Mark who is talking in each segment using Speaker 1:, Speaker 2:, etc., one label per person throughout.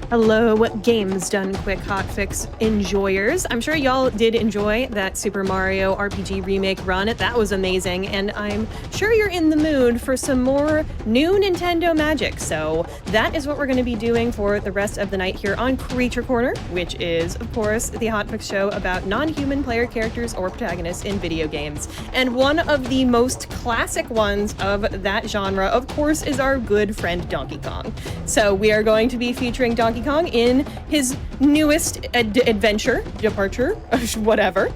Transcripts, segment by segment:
Speaker 1: Hello, Games Done Quick Hotfix enjoyers. I'm sure y'all did enjoy that Super Mario RPG remake run. That was amazing, and I'm sure you're in the mood for some more new Nintendo magic. So that is what we're going to be doing for the rest of the night here on Creature Corner, which is, of course, the Hotfix show about non-human player characters or protagonists in video games. And one of the most classic ones of that genre, of course, is our good friend Donkey Kong. So we are going to be featuring Donkey Kong in his newest departure, whatever,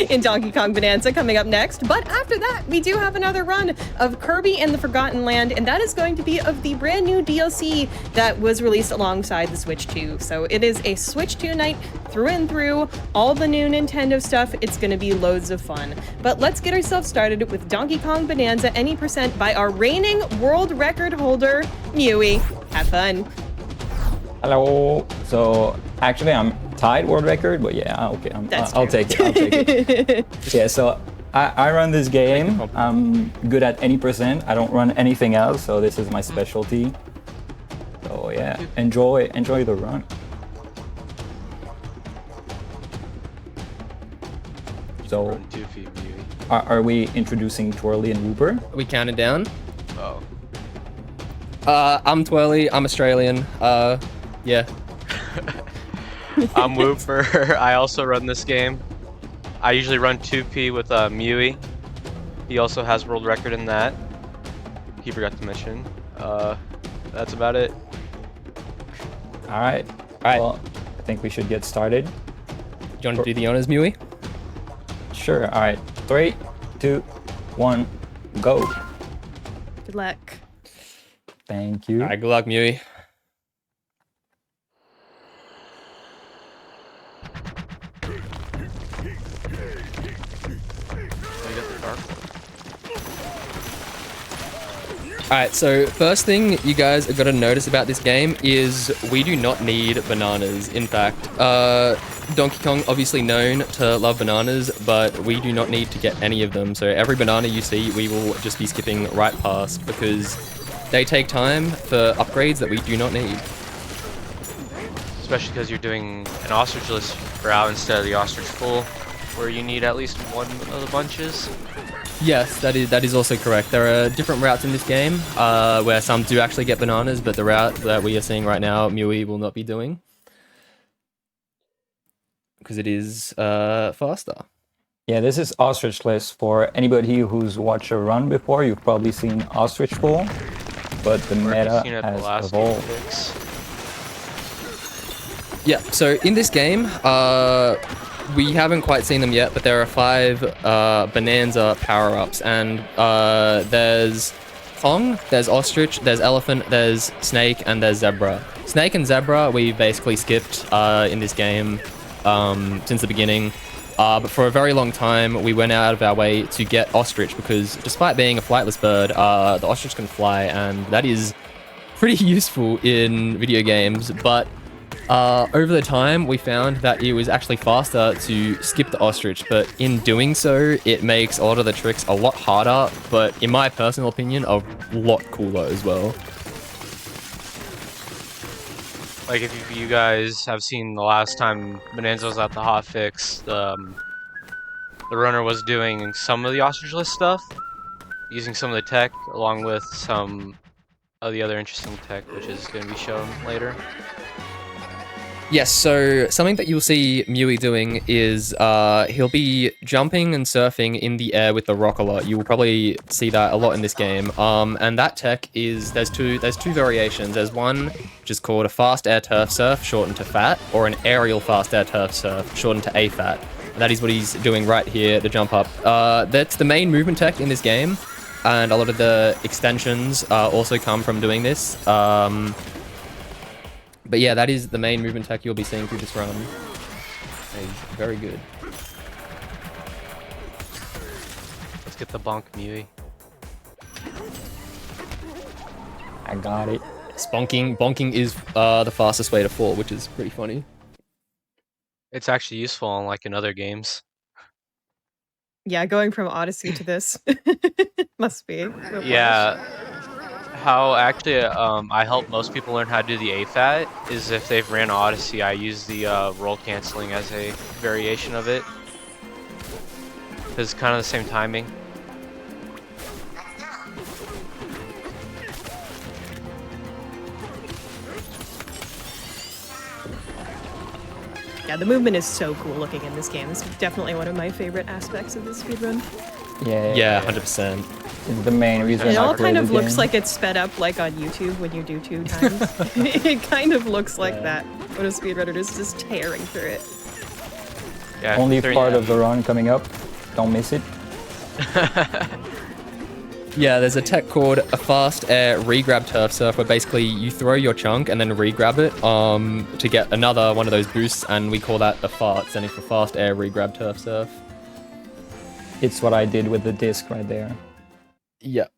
Speaker 1: in Donkey Kong Bananza coming up next. But after that, we do have another run of Kirby and the Forgotten Land, and that is going to be of the brand new DLC that was released alongside the Switch 2. So it is a Switch 2 night through and through, all the new Nintendo stuff. It's going to be loads of fun. But let's get ourselves started with Donkey Kong Bananza any percent by our reigning world record holder, Mewy. Have fun.
Speaker 2: Hello. So actually, I'm tied world record, but yeah, okay, I'll take it. I'll take it. Yeah. So I run this game. I'm good at any percent. I don't run anything else, so this is my specialty. So yeah, enjoy the run. So are we introducing Twirly and Wooper?
Speaker 3: We counted down.
Speaker 4: Oh.
Speaker 3: I'm Twirly. I'm Australian. Yeah.
Speaker 4: I'm Wooper. I also run this game. I usually run 2P with Mewy. He also has world record in that. He forgot to mention. That's about it.
Speaker 2: All right. Well, I think we should get started.
Speaker 3: Do you want to do the honors, Mewy?
Speaker 2: Sure. All right. 3, 2, 1, go.
Speaker 1: Good luck.
Speaker 2: Thank you.
Speaker 3: All right, good luck, Mewy. Alright, so first thing you guys are gonna notice about this game is we do not need bananas. In fact, Donkey Kong obviously known to love bananas, but we do not need to get any of them. So every banana you see, we will just be skipping right past because they take time for upgrades that we do not need.
Speaker 4: Especially because you're doing an ostrich-less route instead of the ostrich full, where you need at least one of the bunches.
Speaker 3: Yes, that is also correct. There are different routes in this game where some do actually get bananas, but the route that we are seeing right now, Mewy will not be doing because it is faster.
Speaker 2: Yeah, this is ostrichless. For anybody who's watched a run before, you've probably seen ostrich full, but the meta has evolved.
Speaker 3: Yeah, so in this game, we haven't quite seen them yet, but there are 5 Bananza power-ups, and there's Kong, there's Ostrich, there's Elephant, there's Snake, and there's Zebra. Snake and Zebra we basically skipped in this game since the beginning, but for a very long time we went out of our way to get Ostrich because despite being a flightless bird, the Ostrich can fly, and that is pretty useful in video games, but over the time, we found that it was actually faster to skip the ostrich, but in doing so, it makes a lot of the tricks a lot harder, but in my personal opinion, a lot cooler as well.
Speaker 4: Like if you guys have seen the last time Bananza was at the hotfix, the runner was doing some of the ostrich-less stuff, using some of the tech, along with some of the other interesting tech, which is going to be shown later.
Speaker 3: Yes, so something that you'll see Mewy doing is he'll be jumping and surfing in the air with the rock a lot. You will probably see that a lot in this game. And that tech is, there's two variations. There's one which is called a fast air turf surf, shortened to FAT, or an aerial fast air turf surf, shortened to AFAT. That is what he's doing right here to jump up. That's the main movement tech in this game, and a lot of the extensions also come from doing this. But yeah, that is the main movement tech you'll be seeing through this run. It's very good.
Speaker 4: Let's get the bonk, Mewy.
Speaker 2: I got it.
Speaker 3: Bonking is the fastest way to fall, which is pretty funny.
Speaker 4: It's actually useful unlike in other games.
Speaker 1: Yeah, going from Odyssey to this must be.
Speaker 4: Yeah. how actually I help most people learn how to do the AFAT is if they've ran Odyssey, I use the roll canceling as a variation of it. It's kind of the same timing.
Speaker 1: Yeah, the movement is so cool looking in this game. It's definitely one of my favorite aspects of this speedrun.
Speaker 3: Yeah, 100%.
Speaker 2: It's the main reason.
Speaker 1: It
Speaker 2: I
Speaker 1: all
Speaker 2: play
Speaker 1: kind
Speaker 2: the
Speaker 1: of looks
Speaker 2: game.
Speaker 1: like it's sped up like on YouTube when you do 2 times. It kind of looks like that when a speedrunner is just tearing through it.
Speaker 4: Yeah,
Speaker 2: Only part of the run coming up. Don't miss it.
Speaker 3: Yeah, there's a tech called a fast air regrab turf surf where basically you throw your chunk and then regrab it to get another one of those boosts, and we call that the fart, standing for fast air regrab turf surf.
Speaker 2: It's what I did with the disc right there.
Speaker 3: Yeah.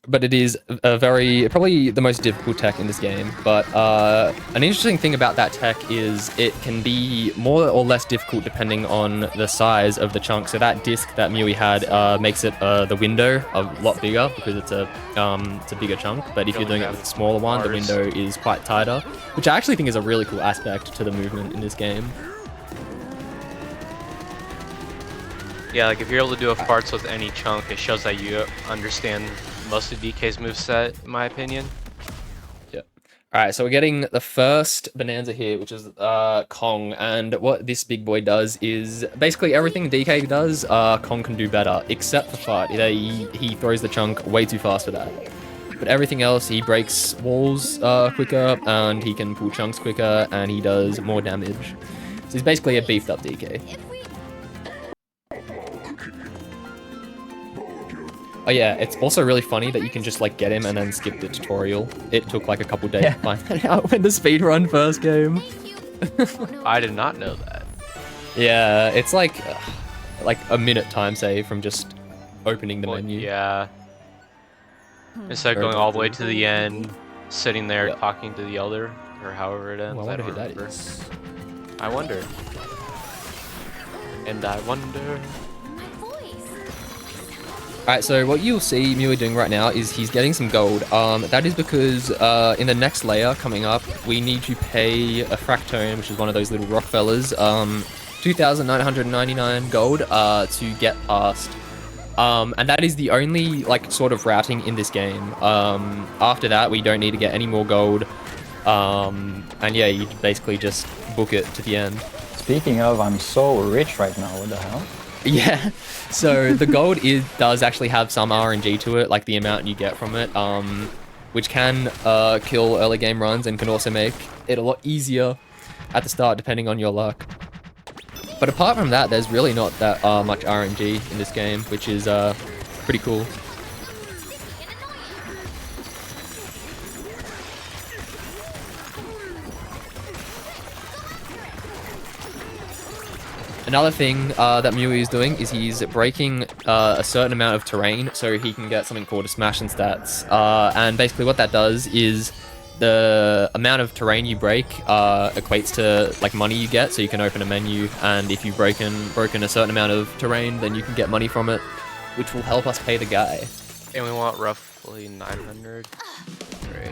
Speaker 3: But it is probably the most difficult tech in this game. But an interesting thing about that tech is it can be more or less difficult depending on the size of the chunk. So that disc that Mui had makes it the window a lot bigger because it's a bigger chunk. But if you're doing it with a smaller one, the window is quite tighter, which I actually think is a really cool aspect to the movement in this game.
Speaker 4: Yeah, like if you're able to do a farts with any chunk, it shows that you understand most of DK's moveset, in my opinion.
Speaker 3: Yeah. Alright, so we're getting the first Bonanza here, which is Kong, and what this big boy does is basically everything DK does, Kong can do better, except for fart. He throws the chunk way too fast for that. But everything else, he breaks walls quicker, and he can pull chunks quicker, and he does more damage. So he's basically a beefed up DK. Oh yeah, it's also really funny that you can just like get him and then skip the tutorial. It took like a couple days to find that out when the speedrun first came.
Speaker 4: I did not know that.
Speaker 3: Yeah, it's like a minute time save from just opening the menu.
Speaker 4: Yeah. Instead of going all the way to the end, sitting there talking to the elder, or however it ends.
Speaker 3: Well, I wonder
Speaker 4: don't
Speaker 3: who that
Speaker 4: remember.
Speaker 3: is.
Speaker 4: I wonder. And I wonder.
Speaker 3: Alright, so what you'll see Mui doing right now is he's getting some gold. That is because in the next layer coming up, we need to pay a fractone, which is one of those little rock fellas, 2,999 gold to get past. And that is the only like sort of routing in this game. After that, we don't need to get any more gold. And yeah, you basically just book it to the end.
Speaker 2: Speaking of, I'm so rich right now. What the hell?
Speaker 3: Yeah, so the gold does actually have some RNG to it, like the amount you get from it, which can kill early game runs and can also make it a lot easier at the start depending on your luck. But apart from that, there's really not that much RNG in this game, which is pretty cool. Another thing that Mui is doing is he's breaking a certain amount of terrain so he can get something called a smash and stats. And basically what that does is the amount of terrain you break equates to like money you get, so you can open a menu, and if you've broken a certain amount of terrain, then you can get money from it, which will help us pay the guy.
Speaker 4: And we want roughly 900. Great.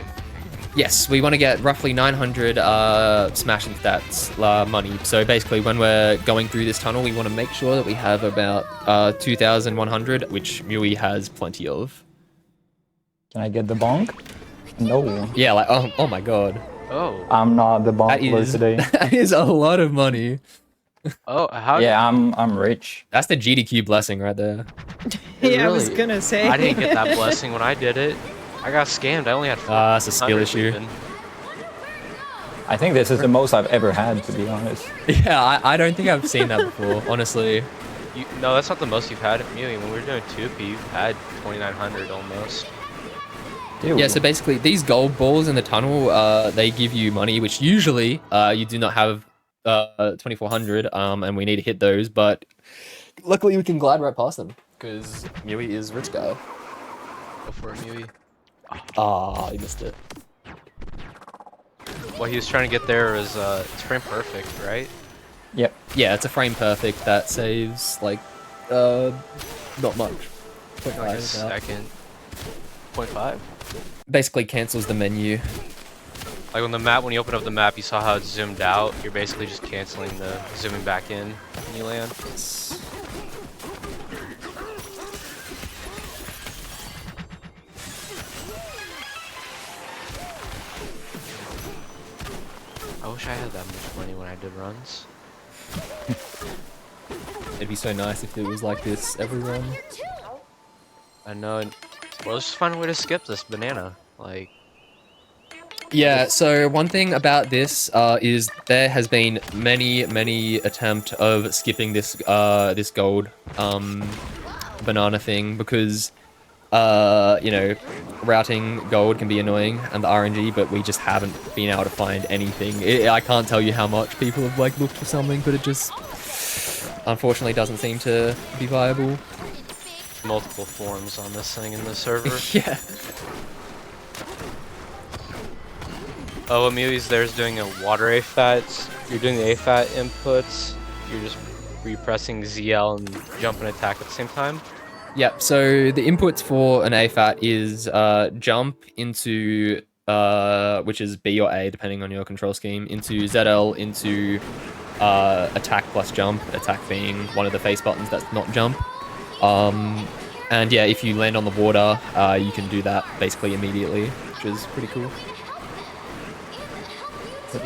Speaker 3: Yes, we want to get roughly 900 smash and stats money. So basically when we're going through this tunnel, we want to make sure that we have about 2,100, which Mui has plenty of.
Speaker 2: Can I get the bonk? No.
Speaker 3: Yeah, like, oh my god.
Speaker 4: Oh.
Speaker 2: I'm not the bonk today.
Speaker 3: That is a lot of money.
Speaker 4: Oh, how?
Speaker 2: Yeah, I'm rich.
Speaker 3: That's the GDQ blessing right there.
Speaker 1: Yeah, I was gonna say.
Speaker 4: I didn't get that blessing when I did it. I got scammed. I only had.
Speaker 3: That's a skill issue.
Speaker 4: Even.
Speaker 2: I think this is the most I've ever had, to be honest.
Speaker 3: Yeah, I don't think I've seen that before, honestly.
Speaker 4: No, that's not the most you've had at Mui. When we were doing 2P, you've had 2,900 almost.
Speaker 2: Dude.
Speaker 3: Yeah, so basically these gold balls in the tunnel, they give you money, which usually you do not have 2,400, and we need to hit those, but luckily we can glide right past them, because Mui is rich guy.
Speaker 4: Go for it, Mui.
Speaker 3: Ah, he missed it.
Speaker 4: What he was trying to get there was, it's frame perfect, right?
Speaker 2: Yep.
Speaker 3: Yeah, it's a frame perfect that saves, like, not much.
Speaker 4: Like a second. 0.5?
Speaker 3: Basically cancels the menu.
Speaker 4: Like when you open up the map, you saw how it's zoomed out. You're basically just canceling the zooming back in when you land. I wish I had that much money when I did runs.
Speaker 3: It'd be so nice if it was like this every run.
Speaker 4: I know. Well, let's just find a way to skip this banana. Like.
Speaker 3: Yeah, so one thing about this is there has been many attempt of skipping this this gold banana thing because you know, routing gold can be annoying and the RNG, but we just haven't been able to find anything. I can't tell you how much people have like looked for something, but it just unfortunately doesn't seem to be viable.
Speaker 4: Multiple forms on this thing in the server.
Speaker 3: Yeah.
Speaker 4: Oh, Amelia's there's doing a water AFAT. You're doing the AFAT inputs. You're just repressing ZL and jump and attack at the same time.
Speaker 3: Yep, so the inputs for an AFAT is jump into, which is B or A depending on your control scheme, into ZL, into attack plus jump, attack being one of the face buttons that's not jump. And yeah, if you land on the water, you can do that basically immediately, which is pretty cool.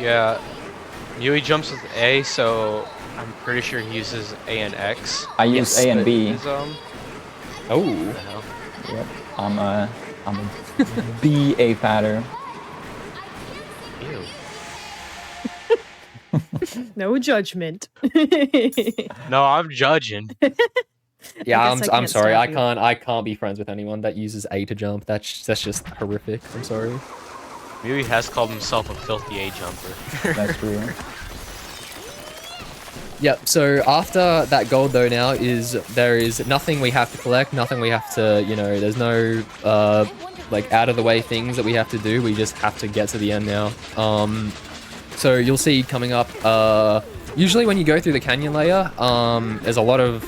Speaker 4: Yeah, Yui jumps with A, so I'm pretty sure he uses A and X.
Speaker 2: I use A and B.
Speaker 4: His,
Speaker 3: Oh.
Speaker 4: what the hell?
Speaker 2: Yep. I'm a B A fatter.
Speaker 4: Ew.
Speaker 1: No judgment.
Speaker 4: No, I'm judging.
Speaker 3: Yeah,
Speaker 1: I
Speaker 3: I'm sorry.
Speaker 1: stop you.
Speaker 3: I can't be friends with anyone that uses A to jump. That's just horrific. I'm sorry.
Speaker 4: Yui has called himself a filthy A jumper.
Speaker 2: That's true.
Speaker 3: Yep, so after that gold though now there is nothing we have to collect, nothing we have to, you know, there's no like out of the way things that we have to do. We just have to get to the end now. So you'll see coming up, usually when you go through the canyon layer, there's a lot of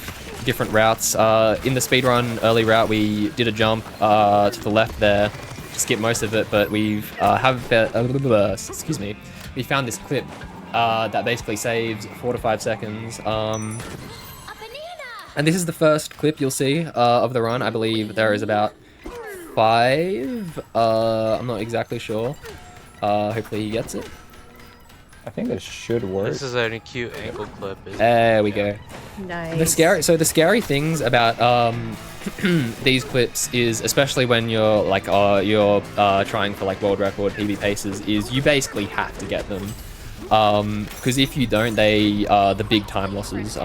Speaker 3: different routes. In the speedrun early route, we did a jump to the left there, to skip most of it, but we've excuse me, we found this clip that basically saves 4 to 5 seconds. And this is the first clip you'll see of the run. I believe there is about 5. I'm not exactly sure. Hopefully he gets it.
Speaker 2: I think this should work.
Speaker 4: This is a cute ankle clip.
Speaker 3: There we go.
Speaker 1: Nice.
Speaker 3: The scary things about these clips is, especially when you're like trying for like world record PB paces, is you basically have to get them. Because if you don't, they are the big time losses.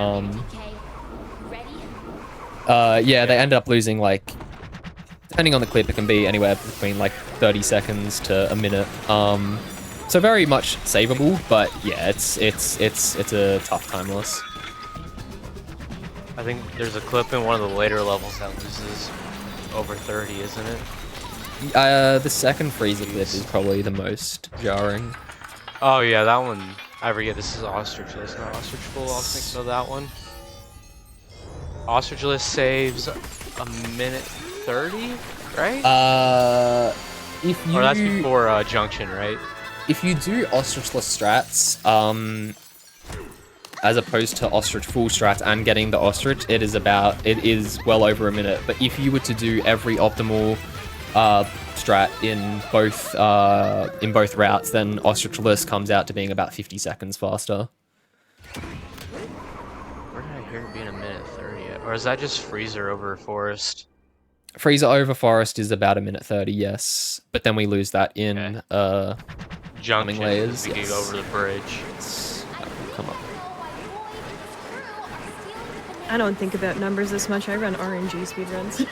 Speaker 3: Yeah, they end up losing, like, depending on the clip, it can be anywhere between like 30 seconds to a minute. So very much savable, but yeah, it's a tough time loss.
Speaker 4: I think there's a clip in one of the later levels that loses over 30, isn't it?
Speaker 3: The second freezer clip is probably the most jarring.
Speaker 4: Oh yeah, that one. I forget this is Ostrich List, not Ostrich Full. I was thinking of that one. Ostrich List saves a minute 30, right?
Speaker 3: If you...
Speaker 4: Or that's before Junction, right?
Speaker 3: If you do Ostrich List strats, as opposed to Ostrich Full strats and getting the Ostrich, it is well over a minute. But if you were to do every optimal strat in both routes, then Ostrich List comes out to being about 50 seconds faster.
Speaker 4: Where did I hear it being a minute 30 at? Or is that just Freezer over Forest?
Speaker 3: Freezer over Forest is about a minute 30, yes. But then we lose that in
Speaker 4: Junction
Speaker 3: layers.
Speaker 4: We can go over the bridge.
Speaker 3: That will come up.
Speaker 1: I don't think about numbers this much. I run RNG speedruns.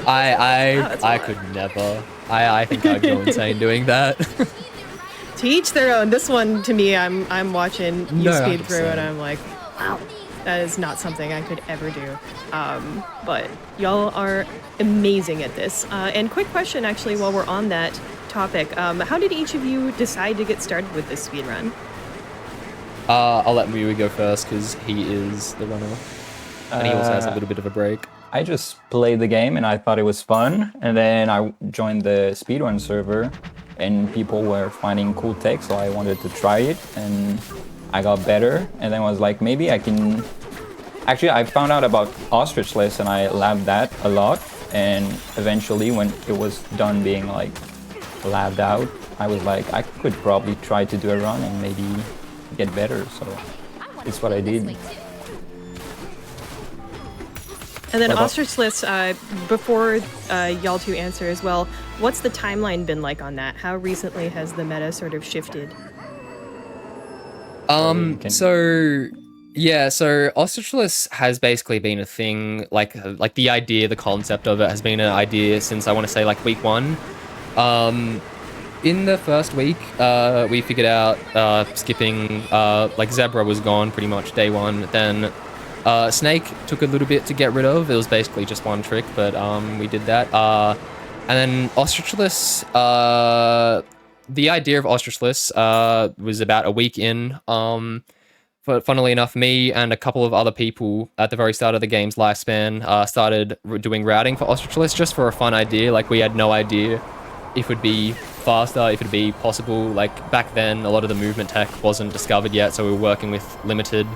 Speaker 3: I could never. I think I'd go insane doing that.
Speaker 1: To each their own. This one, to me, I'm watching you speed
Speaker 3: 100%.
Speaker 1: through, and I'm like, wow, that is not something I could ever do. But y'all are amazing at this. And quick question, actually, while we're on that topic, how did each of you decide to get started with this speedrun?
Speaker 3: I'll let Miui go first because he is the runner, and he also has a little bit of a break.
Speaker 2: I just played the game and I thought it was fun, and then I joined the speedrun server, and people were finding cool tech, so I wanted to try it, and I got better, and then I was like, maybe I can... Actually, I found out about ostrichless, and I labbed that a lot, and eventually when it was done being like labbed out, I was like, I could probably try to do a run and maybe get better, so it's what I did.
Speaker 1: And then ostrichless, before y'all two answer as well, what's the timeline been like on that? How recently has the meta sort of shifted?
Speaker 3: So ostrichless has basically been a thing, like the idea, the concept of it has been an idea since I want to say like week 1. In the first week, we figured out skipping, like Zebra was gone pretty much day 1, then Snake took a little bit to get rid of. It was basically just one trick, but we did that. And then ostrichless, the idea of ostrichless was about a week in. But funnily enough, me and a couple of other people at the very start of the game's lifespan started doing routing for ostrichless just for a fun idea. Like, we had no idea if it would be faster, if it would be possible. Like, back then, a lot of the movement tech wasn't discovered yet, so we were working with limited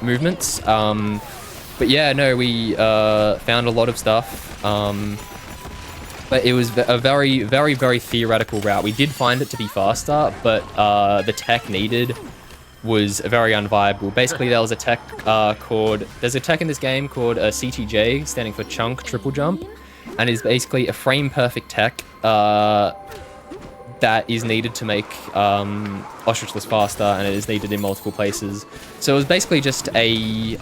Speaker 3: movements. But yeah, no, we found a lot of stuff. But it was a very, very, very theoretical route. We did find it to be faster, but the tech needed was very unviable. Basically, there was a tech there's a tech in this game called CTJ, standing for Chunk Triple Jump, and is basically a frame-perfect tech that is needed to make ostrichless faster, and it is needed in multiple places. So it was basically just a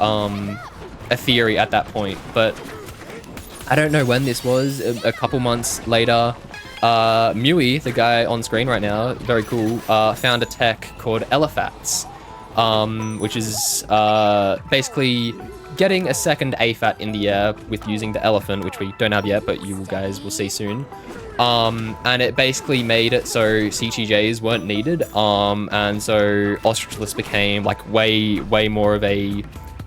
Speaker 3: theory at that point, but I don't know when this was. A couple months later, Mui, the guy on screen right now, very cool, found a tech called Elefats, which is basically getting a second AFAT in the air with using the elephant, which we don't have yet, but you guys will see soon. And it basically made it so CTJs weren't needed, and so ostrichless became like way more of a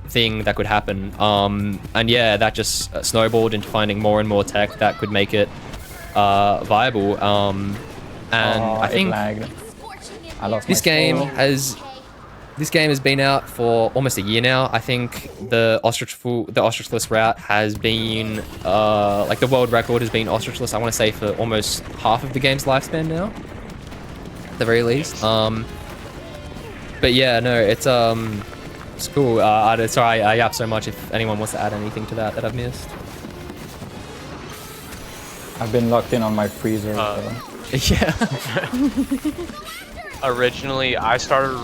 Speaker 3: thing that could happen. And yeah, that just snowballed into finding more and more tech that could make it viable. And I think this game has been out for almost a year now. I think the ostrichless route has been like the world record has been ostrichless, I want to say, for almost half of the game's lifespan now, at the very least. But yeah, no, it's cool. Sorry, I yap so much. If anyone wants to add anything to that I've missed.
Speaker 2: I've been locked in on my freezer.
Speaker 3: Yeah.
Speaker 4: Originally, I started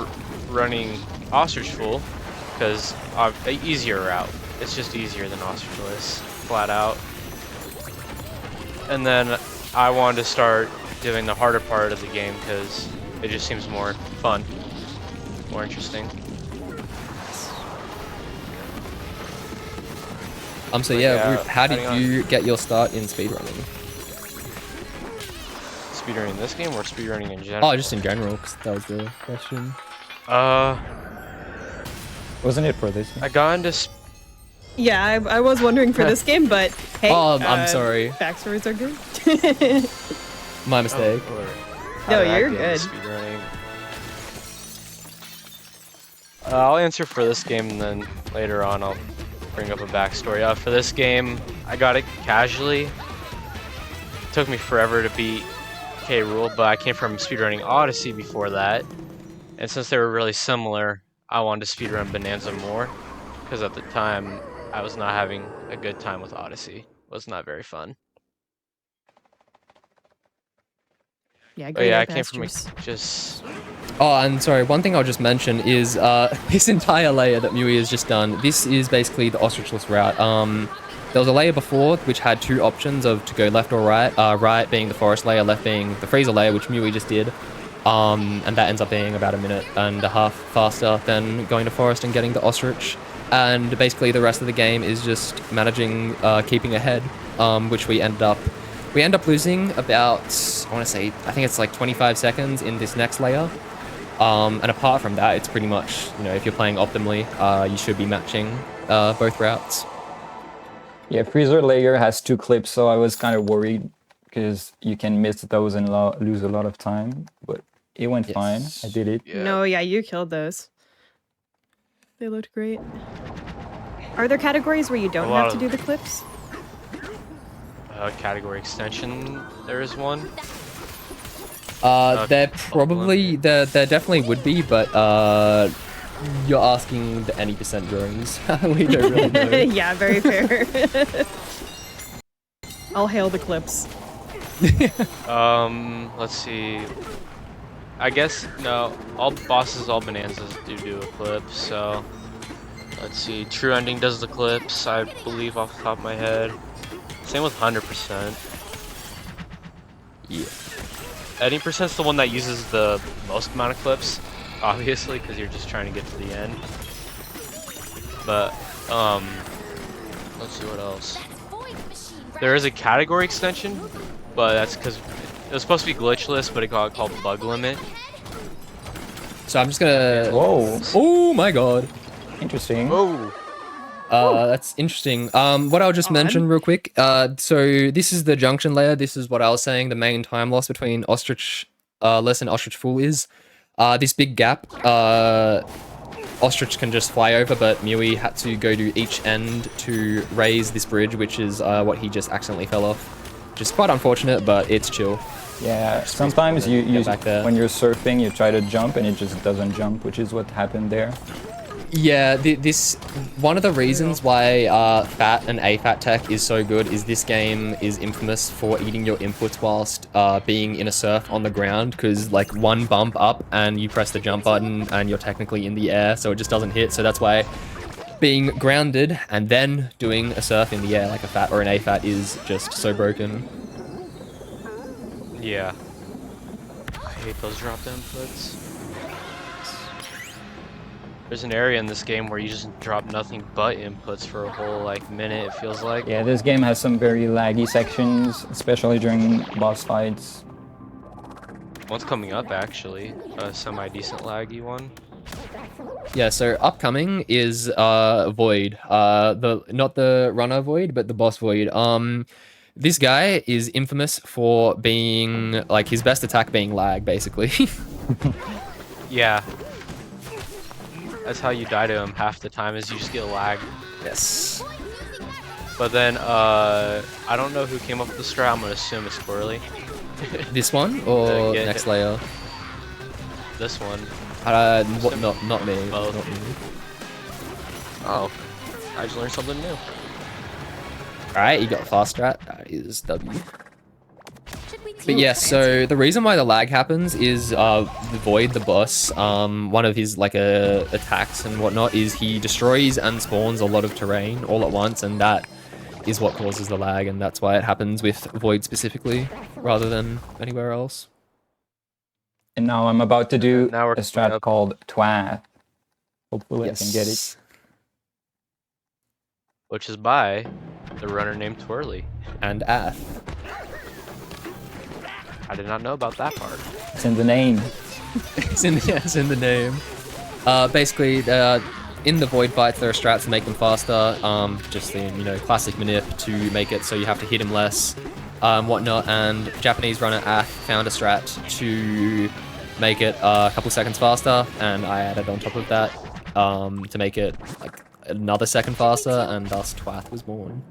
Speaker 4: running ostrich full because an easier route. It's just easier than ostrichless, flat out. And then I wanted to start doing the harder part of the game because it just seems more fun, more interesting.
Speaker 3: So yeah, Ruth, how did you get your start in speedrunning?
Speaker 4: Speedrunning this game or speedrunning in general?
Speaker 3: Oh, just in general, because that was the question.
Speaker 2: Wasn't it for this?
Speaker 4: I got into...
Speaker 1: Yeah, I was wondering for this game, but hey,
Speaker 3: I'm sorry.
Speaker 1: Backstories are good.
Speaker 3: My mistake.
Speaker 1: No, you're good.
Speaker 4: Speedrunning. I'll answer for this game, and then later on I'll bring up a backstory. For this game, I got it casually. It took me forever to beat K-Rule, but I came from speedrunning Odyssey before that. And since they were really similar, I wanted to speedrun Bonanza more, because at the time, I was not having a good time with Odyssey. It was not very fun.
Speaker 1: Yeah,
Speaker 4: but yeah, I came from just...
Speaker 3: Oh, and sorry, one thing I'll just mention is this entire layer that Mui has just done, this is basically the ostrichless route. There was a layer before which had two options of to go left or right, right being the forest layer, left being the freezer layer, which Mui just did. And that ends up being about 1.5 minutes faster than going to forest and getting the ostrich. And basically the rest of the game is just managing keeping ahead, which we end up losing about, I want to say, I think it's like 25 seconds in this next layer. And apart from that, it's pretty much, you know, if you're playing optimally, you should be matching both routes.
Speaker 2: Yeah, freezer layer has 2 clips, so I was kind of worried because you can miss those and lose a lot of time. But it went fine. I did it.
Speaker 4: Yeah.
Speaker 1: No, yeah, you killed those. They looked great. Are there categories where you don't have to do the clips?
Speaker 4: Category extension, there is one.
Speaker 3: There definitely would be, but you're asking the any percent viewers. We don't really know.
Speaker 1: Yeah, very fair. I'll hail the clips.
Speaker 4: Let's see. I guess no. All bosses, all Bonanzas do a clip. So let's see. True Ending does the clips, I believe, off the top of my head. Same with 100%.
Speaker 3: Yeah.
Speaker 4: 80%'s the one that uses the most amount of clips, obviously, because you're just trying to get to the end. But let's see what else. There is a category extension, but that's because it was supposed to be glitchless, but it got called bug limit.
Speaker 3: So I'm just gonna.
Speaker 2: Whoa.
Speaker 3: Oh my god.
Speaker 2: Interesting.
Speaker 4: Oh.
Speaker 3: That's interesting. What I'll just mention real quick. So this is the junction layer. This is what I was saying. The main time loss between ostrich less and ostrich full is this big gap. Ostrich can just fly over, but Mewy had to go to each end to raise this bridge, which is what he just accidentally fell off. Which is quite unfortunate, but it's chill.
Speaker 2: Yeah, sometimes you
Speaker 3: back there.
Speaker 2: when you're surfing, you try to jump and it just doesn't jump, which is what happened there.
Speaker 3: Yeah, this one of the reasons why FAT and AFAT tech is so good is this game is infamous for eating your inputs whilst being in a surf on the ground, because like one bump up and you press the jump button and you're technically in the air, so it just doesn't hit. So that's why being grounded and then doing a surf in the air like a FAT or an AFAT is just so broken.
Speaker 4: Yeah. I hate those drop inputs. There's an area in this game where you just drop nothing but inputs for a whole like minute, it feels like.
Speaker 2: Yeah, this game has some very laggy sections, especially during boss fights.
Speaker 4: One's coming up actually, a semi-decent laggy one.
Speaker 3: Yeah, so upcoming is Void. Not the runner Void, but the boss Void. This guy is infamous for being like his best attack being lag, basically.
Speaker 4: Yeah. That's how you die to him half the time, is you just get lag.
Speaker 3: Yes.
Speaker 4: But then, I don't know who came up with the strat, I'm gonna assume it's Squirrely.
Speaker 3: This one or next layer?
Speaker 4: This one.
Speaker 3: Not me.
Speaker 4: Both.
Speaker 3: Not me.
Speaker 4: Oh. I just learned something new.
Speaker 3: Alright, you got fast strat. That is W. But yes, so the reason why the lag happens is the Void, the boss, one of his like attacks and whatnot is he destroys and spawns a lot of terrain all at once, and that is what causes the lag, and that's why it happens with Void specifically rather than anywhere else.
Speaker 2: And now I'm about to do
Speaker 4: Now we're
Speaker 2: a strat called Twat. Hopefully I can get it.
Speaker 4: Which is by the runner named Twirly.
Speaker 3: And Ath.
Speaker 4: I did not know about that part.
Speaker 2: It's in the name.
Speaker 3: It's in the name. Basically, in the Void fights, there are strats to make them faster. Just the classic manip to make it so you have to hit him less, whatnot. And Japanese runner Ath found a strat to make it a couple seconds faster, and I added on top of that to make it like another second faster, and thus Twath was born.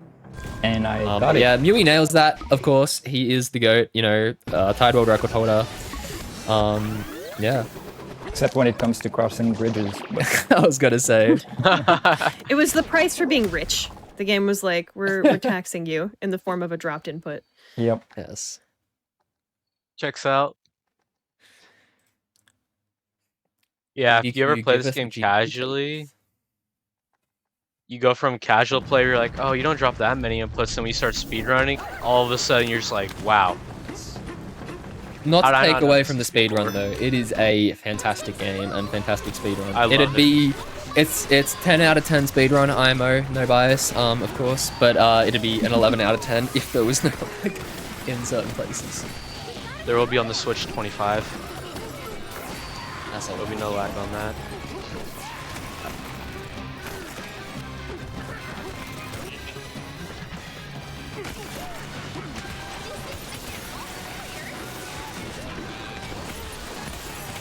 Speaker 2: And I got it.
Speaker 3: Yeah, Mewy nails that, of course. He is the GOAT, Tide World Record holder. Yeah.
Speaker 2: Except when it comes to crossing bridges.
Speaker 3: I was gonna say.
Speaker 1: It was the price for being rich. The game was like, we're taxing you in the form of a dropped input.
Speaker 2: Yep.
Speaker 3: Yes.
Speaker 4: Checks out. Yeah, if you ever play this game casually, you go from casual play, you're like, oh, you don't drop that many inputs, and when you start speedrunning, all of a sudden you're just like, wow.
Speaker 3: Not to take away from the speedrun though, it is a fantastic game and fantastic speedrun. It'd be, it's 10 out of 10 speedrun IMO, no bias, of course, but it'd be an 11 out of 10 if there was no lag in certain places.
Speaker 4: There will be on the Switch 25.
Speaker 3: There
Speaker 4: will be no lag on that.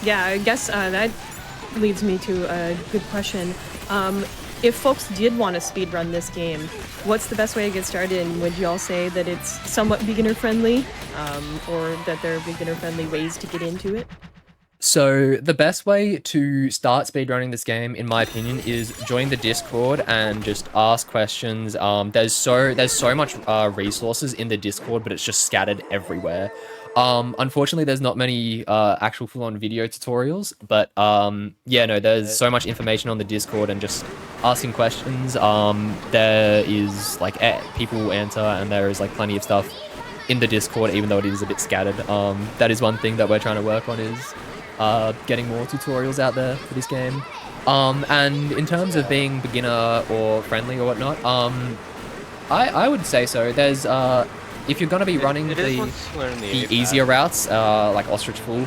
Speaker 1: Yeah, I guess that leads me to a good question. If folks did want to speedrun this game, what's the best way to get started? And would y'all say that it's somewhat beginner-friendly, or that there are beginner-friendly ways to get into it?
Speaker 3: So the best way to start speedrunning this game, in my opinion, is join the Discord and just ask questions. There's so much resources in the Discord, but it's just scattered everywhere. Unfortunately, there's not many actual full-on video tutorials, but yeah, no, there's so much information on the Discord and just asking questions. There is like people will answer, and there is like plenty of stuff in the Discord, even though it is a bit scattered. That is one thing that we're trying to work on, is getting more tutorials out there for this game. And in terms of being beginner or friendly or whatnot, I would say so. There's if you're going to be running the easier routes, like Ostrich Full,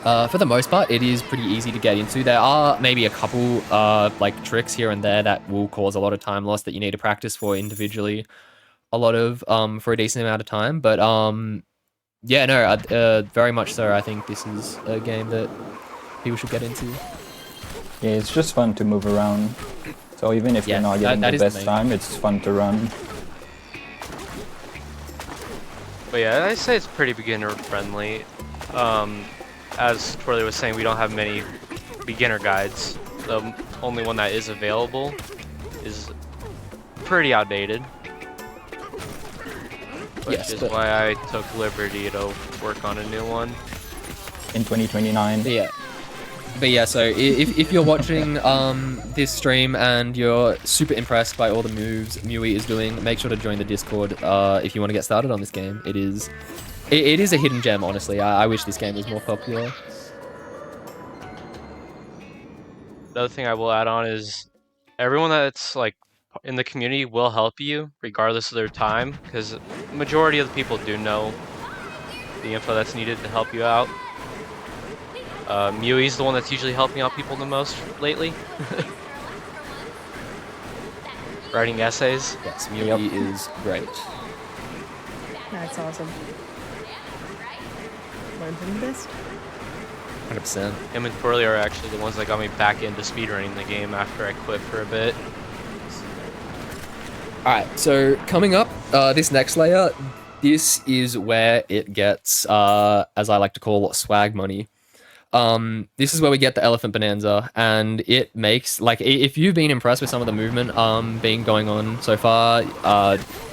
Speaker 3: for the most part, it is pretty easy to get into. There are maybe a couple like tricks here and there that will cause a lot of time loss that you need to practice for individually, a lot of for a decent amount of time. But yeah, no, very much so. I think this is a game that people should get into.
Speaker 2: Yeah, it's just fun to move around. So even if you're not getting the best time, it's fun to run.
Speaker 4: But yeah, I'd say it's pretty beginner friendly. As Twirly was saying, we don't have many beginner guides. The only one that is available is pretty outdated. Which is why I took liberty to work on a new one.
Speaker 2: In 2029.
Speaker 3: Yeah. But yeah, so if you're watching this stream and you're super impressed by all the moves Mui is doing, make sure to join the Discord if you want to get started on this game. It is a hidden gem, honestly. I wish this game was more popular.
Speaker 4: The other thing I will add on is everyone that's like in the community will help you regardless of their time, because the majority of the people do know the info that's needed to help you out. Mui's the one that's usually helping out people the most lately. Writing essays.
Speaker 3: Yes, Mui is great.
Speaker 1: That's awesome. Learn from the best.
Speaker 3: 100%.
Speaker 4: Him and Twirly are actually the ones that got me back into speedrunning the game after I quit for a bit.
Speaker 3: Alright, so coming up, this next layer, this is where it gets, as I like to call, swag money. This is where we get the Elephant Bonanza, and it makes, like, if you've been impressed with some of the movement being going on so far,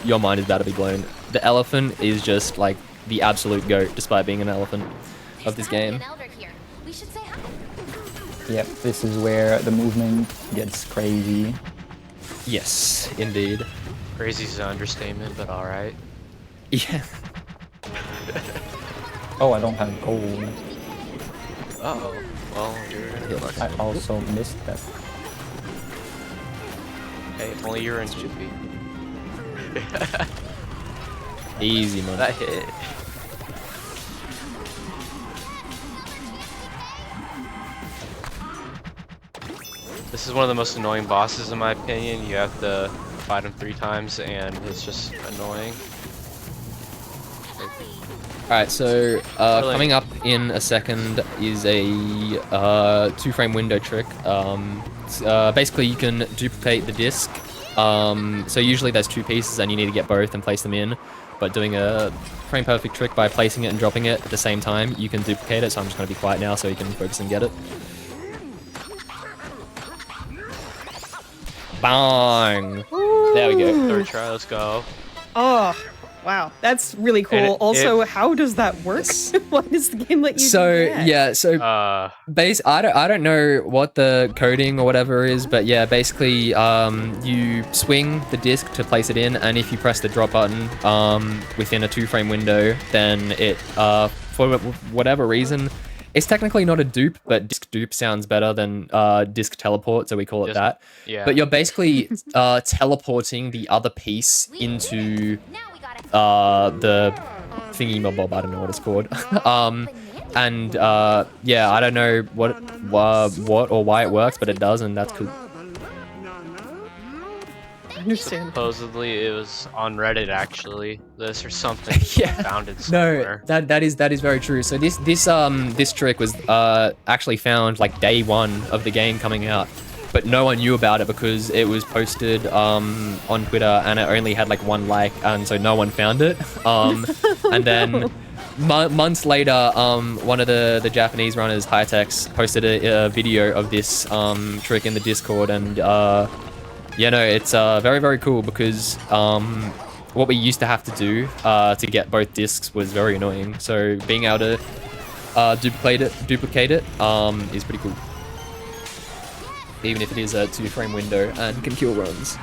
Speaker 3: your mind is about to be blown. The elephant is just, like, the absolute goat, despite being an elephant of this game.
Speaker 2: Yep, this is where the movement gets crazy.
Speaker 3: Yes, indeed.
Speaker 4: Crazy's an understatement, but alright.
Speaker 3: Yeah.
Speaker 2: Oh, I don't have gold.
Speaker 4: Uh-oh. Well, you're gonna get lucky.
Speaker 2: I also missed that.
Speaker 4: Hey, only your ends should be.
Speaker 3: Easy, man.
Speaker 4: That hit. This is one of the most annoying bosses in my opinion. You have to fight him 3 times and it's just annoying.
Speaker 3: Alright, so coming up in a second is a 2-frame window trick. Basically you can duplicate the disc. So usually there's 2 pieces and you need to get both and place them in. But doing a frame perfect trick by placing it and dropping it at the same time, you can duplicate it. So I'm just going to be quiet now so you can focus and get it. Bang! There we go.
Speaker 4: Third try, let's go.
Speaker 1: Oh, wow. That's really cool. Also, how does that work? Why does the game let you do that?
Speaker 3: Yeah, so I don't know what the coding or whatever is, but yeah, basically you swing the disc to place it in, and if you press the drop button within a 2-frame window, then it, for whatever reason, it's technically not a dupe, but disc dupe sounds better than disc teleport, so we call it that.
Speaker 4: Yeah.
Speaker 3: But you're basically teleporting the other piece into the thingy-mob, I don't know what it's called. Yeah, I don't know what or why it works, but it does, and that's cool.
Speaker 1: understand.
Speaker 4: Supposedly it was on Reddit actually. This or something.
Speaker 3: Yeah.
Speaker 4: Found it somewhere.
Speaker 3: No, that is very true. So this trick was actually found like day 1 of the game coming out, but no one knew about it because it was posted on Twitter and it only had like 1 like, and so no one found it. And then months later, one of the Japanese runners, Hightex, posted a video of this trick in the Discord, and yeah, no, it's very, very cool because what we used to have to do to get both discs was very annoying. So being able to duplicate it is pretty cool. Even if it is a 2-frame window and can kill runs.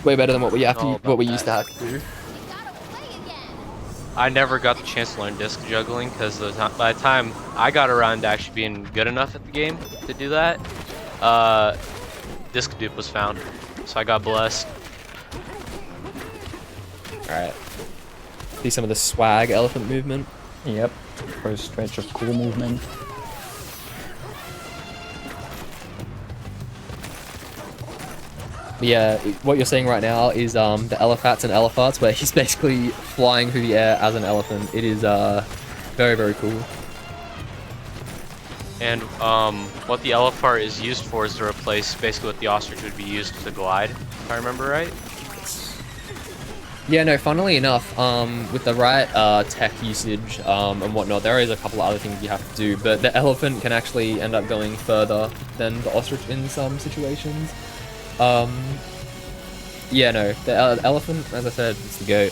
Speaker 3: Way better than what we used to have to do.
Speaker 4: I never got the chance to learn disc juggling because by the time I got around to actually being good enough at the game to do that, disc dupe was found. So I got blessed.
Speaker 3: Alright. See some of the swag elephant movement.
Speaker 2: Yep. First stretch of cool movement.
Speaker 3: Yeah, what you're seeing right now is the Elephants and Elepharts, where he's basically flying through the air as an elephant. It is very, very cool.
Speaker 4: And what the Elephart is used for is to replace basically what the ostrich would be used to glide, if I remember right.
Speaker 3: Yeah, no, funnily enough, with the right tech usage and whatnot, there is a couple of other things you have to do, but the elephant can actually end up going further than the ostrich in some situations. Yeah, no, the elephant, as I said, it's the goat.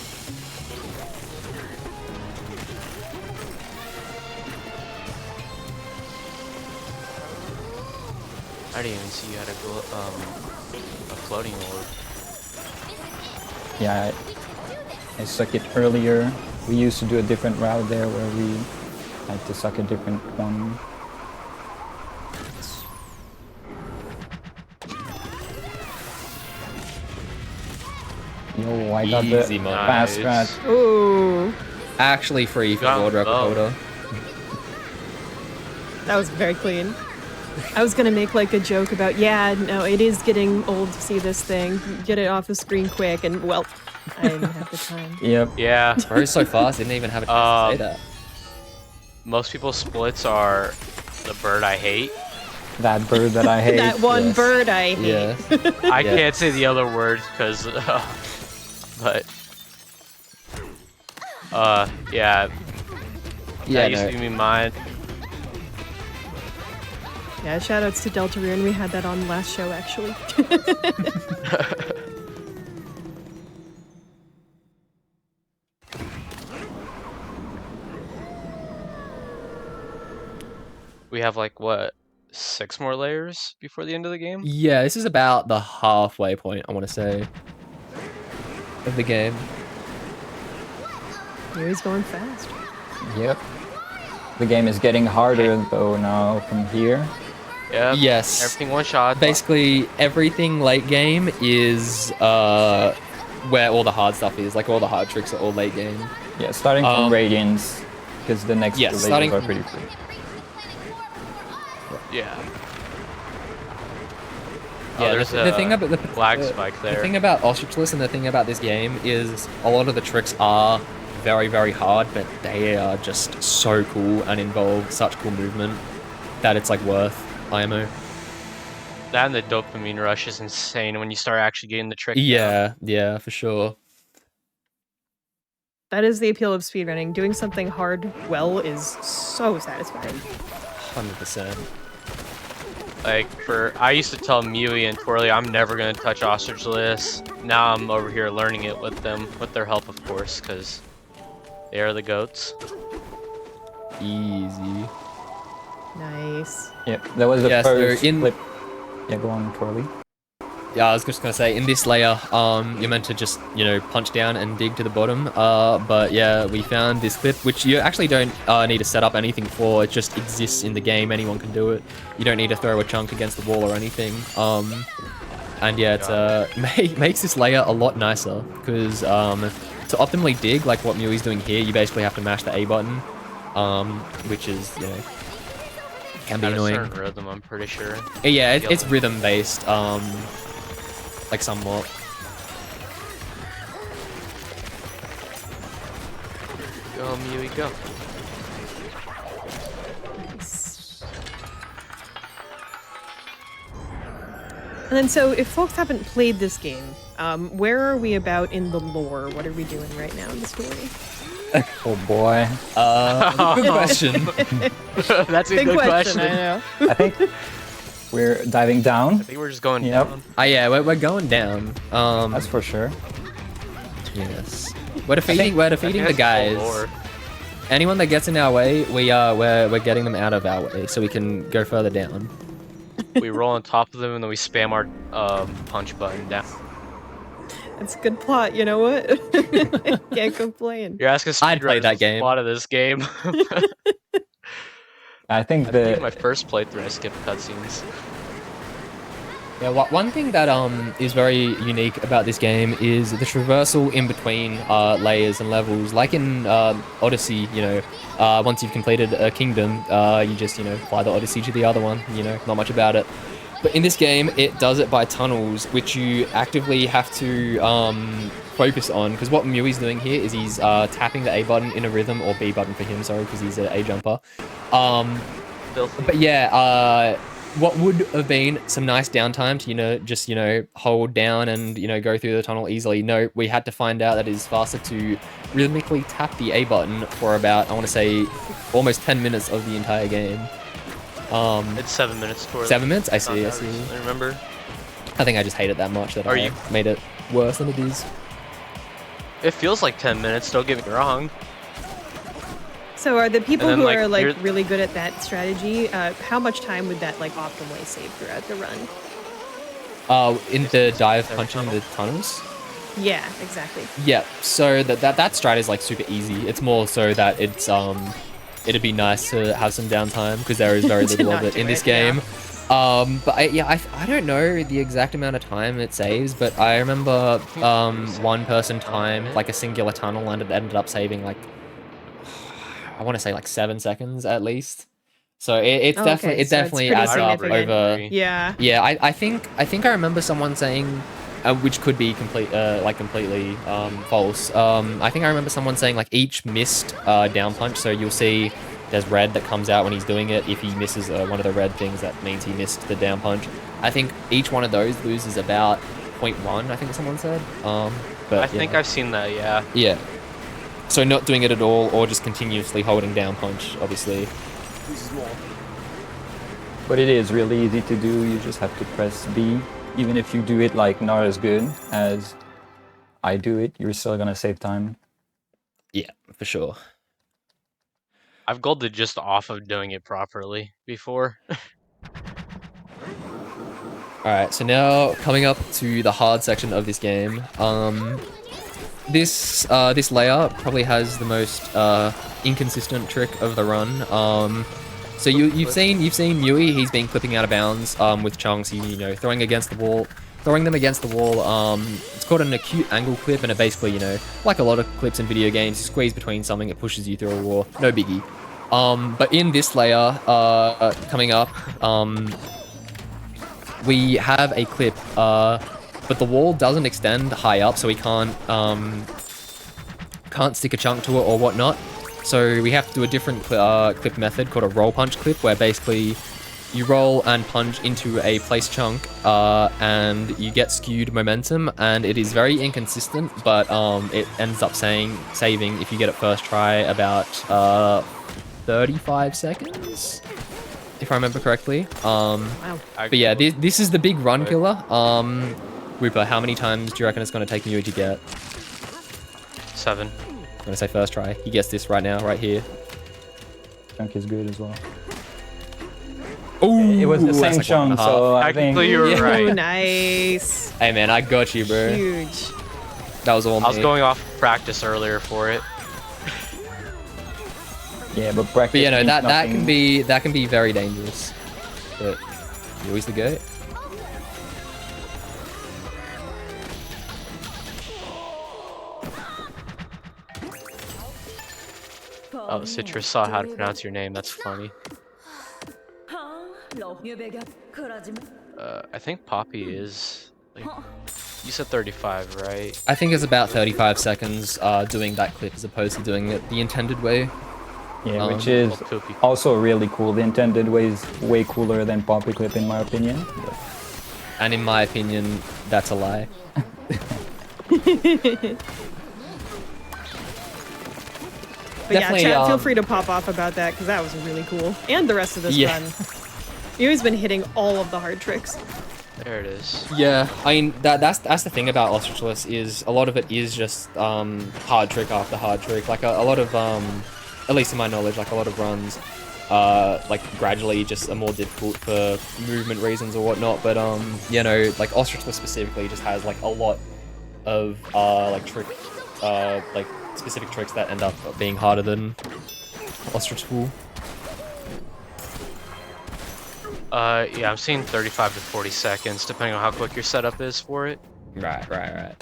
Speaker 4: I didn't even see you had a floating orb.
Speaker 2: Yeah, I suck it earlier. We used to do a different route there where we had to suck a different one. Yo, I got
Speaker 3: Easy
Speaker 2: the
Speaker 3: money.
Speaker 2: fast
Speaker 4: Nice.
Speaker 2: strat.
Speaker 1: Ooh,
Speaker 3: Actually free for
Speaker 4: Got
Speaker 3: world record
Speaker 4: both.
Speaker 3: holder.
Speaker 1: that was very clean. I was gonna make like a joke about, yeah, no, it is getting old to see this thing. Get it off the screen quick, and well, I didn't have the time.
Speaker 2: Yep.
Speaker 4: Yeah.
Speaker 3: Bro, so fast, didn't even have a chance to say that.
Speaker 4: Most people's splits are the bird I hate.
Speaker 2: That bird that I hate.
Speaker 1: That one
Speaker 2: yes.
Speaker 1: bird I hate.
Speaker 3: Yeah.
Speaker 4: I
Speaker 3: Yeah.
Speaker 4: can't say the other words because, but, yeah.
Speaker 3: Yeah,
Speaker 4: That used
Speaker 3: no.
Speaker 4: to be mine.
Speaker 1: Yeah, shoutouts to Deltarune. We had that on last show, actually.
Speaker 4: We have like, what, 6 more layers before the end of the game?
Speaker 3: Yeah, this is about the halfway point, I want to say, of the game.
Speaker 1: He's going fast.
Speaker 2: Yep. The game is getting harder though now from here.
Speaker 4: Yep.
Speaker 3: Yes.
Speaker 4: Everything one shot.
Speaker 3: Basically, everything late game is where all the hard stuff is. Like, all the hard tricks are all late game.
Speaker 2: Yeah, starting from Radiance, because the next
Speaker 3: yes,
Speaker 2: two
Speaker 3: starting
Speaker 2: levels are pretty free.
Speaker 4: Yeah.
Speaker 3: Yeah,
Speaker 4: there's
Speaker 3: the thing about the
Speaker 4: flag spike there.
Speaker 3: The thing about Ostrichless and the thing about this game is a lot of the tricks are very, very hard, but they are just so cool and involve such cool movement that it's like worth IMO.
Speaker 4: That and the dopamine rush is insane when you start actually getting the trick down.
Speaker 3: Yeah, yeah, for sure.
Speaker 1: That is the appeal of speedrunning. Doing something hard well is so satisfying.
Speaker 3: 100%.
Speaker 4: Like, I used to tell Mui and Twirly I'm never going to touch Ostrichless. Now I'm over here learning it with them, with their help, of course, because they are the goats.
Speaker 3: Easy.
Speaker 1: Nice.
Speaker 2: Yep, that was the
Speaker 3: Yeah, so
Speaker 2: first
Speaker 3: in-
Speaker 2: flip. Yeah, go on, Twirly.
Speaker 3: Yeah, I was just gonna say, in this layer, you're meant to just, you know, punch down and dig to the bottom. But yeah, we found this clip, which you actually don't need to set up anything for. It just exists in the game. Anyone can do it. You don't need to throw a chunk against the wall or anything. And yeah, it makes this layer a lot nicer because to optimally dig, like what Mui's doing here, you basically have to mash the A button, which is, you know, can be
Speaker 4: At a
Speaker 3: annoying.
Speaker 4: certain rhythm, I'm pretty sure.
Speaker 3: Yeah, it's rhythm based. like somewhat.
Speaker 4: Go, Mewy, go.
Speaker 1: Nice. And then, so if folks haven't played this game, where are we about in the lore? What are we doing right now in the story?
Speaker 2: Oh boy.
Speaker 3: Good question.
Speaker 4: That's a
Speaker 1: Big
Speaker 4: good
Speaker 1: question,
Speaker 4: question.
Speaker 1: I know.
Speaker 2: I think we're diving
Speaker 4: I
Speaker 2: down.
Speaker 4: think we're just going
Speaker 2: Yep.
Speaker 4: down.
Speaker 3: Yeah, we're going down.
Speaker 2: That's for sure.
Speaker 3: Yes. We're defeating the
Speaker 4: That's the
Speaker 3: guys.
Speaker 4: whole lore.
Speaker 3: Anyone that gets in our way, we're getting them out of our way so we can go further down.
Speaker 4: We roll on top of them and then we spam our punch button down.
Speaker 1: It's a good plot, you know what? I can't complain.
Speaker 4: You're asking
Speaker 3: I'd play
Speaker 4: speedrunners
Speaker 3: that
Speaker 4: what's the
Speaker 3: game.
Speaker 4: plot of this game.
Speaker 2: I think
Speaker 4: I think
Speaker 2: the
Speaker 4: my first playthrough I skipped cutscenes.
Speaker 3: Yeah, one thing that is very unique about this game is the traversal in between layers and levels. Like in Odyssey, you know, once you've completed a kingdom, you just, you know, fly the Odyssey to the other one, you know, not much about it. But in this game, it does it by tunnels, which you actively have to focus on, because what Mewy's doing here is he's tapping the A button in a rhythm, or B button for him, sorry, because he's an A jumper. But yeah, what would have been some nice downtime to, you know, just, you know, hold down and, you know, go through the tunnel easily. No, we had to find out that it is faster to rhythmically tap the A button for about, I want to say, almost 10 minutes of the entire game.
Speaker 4: It's 7 minutes toward
Speaker 3: 7 minutes? I see.
Speaker 4: I remember.
Speaker 3: I think I just hate it that much that
Speaker 4: Are
Speaker 3: I
Speaker 4: you-
Speaker 3: made it worse than it is.
Speaker 4: It feels like 10 minutes, don't get me wrong.
Speaker 1: So are the people
Speaker 4: And then,
Speaker 1: who
Speaker 4: like,
Speaker 1: are like
Speaker 4: you're-
Speaker 1: really good at that strategy, how much time would that like optimally save throughout the run?
Speaker 3: In the dive punching the tunnels?
Speaker 1: Yeah, exactly.
Speaker 3: Yeah, so that strat is like super easy. It's more so that it's it'd be nice to have some downtime because there is very
Speaker 1: To
Speaker 3: little
Speaker 1: not
Speaker 3: of it
Speaker 1: do
Speaker 3: in this
Speaker 1: it, yeah.
Speaker 3: game. But I don't know the exact amount of time it saves, but I remember one person time like a singular tunnel and it ended up saving like I want to say like 7 seconds at least. So it's
Speaker 1: Oh,
Speaker 3: definitely
Speaker 1: okay,
Speaker 3: it
Speaker 1: so it's
Speaker 3: definitely
Speaker 1: pretty
Speaker 3: adds up
Speaker 1: significant.
Speaker 3: over.
Speaker 1: Yeah.
Speaker 3: Yeah, I think I remember someone saying, which could be completely false. I think I remember someone saying like each missed down punch. So you'll see there's red that comes out when he's doing it. If he misses one of the red things, that means he missed the down punch. I think each one of those loses about 0.1. I think someone said. But
Speaker 4: I think I've seen that, yeah.
Speaker 3: yeah. So not doing it at all, or just continuously holding down punch, obviously.
Speaker 2: But it is really easy to do. You just have to press B. Even if you do it like not as good as I do it, you're still gonna save time.
Speaker 3: Yeah, for sure.
Speaker 4: I've golded just off of doing it properly before.
Speaker 3: Alright, so now coming up to the hard section of this game. This layer probably has the most inconsistent trick of the run. So you've seen Mewy, he's been clipping out of bounds with chunks, you know, throwing them against the wall. It's called an acute angle clip, and it basically, you know, like a lot of clips in video games, you squeeze between something, it pushes you through a wall. No biggie. But in this layer, coming up, we have a clip, but the wall doesn't extend high up, so we can't stick a chunk to it or whatnot. So we have to do a different clip method called a roll punch clip, where basically you roll and punch into a place chunk, and you get skewed momentum, and it is very inconsistent, but it ends up saving, if you get it first try, about 35 seconds, if I remember correctly.
Speaker 1: Wow.
Speaker 3: But yeah, this is the big run killer. Rupert, how many times do you reckon it's going to take you to get?
Speaker 4: 7.
Speaker 3: I'm going to say first try. He gets this right now, right here.
Speaker 2: Chunk is good as well.
Speaker 3: Ooh,
Speaker 2: It was the
Speaker 3: that's
Speaker 2: same
Speaker 3: like
Speaker 2: chunk,
Speaker 3: 1.5.
Speaker 2: so I think
Speaker 4: Technically, you were
Speaker 3: Yeah.
Speaker 4: right.
Speaker 1: Oh, nice.
Speaker 3: Hey man, I got you, bro.
Speaker 1: Huge.
Speaker 3: That was all
Speaker 4: I was
Speaker 3: me.
Speaker 4: going off practice earlier for it.
Speaker 2: yeah, but practice.
Speaker 3: But you know,
Speaker 2: means
Speaker 3: that
Speaker 2: nothing.
Speaker 3: can be very dangerous. But you always the goat.
Speaker 4: Oh, Citrus saw how to pronounce your name. That's funny. I think Poppy is like You said 35, right?
Speaker 3: I think it's about 35 seconds doing that clip as opposed to doing it the intended way.
Speaker 2: Yeah, which is also really cool. The intended way is way cooler than Poppy Clip in my opinion. But...
Speaker 3: And in my opinion, that's a lie.
Speaker 1: But yeah, chat, feel free to pop off about that because that was really cool. And the rest of this run. You've been hitting all of the hard tricks.
Speaker 4: There it is.
Speaker 3: Yeah, I mean that's the thing about Ostrichless is a lot of it is just hard trick after hard trick. Like a lot of at least in my knowledge, like a lot of runs like gradually just are more difficult for movement reasons or whatnot. But you know, like Ostrichless specifically just has like a lot of like like specific tricks that end up being harder than Ostrich Pool.
Speaker 4: Yeah, I'm seeing 35 to 40 seconds, depending on how quick your setup is for it.
Speaker 3: Right.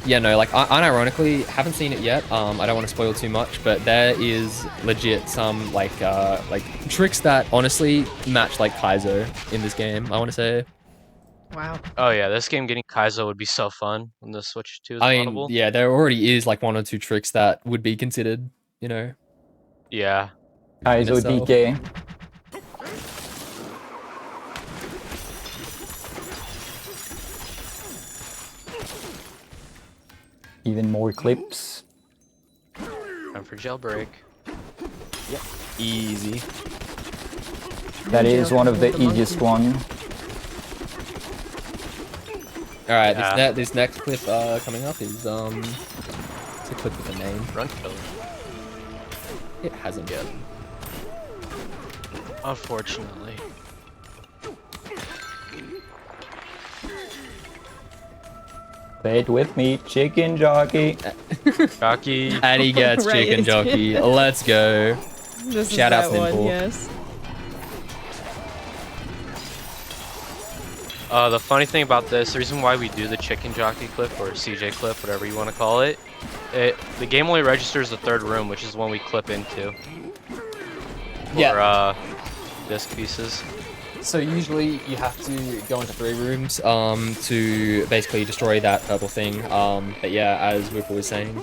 Speaker 3: Yeah, no, like, unironically, haven't seen it yet. I don't want to spoil too much, but there is legit some, like tricks that honestly match, like, Kaizo in this game, I want to say.
Speaker 1: Wow.
Speaker 4: Oh yeah, this game getting Kaizo would be so fun when the Switch 2 is
Speaker 3: audible. Yeah, there already is, like, 1 or 2 tricks that would be considered, you know.
Speaker 4: Yeah.
Speaker 2: Kaizo DK. Even more clips.
Speaker 4: Time for jailbreak.
Speaker 3: Yep. Easy.
Speaker 2: That is one of the easiest one.
Speaker 3: Alright, this next clip coming up is it's a clip with a name.
Speaker 4: Run killer.
Speaker 3: It hasn't yet.
Speaker 4: Unfortunately.
Speaker 2: Say it with me, chicken jockey.
Speaker 4: Jockey.
Speaker 3: And he gets chicken jockey. Let's go. Shout out Simple.
Speaker 1: Yes.
Speaker 4: The funny thing about this, the reason why we do the chicken jockey clip or CJ clip, whatever you want to call it, the game only registers the third room, which is the one we clip into. For disc pieces. So usually you have to go into 3 rooms to basically destroy that purple thing. But yeah, as Whipple was saying,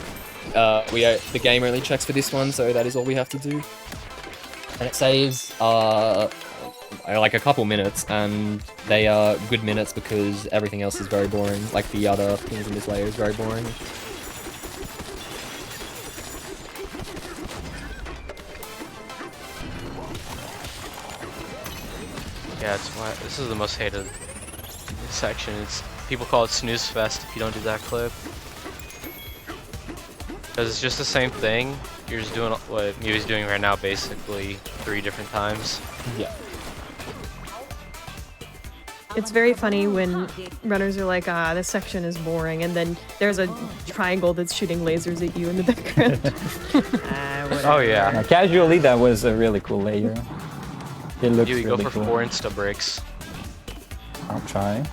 Speaker 4: the game only checks for this one, so that is all we have to do. And it saves like a couple minutes, and they are good minutes because everything else is very boring. Like the other things in this layer is very boring. Yeah, it's why this is the most hated section. People call it snooze fest if you don't do that clip. Because it's just the same thing. You're just doing what Mewie's doing right now, basically 3 different times. Yeah.
Speaker 1: It's very funny when runners are like, this section is boring, and then there's a triangle that's shooting lasers at you in the background.
Speaker 4: Oh yeah.
Speaker 2: Now, casually, that was a really cool layer. It looks
Speaker 4: you
Speaker 2: really
Speaker 4: go for
Speaker 2: cool.
Speaker 4: 4 insta breaks.
Speaker 2: I'll try.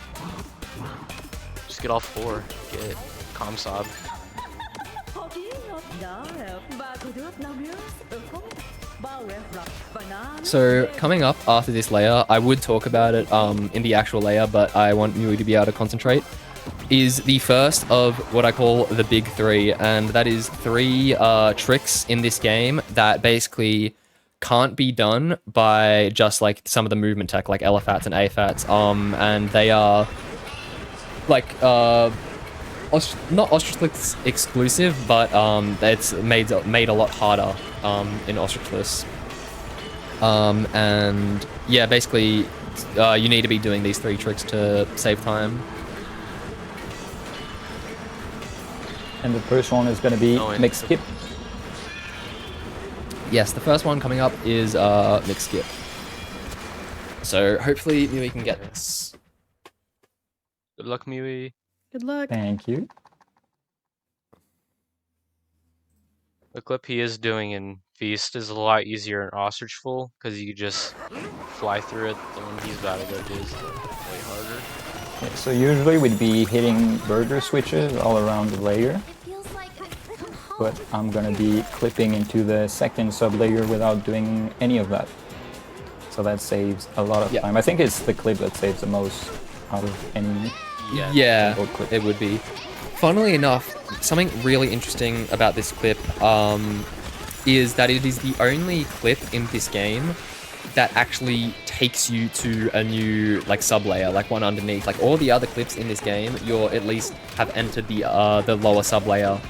Speaker 4: Just get all 4. Get Comsob.
Speaker 3: So coming up after this layer, I would talk about it in the actual layer, but I want Mui to be able to concentrate, is the first of what I call the big 3, and that is 3 tricks in this game that basically can't be done by just like some of the movement tech like LFATs and AFATs, and they are like not Ostrichless exclusive, but it's made a lot harder in Ostrichless. And yeah, basically you need to be doing these 3 tricks to save time.
Speaker 2: And the first one is going to be mix skip.
Speaker 3: Yes, the first one coming up is mix skip. So hopefully Mui can get this.
Speaker 4: Good luck, Mui.
Speaker 1: Good luck.
Speaker 2: Thank you.
Speaker 4: The clip he is doing in Feast is a lot easier in Ostrichful because you just fly through it. The one he's about to go do is way harder.
Speaker 2: Okay, so usually we'd be hitting burger switches all around the layer. But I'm gonna be clipping into the second sub-layer without doing any of that. So that saves a lot of time. I think it's the clip that saves the most. out of any.
Speaker 3: Yeah,
Speaker 2: single clip.
Speaker 3: it would be. Funnily enough, something really interesting about this clip is that it is the only clip in this game that actually takes you to a new like sublayer, like one underneath. Like all the other clips in this game, you're at least have entered the lower sublayer,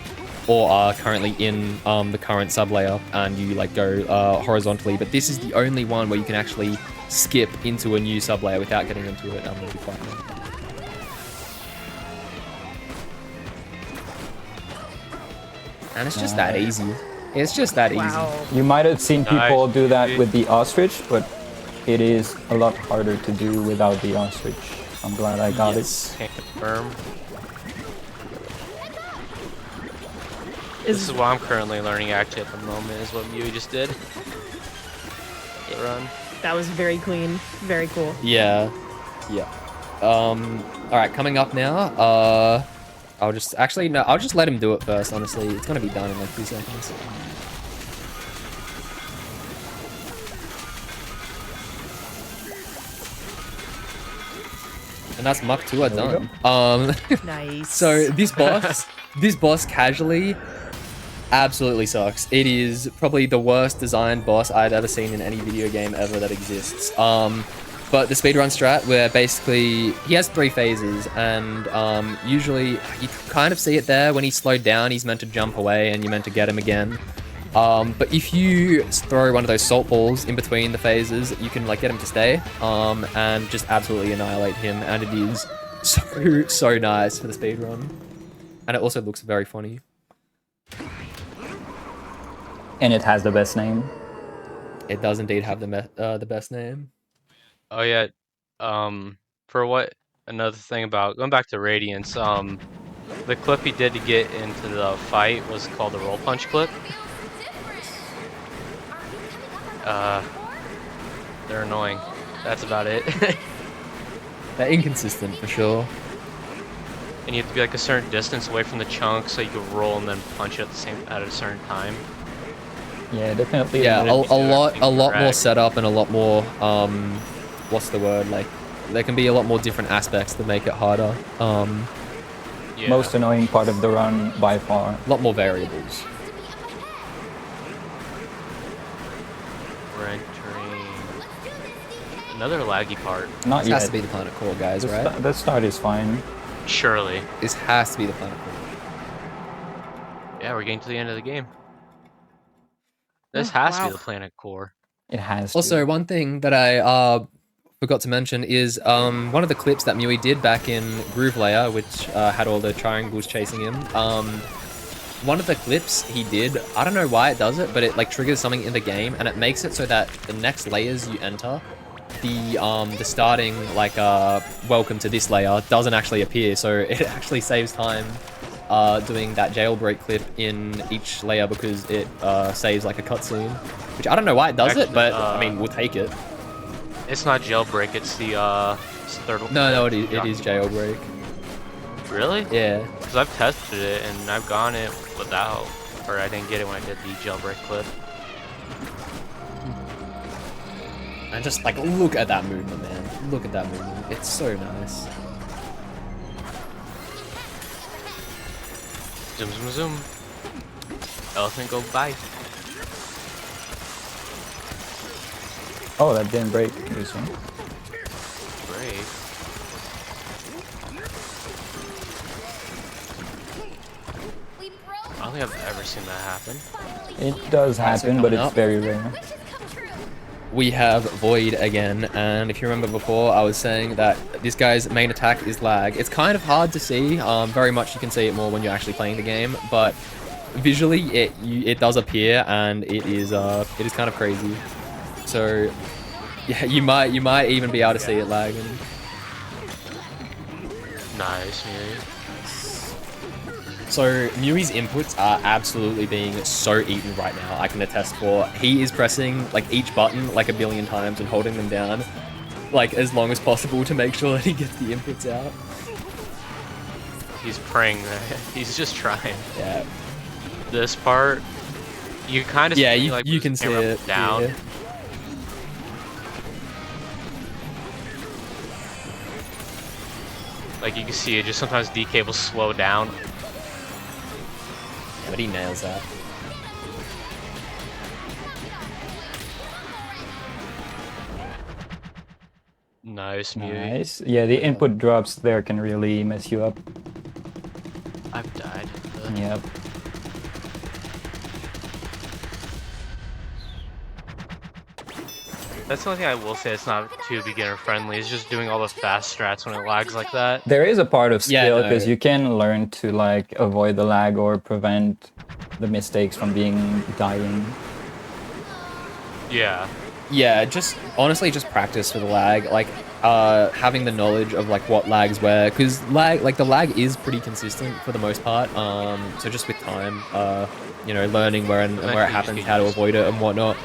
Speaker 3: or are currently in the current sublayer, and you like go horizontally. But this is the only one where you can actually skip into a new sublayer without getting into it. I'm gonna be quite honest. And it's just that easy. It's just that easy.
Speaker 2: You might have seen people do that with the ostrich, but it is a lot harder to do without the ostrich. I'm glad I got it.
Speaker 4: Can't confirm. This is what I'm currently learning actually at the moment, is what Mui just did. The run.
Speaker 1: That was very clean. Very cool.
Speaker 3: Yeah. Yeah. Alright, coming up now, I'll just let him do it first, honestly. It's gonna be done in like 2 seconds. And that's Mach 2 done.
Speaker 1: Nice.
Speaker 3: So this boss casually absolutely sucks. It is probably the worst designed boss I've ever seen in any video game ever that exists. But the speedrun strat, where basically he has 3 phases, and usually you kind of see it there. When he's slowed down, he's meant to jump away and you're meant to get him again. But if you throw one of those salt balls in between the phases, you can like get him to stay and just absolutely annihilate him. And it is so nice for the speedrun. And it also looks very funny.
Speaker 2: And it has the best name.
Speaker 3: It does indeed have the best name.
Speaker 4: Oh yeah, for what, another thing about, going back to Radiance, the clip he did to get into the fight was called the roll punch clip. They're annoying. That's about it.
Speaker 3: They're inconsistent for sure.
Speaker 4: And you have to be like a certain distance away from the chunk so you can roll and then punch it at a certain time.
Speaker 2: Yeah, definitely.
Speaker 3: Yeah, a lot more setup and a lot more what's the word, like there can be a lot more different aspects that make it harder.
Speaker 4: Yeah.
Speaker 2: Most annoying part of the run by far.
Speaker 3: A lot more variables.
Speaker 4: We're entering another laggy part.
Speaker 2: Not
Speaker 3: This
Speaker 2: yet.
Speaker 3: has to be the planet core, guys, right?
Speaker 2: The start is fine.
Speaker 4: Surely.
Speaker 3: This has to be the planet core.
Speaker 4: Yeah, we're getting to the end of the game. This has to be the planet core.
Speaker 2: It has to.
Speaker 3: Also, one thing that I forgot to mention is one of the clips that Mui did back in Groove Layer, which had all the triangles chasing him. One of the clips he did, I don't know why it does it, but it like triggers something in the game, and it makes it so that the next layers you enter, the starting like welcome to this layer doesn't actually appear, so it actually saves time doing that jailbreak clip in each layer because it saves like a cutscene, which I don't know why it does it, but I mean we'll take it.
Speaker 4: It's not jailbreak, it's the third one.
Speaker 3: No, it is jailbreak.
Speaker 4: Really?
Speaker 3: Yeah.
Speaker 4: Because I've tested it and I've gone it without, or I didn't get it when I did the jailbreak clip.
Speaker 3: And just like look at that movement, man. Look at that movement. It's so nice.
Speaker 4: Zoom, zoom, zoom. Elephant go by.
Speaker 2: Oh, that didn't break this one.
Speaker 4: Break. I don't think I've ever seen that happen.
Speaker 2: It does happen, but it's very rare.
Speaker 3: We have Void again, and if you remember before, I was saying that this guy's main attack is lag. It's kind of hard to see. Very much you can see it more when you're actually playing the game, but visually it does appear, and it is kind of crazy. So yeah, you might even be able to see it lagging.
Speaker 4: Nice, Miri.
Speaker 3: So Mui's inputs are absolutely being so eaten right now, I can attest for. He is pressing like each button like a billion times and holding them down like as long as possible to make sure that he gets the inputs out.
Speaker 4: He's praying. He's just trying.
Speaker 3: Yeah.
Speaker 4: This part, you kind of
Speaker 3: see,
Speaker 4: like
Speaker 3: you can see it
Speaker 4: down.
Speaker 3: Yeah.
Speaker 4: Like you can see it, just sometimes DK will slow down.
Speaker 3: But he nails that.
Speaker 4: Nice, Mew.
Speaker 2: Nice. Yeah, the input drops there can really mess you up.
Speaker 4: I've died.
Speaker 2: Yep.
Speaker 4: That's the only thing I will say it's not too beginner friendly. It's just doing all the fast strats when it lags like that.
Speaker 2: There is a part of
Speaker 3: Yeah,
Speaker 2: skill
Speaker 3: no.
Speaker 2: because you can learn to like avoid the lag or prevent the mistakes from dying.
Speaker 4: Yeah.
Speaker 3: Yeah, just honestly just practice for the lag, like having the knowledge of like what lags where, because the lag is pretty consistent for the most part. So just with time, you know, learning where it happens, how to avoid it and whatnot.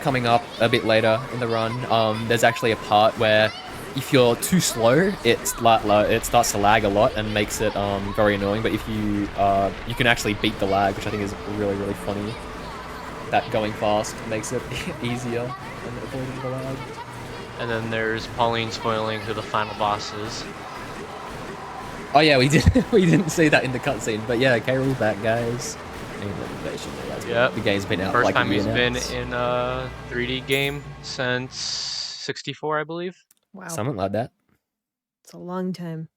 Speaker 3: Coming up a bit later in the run, there's actually a part where if you're too slow, it starts to lag a lot and makes it very annoying. But if you can actually beat the lag, which I think is really, really funny. That going fast makes it easier than avoiding the lag.
Speaker 4: And then there's Pauline spoiling who the final boss is.
Speaker 3: Oh yeah, we didn't see that in the cutscene, but yeah, K-Rool's back, guys.
Speaker 4: Yep.
Speaker 3: The game's been out
Speaker 4: First
Speaker 3: like
Speaker 4: time he's been
Speaker 3: announced.
Speaker 4: in a 3D game since 64, I believe.
Speaker 1: Wow.
Speaker 3: Something like that.
Speaker 1: It's a long time.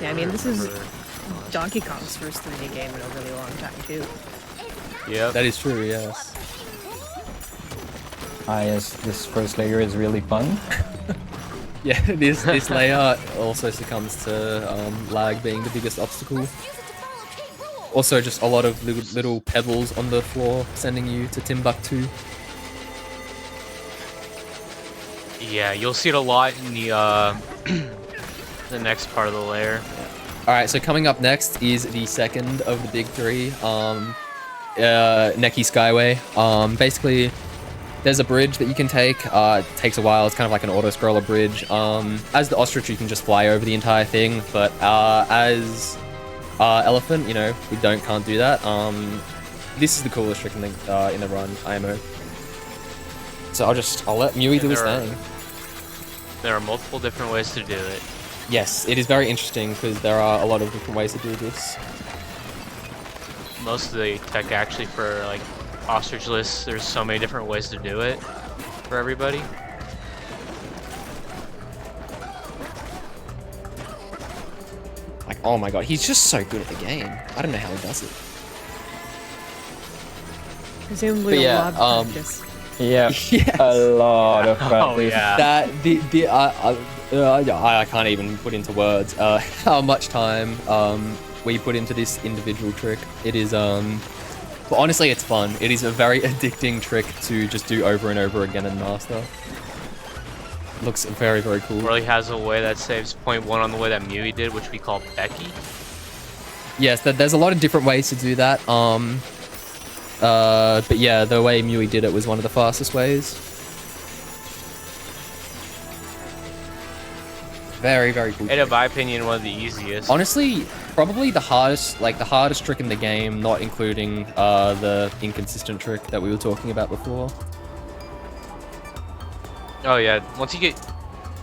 Speaker 1: Yeah, I mean, this is Donkey Kong's first 3D game in a really long time, too.
Speaker 4: Yeah.
Speaker 3: That is true, yes.
Speaker 2: Ah, yes, this first layer is really fun.
Speaker 3: Yeah, this layer also succumbs to lag being the biggest obstacle. Also, just a lot of little pebbles on the floor sending you to Timbuktu.
Speaker 4: Yeah, you'll see it a lot in the the next part of the layer.
Speaker 3: Alright, so coming up next is the second of the big three, Neki Skyway. Basically, there's a bridge that you can take. It takes a while. It's kind of like an auto-scroller bridge. As the ostrich, you can just fly over the entire thing, but as elephant, you know, we can't do that. This is the coolest trick in the run, IMO. So I'll let Mewy do his thing.
Speaker 4: There are multiple different ways to do it.
Speaker 3: Yes, it is very interesting because there are a lot of different ways to do this.
Speaker 4: Most of the tech actually for like ostrich lists, there's so many different ways to do it for everybody.
Speaker 3: Like, oh my god, he's just so good at the game. I don't know how he does it.
Speaker 1: Presumably
Speaker 3: But yeah,
Speaker 1: a lot of practice.
Speaker 2: Yeah,
Speaker 3: Yes.
Speaker 2: a lot of practice.
Speaker 4: Oh yeah.
Speaker 3: That I can't even put into words how much time we put into this individual trick. It is but honestly, it's fun. It is a very addicting trick to just do over and over again and master. Looks very, very cool.
Speaker 4: Really has a way that saves 0.1 on the way that Mewy did, which we call Becky.
Speaker 3: Yes, there's a lot of different ways to do that. But yeah, the way Mewy did it was one of the fastest ways. Very, very cool.
Speaker 4: And in my opinion, one of the easiest.
Speaker 3: Honestly, probably the hardest trick in the game, not including the inconsistent trick that we were talking about before.
Speaker 4: Oh yeah, once you get,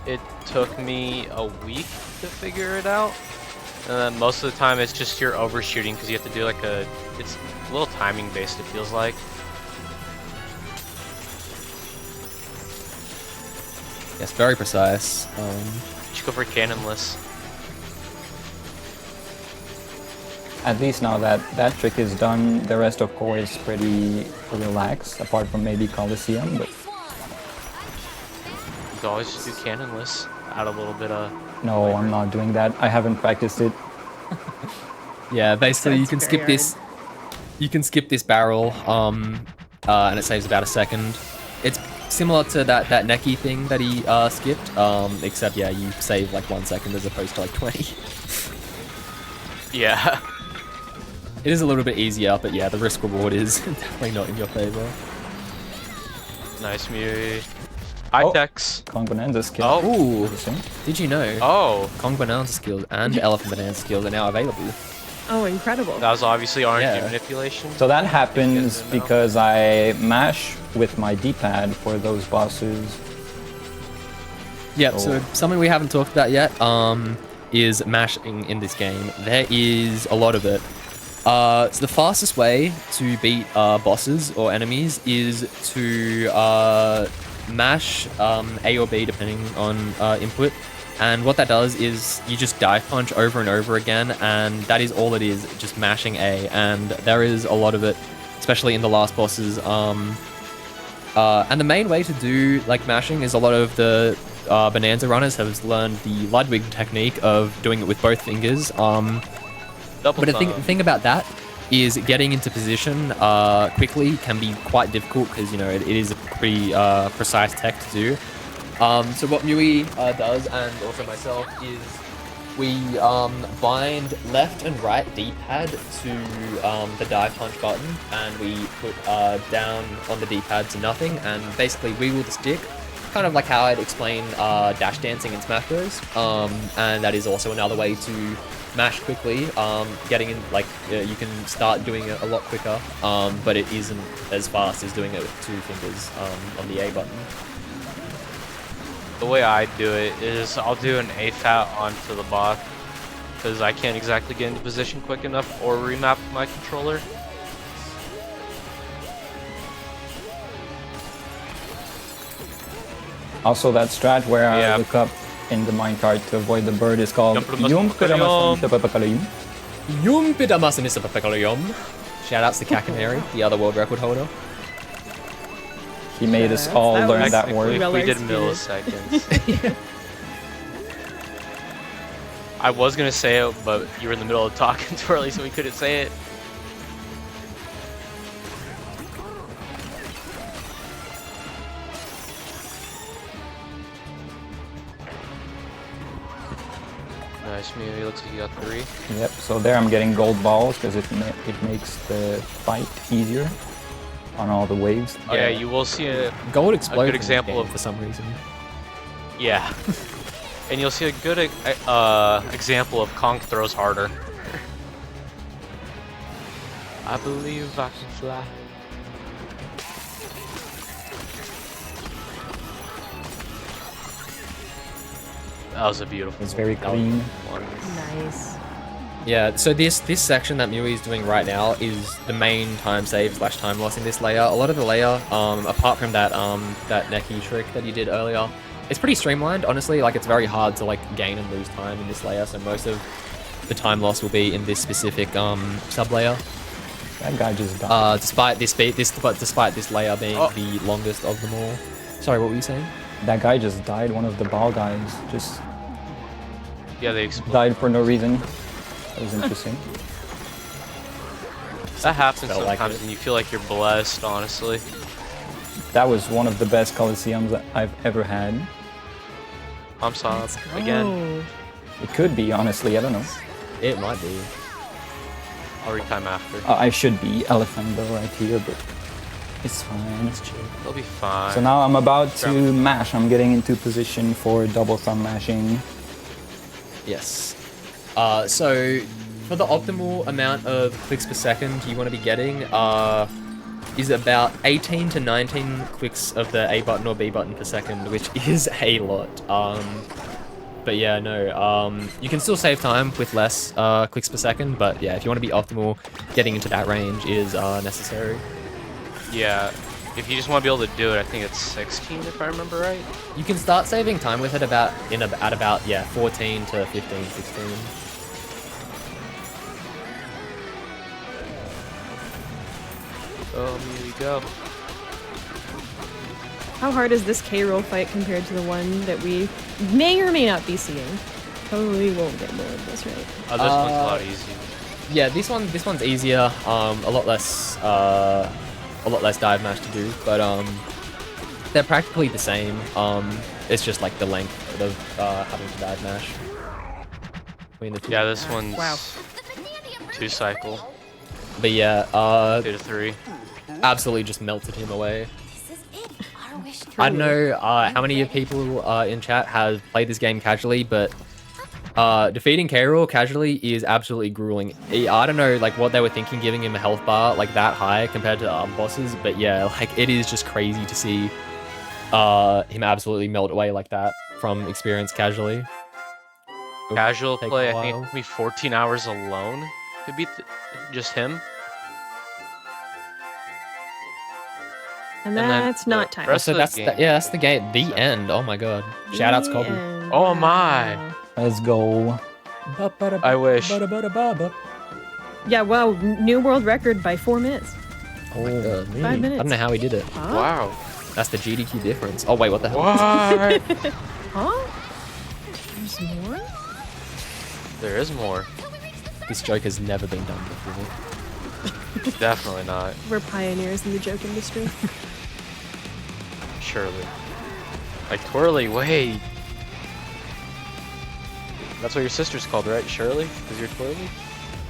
Speaker 4: it took me a week to figure it out. Most of the time it's just you're overshooting because you have to do like it's a little timing based, it feels like.
Speaker 3: Yes, very precise.
Speaker 4: You should go for cannonless.
Speaker 2: At least now that that trick is done, the rest of core is pretty relaxed, apart from maybe Coliseum, but
Speaker 4: You can always just do cannonless. Add a little bit of...
Speaker 2: no, I'm not doing that. I haven't practiced it.
Speaker 3: Yeah, basically you
Speaker 1: That's
Speaker 3: can
Speaker 1: very
Speaker 3: skip this. You can skip this barrel, and it saves about a second. It's similar to that Neki thing that he skipped, except yeah, you save like 1 second as opposed to like 20.
Speaker 4: Yeah.
Speaker 3: It is a little bit easier, but yeah, the risk reward is definitely not in your favor.
Speaker 4: Nice, Mewy. High techs.
Speaker 2: Kong Bananza skill.
Speaker 4: Oh.
Speaker 3: Ooh,
Speaker 2: Interesting.
Speaker 3: did you know?
Speaker 4: Oh.
Speaker 3: Kong Bananza skills and Elephant Bananza skills are now available.
Speaker 1: Oh, incredible.
Speaker 4: That was obviously RNG
Speaker 3: Yeah.
Speaker 4: manipulation.
Speaker 2: So that happens
Speaker 4: Because,
Speaker 2: because I mash with my D-pad for those bosses.
Speaker 3: Yep, so something we haven't talked about yet is mashing in this game. There is a lot of it. So the fastest way to beat bosses or enemies is to mash A or B depending on input. And what that does is you just dive punch over and over again, and that is all it is, just mashing A. And there is a lot of it, especially in the last bosses. And the main way to do like mashing is a lot of the Bananza runners have learned the Ludwig technique of doing it with both fingers. But the thing about that is getting into position quickly can be quite difficult because, you know, it is a pretty precise tech to do. So what Mui does, and also myself, is we bind left and right D-pad to the dive punch button, and we put down on the D-pad to nothing, and basically wiggle the stick, kind of like how I'd explain dash dancing in Smash Bros. And that is also another way to mash quickly, getting in, like, you can start doing it a lot quicker, but it isn't as fast as doing it with 2 fingers on the A button.
Speaker 4: The way I do it is I'll do an AFAT onto the boss because I can't exactly get into position quick enough or remap my controller.
Speaker 2: Also, that strat where I look up in the minecart to avoid the bird is called Yum.
Speaker 3: Shout outs to Kakaneri, the other world record holder.
Speaker 2: He made us all learn that word.
Speaker 4: We did milliseconds.
Speaker 1: Yeah.
Speaker 4: I was gonna say it, but you were in the middle of talking too early, so we couldn't say it. Nice, maybe looks like you got 3.
Speaker 2: Yep, so there I'm getting gold balls because it makes the fight easier on all the waves.
Speaker 4: Yeah, you will see a
Speaker 3: gold explode.
Speaker 4: A good example of
Speaker 3: for some reason.
Speaker 4: Yeah, and you'll see a good example of Kong throws harder. I believe I can fly. That was a beautiful.
Speaker 2: It's very clean.
Speaker 1: Nice.
Speaker 3: Yeah, so this section that Mui is doing right now is the main time save / time loss in this layer. A lot of the layer, apart from that that Neki trick that you did earlier, it's pretty streamlined, honestly. Like, it's very hard to like gain and lose time in this layer, so most of the time loss will be in this specific sub layer.
Speaker 2: That guy just died.
Speaker 3: Despite this layer being the longest of them all. Sorry, what were you saying?
Speaker 2: That guy just died. One of the ball guys just
Speaker 4: they exploded.
Speaker 2: died for no reason. That was interesting.
Speaker 4: That happens sometimes, and you feel like you're blessed, honestly.
Speaker 2: That was one of the best Coliseums that I've ever had.
Speaker 4: I'm sorry. Again.
Speaker 2: It could be, honestly. I don't know.
Speaker 3: It might be.
Speaker 4: I'll retime after.
Speaker 2: I should be Elephant though right here, but it's fine. It's chill.
Speaker 4: It'll be fine.
Speaker 2: So now I'm about to mash. I'm getting into position for double thumb mashing.
Speaker 3: Yes. So for the optimal amount of clicks per second you want to be getting is about 18 to 19 clicks of the A button or B button per second, which is a lot. But yeah, no, you can still save time with less clicks per second, but yeah, if you want to be optimal, getting into that range is necessary.
Speaker 4: Yeah, if you just want to be able to do it, I think it's 16 if I remember right.
Speaker 3: You can start saving time with it at about 14 to 15, 16.
Speaker 4: Here we go.
Speaker 1: How hard is this K-roll fight compared to the one that we may or may not be seeing? Probably won't get more of this, right?
Speaker 4: Oh, this one's a lot easier.
Speaker 3: Yeah, this one's easier. A lot less dive mash to do, but they're practically the same. It's just like the length of having to dive mash between the two.
Speaker 4: Yeah, this one's 2 cycle.
Speaker 3: But yeah,
Speaker 4: 2 to 3.
Speaker 3: Absolutely just melted him away. I don't know how many of people in chat have played this game casually, but defeating K-Rool casually is absolutely grueling. I don't know like what they were thinking giving him a health bar like that high compared to the other bosses, but yeah, like it is just crazy to see him absolutely melt away like that from experience casually.
Speaker 4: Casual
Speaker 3: Take
Speaker 4: play,
Speaker 3: a
Speaker 4: I think it
Speaker 3: while.
Speaker 4: took me 14 hours alone to beat just him.
Speaker 1: And
Speaker 4: then
Speaker 1: that's
Speaker 4: the
Speaker 1: not time.
Speaker 4: rest
Speaker 3: So
Speaker 4: of the
Speaker 3: that's
Speaker 4: game.
Speaker 3: yeah, that's the game. The end. Oh my god. Shout outs, Kobe.
Speaker 1: end.
Speaker 4: Oh my.
Speaker 1: Wow.
Speaker 2: Let's go.
Speaker 4: I wish.
Speaker 1: Yeah, wow, new world record by 4 minutes.
Speaker 3: Oh my god.
Speaker 1: 5
Speaker 3: I
Speaker 1: minutes.
Speaker 3: don't know how he did it.
Speaker 1: Huh?
Speaker 4: Wow.
Speaker 3: That's the GDQ difference. Oh wait, what the hell?
Speaker 4: What?
Speaker 1: Huh? There's more?
Speaker 4: There is more.
Speaker 3: This joke has never been done before.
Speaker 4: Definitely not.
Speaker 1: We're pioneers in the joke industry.
Speaker 4: Surely. Like Twirly, wait. That's what your sister's called, right? Shirley? Is your Twirly?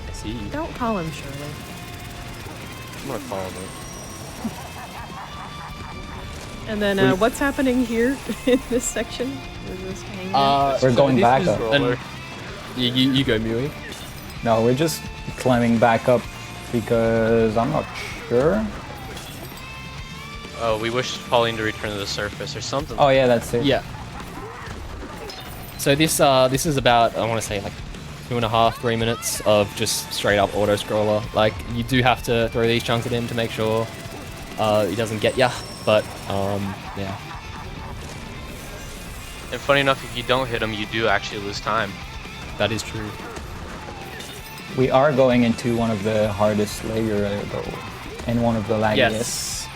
Speaker 3: I see.
Speaker 1: Don't call him Shirley.
Speaker 4: I'm gonna call him
Speaker 1: And then what's happening here in this section? We're just hanging out.
Speaker 2: We're going
Speaker 3: this
Speaker 2: back
Speaker 3: is
Speaker 2: up.
Speaker 4: roller.
Speaker 3: You go, Mui.
Speaker 2: No, we're just climbing back up because I'm not sure.
Speaker 4: Oh, we wish Pauline to return to the surface or something.
Speaker 2: Oh yeah, that's it.
Speaker 3: Yeah. So this is about, I want to say like 2.5, 3 minutes of just straight up auto scroller. Like you do have to throw these chunks at him to make sure he doesn't get ya. But yeah.
Speaker 4: And funny enough, if you don't hit him, you do actually lose time.
Speaker 3: That is true.
Speaker 2: We are going into one of the hardest layer though, and one of the laggiest.
Speaker 3: Yes.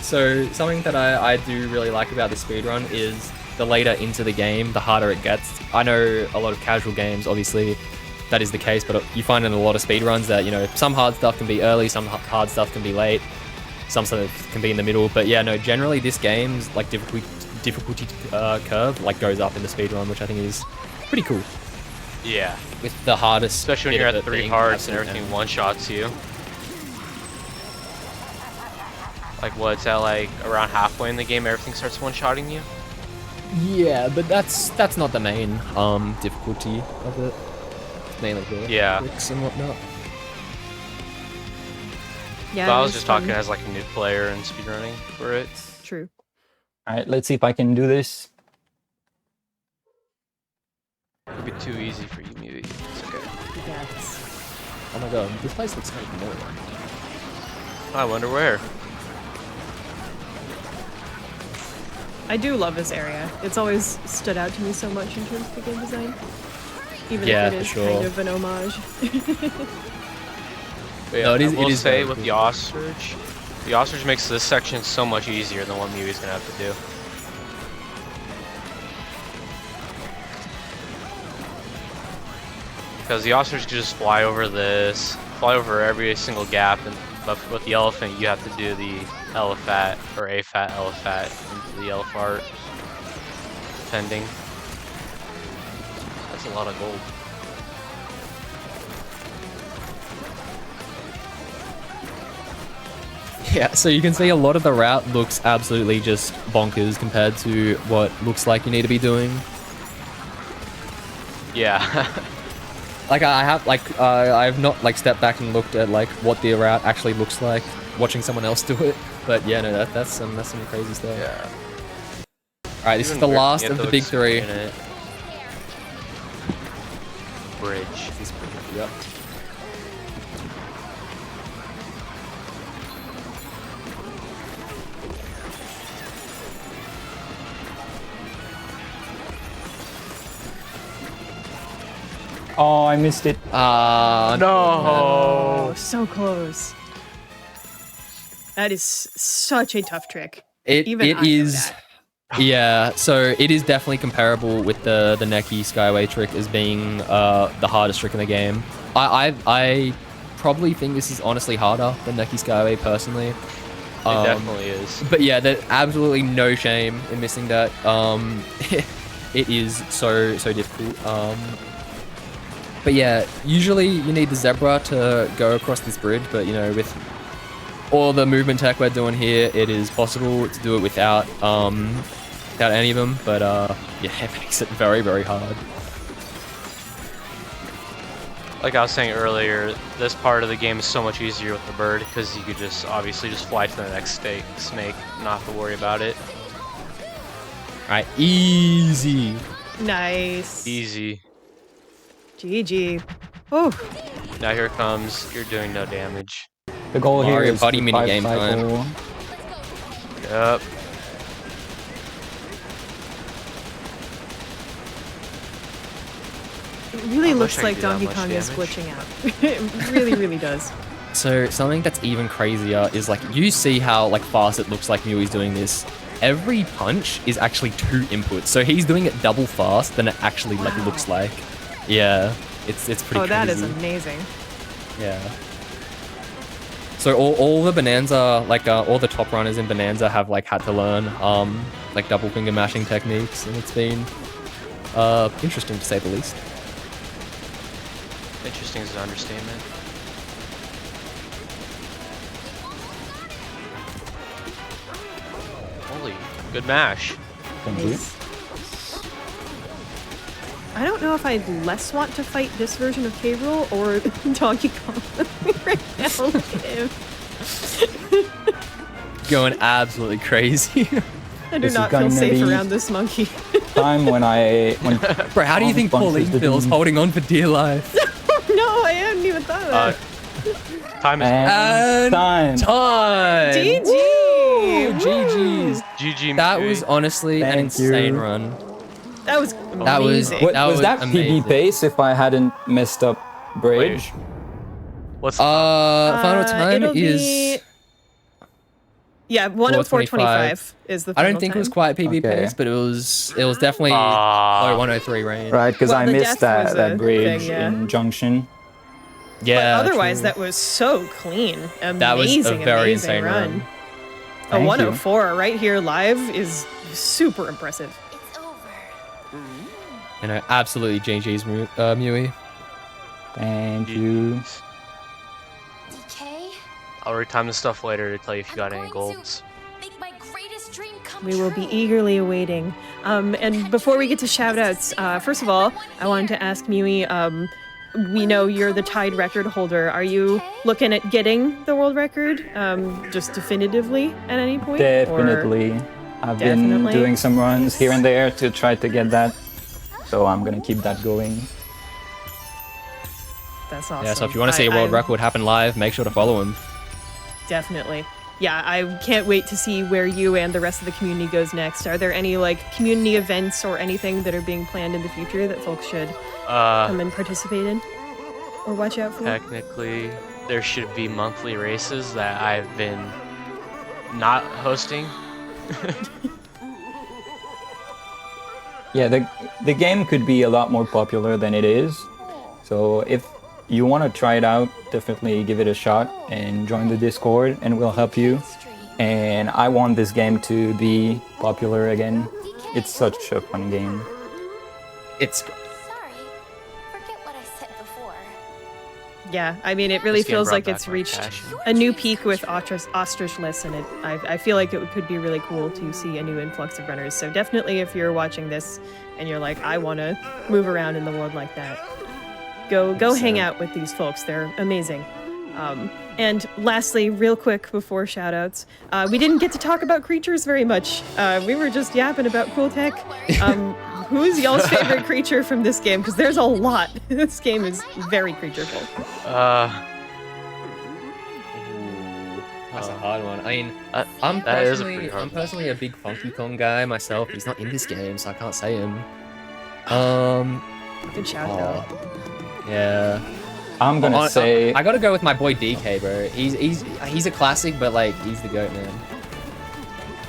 Speaker 3: So something that I do really like about this speedrun is the later into the game, the harder it gets. I know a lot of casual games, obviously, that is the case, but you find in a lot of speedruns that, you know, some hard stuff can be early, some hard stuff can be late, some stuff can be in the middle. But yeah, no, generally this game's like difficulty curve like goes up in the speedrun, which I think is pretty cool.
Speaker 4: Yeah.
Speaker 3: With the hardest,
Speaker 4: Especially when
Speaker 3: bit
Speaker 4: you're
Speaker 3: of
Speaker 4: at
Speaker 3: it
Speaker 4: 3
Speaker 3: being
Speaker 4: hearts and
Speaker 3: absolute
Speaker 4: everything
Speaker 3: end.
Speaker 4: one-shots you. Like what's that, like around halfway in the game everything starts one-shotting you?
Speaker 3: Yeah, but that's not the main difficulty of it. It's mainly the
Speaker 4: Yeah.
Speaker 3: tricks and whatnot.
Speaker 1: Yeah,
Speaker 4: But I was
Speaker 1: it's
Speaker 4: just talking
Speaker 1: fun.
Speaker 4: as like a new player and speedrunning for it.
Speaker 1: True.
Speaker 2: Alright, let's see if I can do this.
Speaker 4: It'd be too easy for you, maybe. It's okay.
Speaker 1: Yes.
Speaker 3: Oh my god, this place looks kind of familiar.
Speaker 4: I wonder where.
Speaker 1: I do love this area. It's always stood out to me so much in terms of the game design. Even
Speaker 3: Yeah,
Speaker 1: if it
Speaker 3: for
Speaker 1: is
Speaker 3: sure.
Speaker 1: kind of an homage.
Speaker 4: But yeah,
Speaker 3: No, it is-
Speaker 4: I will
Speaker 3: it is
Speaker 4: say
Speaker 3: very
Speaker 4: with
Speaker 3: cool.
Speaker 4: the ostrich makes this section so much easier than what Miui's gonna have to do. Because the ostrich can just fly over this, fly over every single gap, and but with the elephant you have to do the elephant or a-fat elephant into the elephart, depending. That's a lot of gold.
Speaker 3: Yeah, so you can see a lot of the route looks absolutely just bonkers compared to what looks like you need to be doing.
Speaker 4: Yeah.
Speaker 3: Like I've not like stepped back and looked at like what the route actually looks like watching someone else do it. But yeah, no, that's some crazy stuff.
Speaker 4: Yeah.
Speaker 3: All right, this is
Speaker 4: Even
Speaker 3: the
Speaker 4: weird,
Speaker 3: last
Speaker 4: you have
Speaker 3: of the
Speaker 4: to
Speaker 3: big three.
Speaker 4: explain it. Bridge.
Speaker 3: Yep.
Speaker 2: Oh, I missed it.
Speaker 3: No.
Speaker 1: Oh, so close. That is such a tough trick. Even I
Speaker 3: It
Speaker 1: know
Speaker 3: is.
Speaker 1: that.
Speaker 3: Yeah, so it is definitely comparable with the Neki Skyway trick as being the hardest trick in the game. I probably think this is honestly harder than Neki Skyway personally.
Speaker 4: It definitely is.
Speaker 3: But yeah, there's absolutely no shame in missing that. It is so difficult. But yeah, usually you need the zebra to go across this bridge, but you know, with all the movement tech we're doing here, it is possible to do it without any of them. But yeah, it makes it very hard.
Speaker 4: like I was saying earlier, this part of the game is so much easier with the bird because you could just obviously just fly to the next snake, not have to worry about it.
Speaker 3: Alright, easy.
Speaker 1: Nice.
Speaker 4: Easy.
Speaker 1: GG. Oh.
Speaker 4: Now here it comes. You're doing no damage.
Speaker 2: The goal here
Speaker 3: Mario
Speaker 2: is
Speaker 3: buddy
Speaker 2: to
Speaker 3: mini
Speaker 2: 5
Speaker 3: game
Speaker 2: cycle.
Speaker 3: time.
Speaker 4: Yep.
Speaker 1: It really
Speaker 4: I
Speaker 1: looks
Speaker 4: wish I
Speaker 1: like
Speaker 4: could do that
Speaker 1: Donkey
Speaker 4: much
Speaker 1: Kong is
Speaker 4: damage.
Speaker 1: glitching out. It really, really does.
Speaker 3: So something that's even crazier is like you see how like fast it looks like Mui's doing this. Every punch is actually 2 inputs, so he's doing it double fast than it actually like looks like. Yeah, it's pretty crazy.
Speaker 1: Oh, that is amazing.
Speaker 3: Yeah. So all the Bonanza, like all the top runners in Bonanza have like had to learn like double finger mashing techniques, and it's been interesting to say the least.
Speaker 4: Interesting is an understatement. Holy, good mash.
Speaker 2: Thank you.
Speaker 1: I don't know if I'd less want to fight this version of K. Rool or Donkey Kong right now.
Speaker 3: Going absolutely crazy.
Speaker 1: I do
Speaker 2: This is
Speaker 1: not feel
Speaker 2: gonna
Speaker 1: safe
Speaker 2: be-
Speaker 1: around this monkey.
Speaker 2: Time when
Speaker 3: Bro, how do you think Pauline feels holding on for dear life?
Speaker 1: No, I hadn't even thought of that.
Speaker 4: Time is
Speaker 2: And time.
Speaker 3: Time!
Speaker 1: GG!
Speaker 3: Woo! GG's.
Speaker 4: GG.
Speaker 3: That
Speaker 4: Mui.
Speaker 3: was honestly an
Speaker 2: Thank
Speaker 3: insane
Speaker 2: you.
Speaker 3: run.
Speaker 1: That was
Speaker 3: That was-
Speaker 1: amazing.
Speaker 3: That
Speaker 2: Was that
Speaker 3: amazing.
Speaker 2: PB pace if I hadn't messed up bridge?
Speaker 4: What's
Speaker 3: Final time
Speaker 1: it'll
Speaker 3: is...
Speaker 1: be... Yeah, 104.25 is the
Speaker 3: I
Speaker 1: final
Speaker 3: don't think
Speaker 1: time.
Speaker 3: it was quite PB
Speaker 2: Okay.
Speaker 3: pace, but it was definitely
Speaker 4: Ah.
Speaker 3: low 103 range.
Speaker 2: Right, because
Speaker 1: Well,
Speaker 2: I
Speaker 1: the
Speaker 2: missed
Speaker 1: death was
Speaker 2: that
Speaker 1: a
Speaker 2: bridge
Speaker 1: thing, yeah.
Speaker 2: in Junction.
Speaker 3: Yeah.
Speaker 1: But otherwise,
Speaker 3: true.
Speaker 1: that was so clean. Amazing,
Speaker 3: That was a very
Speaker 1: amazing
Speaker 3: insane run.
Speaker 1: A
Speaker 2: Thank you.
Speaker 1: 104 right here live is super impressive.
Speaker 3: You know, absolutely GG's Mui.
Speaker 2: Thank you.
Speaker 5: DK,
Speaker 4: I'll retime the stuff later to tell you if you got any golds.
Speaker 5: make my greatest dream come
Speaker 1: We will be
Speaker 5: true.
Speaker 1: eagerly awaiting. And before we get to shoutouts, first of all, I wanted to ask Mui, we know you're the tied record holder. Are you looking at getting the world record just definitively at any point? Or-
Speaker 2: Definitely. I've
Speaker 1: Definitely.
Speaker 2: been doing some runs here and there to try to get that. So I'm gonna keep that going.
Speaker 1: That's awesome.
Speaker 3: Yeah, so if you want to see a world
Speaker 1: I'm-
Speaker 3: record happen live, make sure to follow him.
Speaker 1: Definitely. Yeah, I can't wait to see where you and the rest of the community goes next. Are there any like community events or anything that are being planned in the future that folks should come and participate in or watch out for?
Speaker 4: Technically, there should be monthly races that I've been not hosting.
Speaker 2: Yeah, the game could be a lot more popular than it is. So if you want to try it out, definitely give it a shot and join the Discord and we'll help you. And I want this game to be popular again. It's such a fun game.
Speaker 3: It's
Speaker 5: Sorry, forget what I said before.
Speaker 1: Yeah, I mean, it really
Speaker 4: This game
Speaker 1: feels
Speaker 4: brought
Speaker 1: like
Speaker 4: back
Speaker 1: it's
Speaker 4: my
Speaker 1: reached
Speaker 4: passion.
Speaker 1: a new peak with Ostrichliss, and I feel like it could be really cool to see a new influx of runners. So definitely, if you're watching this and you're like, I want to move around in the world like that, go hang out with these folks. They're amazing. And lastly, real quick before shoutouts, we didn't get to talk about creatures very much. We were just yapping about cool tech. Who's y'all's favorite creature from this game? Because there's a lot. This game is very creatureful.
Speaker 3: That's a hard one. I mean,
Speaker 4: That
Speaker 3: I'm
Speaker 4: is a pretty hard one.
Speaker 3: personally a big Funky Kong guy myself. He's not in this game, so I can't say him.
Speaker 1: Good shout out.
Speaker 3: Yeah.
Speaker 2: I'm gonna say
Speaker 3: I gotta go with my boy DK, bro. He's a classic, but like he's the goat, man.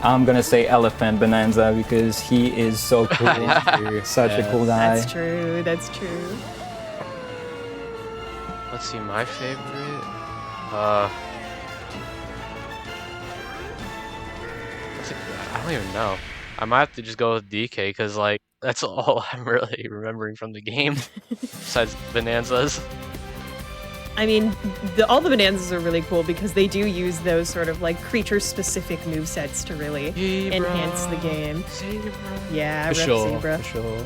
Speaker 2: I'm gonna say Elephant Bonanza because he is so cool. Such a cool guy.
Speaker 1: That's true. That's true.
Speaker 4: Let's see, my favorite. I don't even know. I might have to just go with DK because like that's all I'm really remembering from the game, besides Bonanzas.
Speaker 1: I mean, all the Bonanzas are really cool because they do use those sort of like creature-specific movesets to really enhance the game. Yeah,
Speaker 3: For
Speaker 1: rep
Speaker 3: sure,
Speaker 1: Zebra.
Speaker 3: for sure.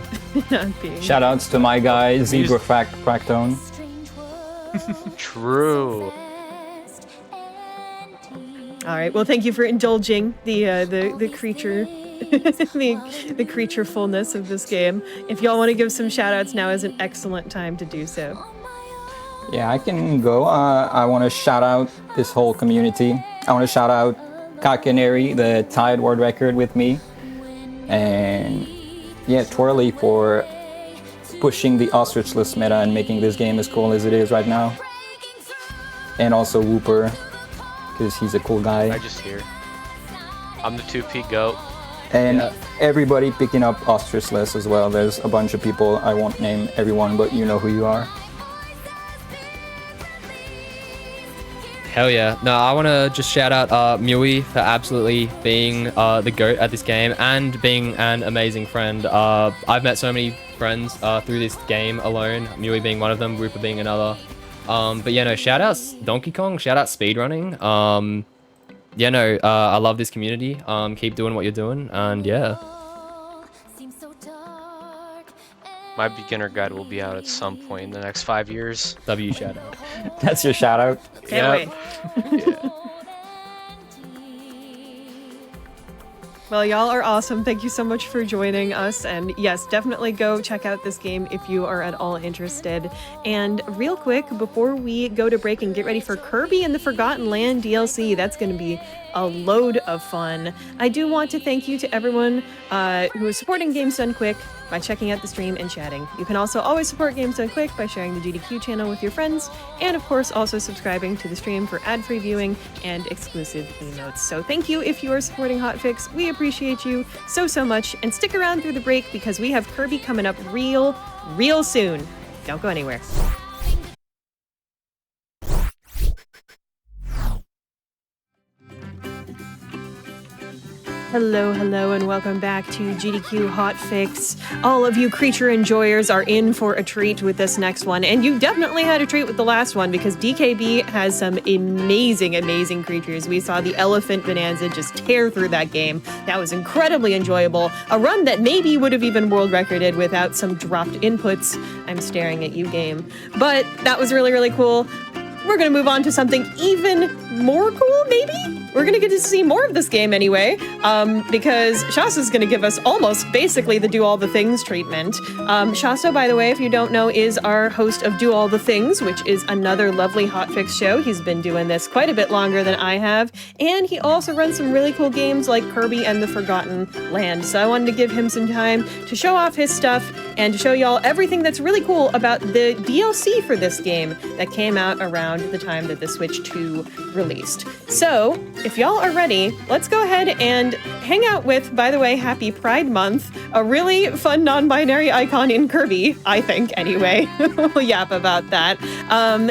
Speaker 1: Not being.
Speaker 2: Shoutouts to my guy Zebra Fractone.
Speaker 5: Strange
Speaker 4: True.
Speaker 1: All right. Well, thank you for indulging the creature, the creature fullness of this game. If y'all want to give some shout outs, now is an excellent time to do so.
Speaker 2: Yeah, I can go. I want to shout out this whole community. I want to shout out Kakaneri, the tied world record with me. And yeah, Twirly for pushing the ostrichless meta and making this game as cool as it is right now. And also Whooper, because he's a cool guy.
Speaker 4: I just hear. I'm the 2P goat.
Speaker 2: And everybody picking up ostrichless as well. There's a bunch of people, I won't name everyone, but you know who you are.
Speaker 3: Hell yeah. No, I want to just shout out Mui for absolutely being the GOAT at this game and being an amazing friend. I've met so many friends through this game alone, Mui being one of them, Rupert being another. But yeah, no, shout outs Donkey Kong, shout out speedrunning. Yeah, no, I love this community. Keep doing what you're doing, and yeah.
Speaker 4: My beginner guide will be out at some point in the next 5 years.
Speaker 3: W shout out.
Speaker 2: That's your shout out.
Speaker 1: Can't wait.
Speaker 4: Yeah.
Speaker 1: Well, y'all are awesome. Thank you so much for joining us. And yes, definitely go check out this game if you are at all interested. And real quick, before we go to break and get ready for Kirby and the Forgotten Land DLC, that's going to be a load of fun. I do want to thank you to everyone who is supporting Games Done Quick by checking out the stream and chatting. You can also always support Games Done Quick by sharing the GDQ channel with your friends, and of course also subscribing to the stream for ad-free viewing and exclusive emotes. So thank you if you are supporting Hotfix. We appreciate you so much, and stick around through the break because we have Kirby coming up real soon. Don't go anywhere. Hello, and welcome back to GDQ Hotfix. All of you creature enjoyers are in for a treat with this next one, and you definitely had a treat with the last one because DKB has some amazing creatures. We saw the Elephant Bonanza just tear through that game. That was incredibly enjoyable. A run that maybe would have even world recorded without some dropped inputs. I'm staring at you, game. But that was really cool. We're gonna move on to something even more cool, maybe? We're gonna get to see more of this game anyway, because Shasta's gonna give us almost basically the Do All the Things treatment. Shasta, by the way, if you don't know, is our host of Do All the Things, which is another lovely Hotfix show. He's been doing this quite a bit longer than I have, and he also runs some really cool games like Kirby and the Forgotten Land. So I wanted to give him some time to show off his stuff and to show y'all everything that's really cool about the DLC for this game that came out around the time that the Switch 2 released. So, if y'all are ready, let's go ahead and hang out with, by the way, happy Pride Month, a really fun non-binary icon in Kirby, I think, anyway. We'll yap about that. And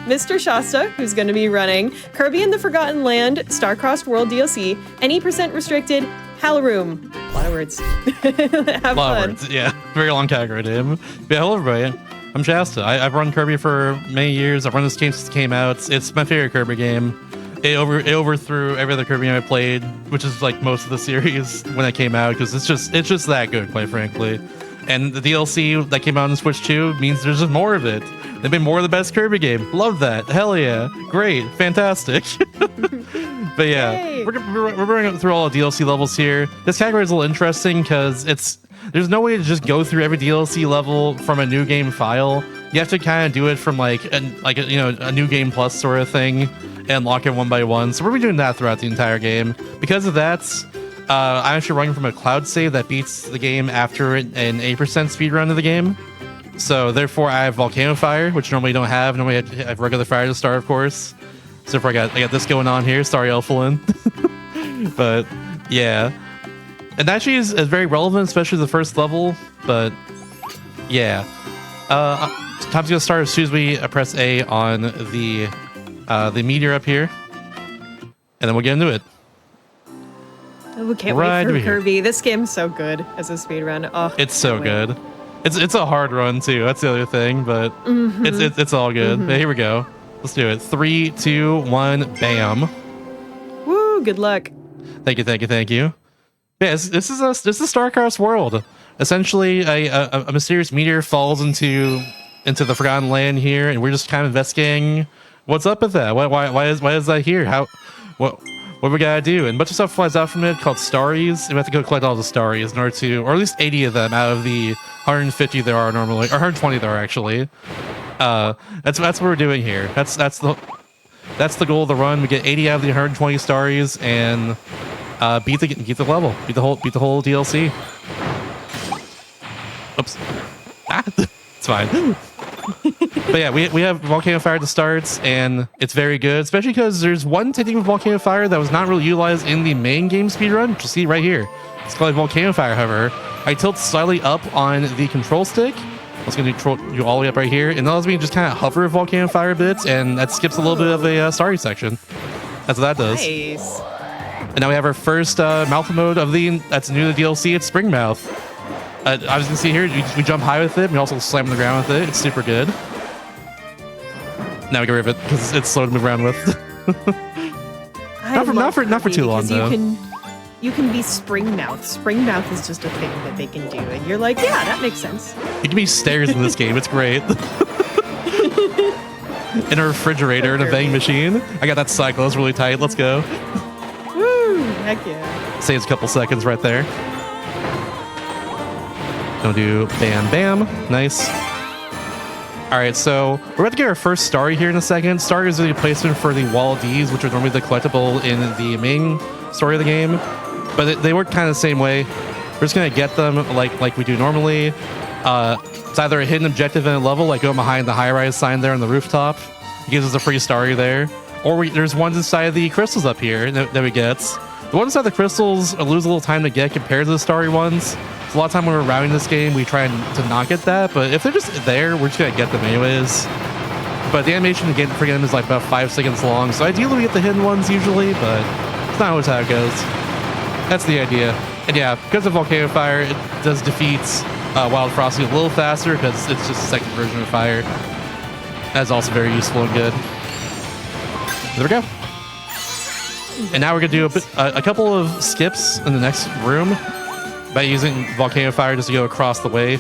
Speaker 1: Mr. Shasta, who's going to be running Kirby and the Forgotten Land Star-Crossed World DLC, any % restricted, Halaroom. A lot of words. Have fun.
Speaker 6: Words, yeah. Very long tag right him. Yeah, hello everybody. I'm Shasta. I've run Kirby for many years. I've run this game since it came out. It's my favorite Kirby game. It overthrew every other Kirby game I played, which is like most of the series when it came out, because it's just that good, quite frankly. And the DLC that came out on Switch 2 means there's just more of it. They've been more of the best Kirby game. Love that. Hell yeah. Great. Fantastic. But yeah, we're going through all the DLC levels here. This category is a little interesting because there's no way to just go through every DLC level from a new game file. You have to kind of do it from like a new game plus sort of thing and lock it one by one. So we're doing that throughout the entire game. Because of that, I'm actually running from a cloud save that beats the game after an 8% speedrun of the game. So therefore I have Volcano Fire, which normally you don't have. Normally I have regular fire to start, of course. So therefore I got this going on here. Sorry, Elflin. But yeah. And actually is very relevant, especially the first level. But yeah. Time's gonna start as soon as we press A on the meteor up here. And then we'll get into it.
Speaker 1: Oh, can't wait for Kirby. This game's so good as a speedrun. Oh,
Speaker 6: it's so good. It's a hard run too. That's the other thing, but it's all good. But here we go. Let's do it. 3, 2, 1, bam.
Speaker 1: Woo! Good luck.
Speaker 6: Thank you. Yeah, this is Star-Crossed World. Essentially, a mysterious meteor falls into into the Forgotten Land here, and we're just kind of investigating what's up with that. Why is that here? What we gotta do? And a bunch of stuff flies out from it called starries. And we have to go collect all the starries in order to, or at least 80 of them out of the 150 there are normally, or 120 there are actually. That's what we're doing here. That's the goal of the run. We get 80 out of the 120 starries and beat the level, beat the whole DLC. Oops. It's fine. But yeah, we have Volcano Fire to start, and it's very good, especially because there's one technique with Volcano Fire that was not really utilized in the main game speedrun, which you see right here. It's called Volcano Fire, however. I tilt slightly up on the control stick. I was going to do all the way up right here, and that allows me to just kind of hover Volcano Fire bits, and that skips a little bit of a starry section. That's what that does.
Speaker 1: Nice.
Speaker 6: And now we have our first mouth mode that's new to the DLC. It's Spring Mouth. As you can see here, we jump high with it. We also slam on the ground with it. It's super good. Now we get rid of it because it's slow to move around with. not for too long though.
Speaker 1: You can be Spring Mouth. Spring Mouth is just a thing that they can do, and you're like, yeah, that makes sense.
Speaker 6: You can be stairs in this game. It's great. In a refrigerator, in a vending machine. I got that cycle. It's really tight. Let's go.
Speaker 1: Woo! Heck yeah.
Speaker 6: Saves a couple seconds right there. Gonna do bam bam. Nice. Alright, so we're about to get our first starry here in a second. Starry is the replacement for the Wall Ds, which are normally the collectible in the main story of the game. But they work kind of the same way. We're just gonna get them like we do normally. It's either a hidden objective in a level, like going behind the high-rise sign there on the rooftop. It gives us a free starry there. Or there's ones inside the crystals up here that we get. The ones inside the crystals lose a little time to get compared to the starry ones. So a lot of time when we're routing this game, we try to not get that. But if they're just there, we're just gonna get them anyways. But the animation to get for them is like about 5 seconds long. So ideally we get the hidden ones usually, but it's not always how it goes. That's the idea. And yeah, because of Volcano Fire, it does defeat Wild Frosty a little faster because it's just a second version of Fire. That's also very useful and good. There we go. And now we're gonna do a couple of skips in the next room by using Volcano Fire just to go across the way.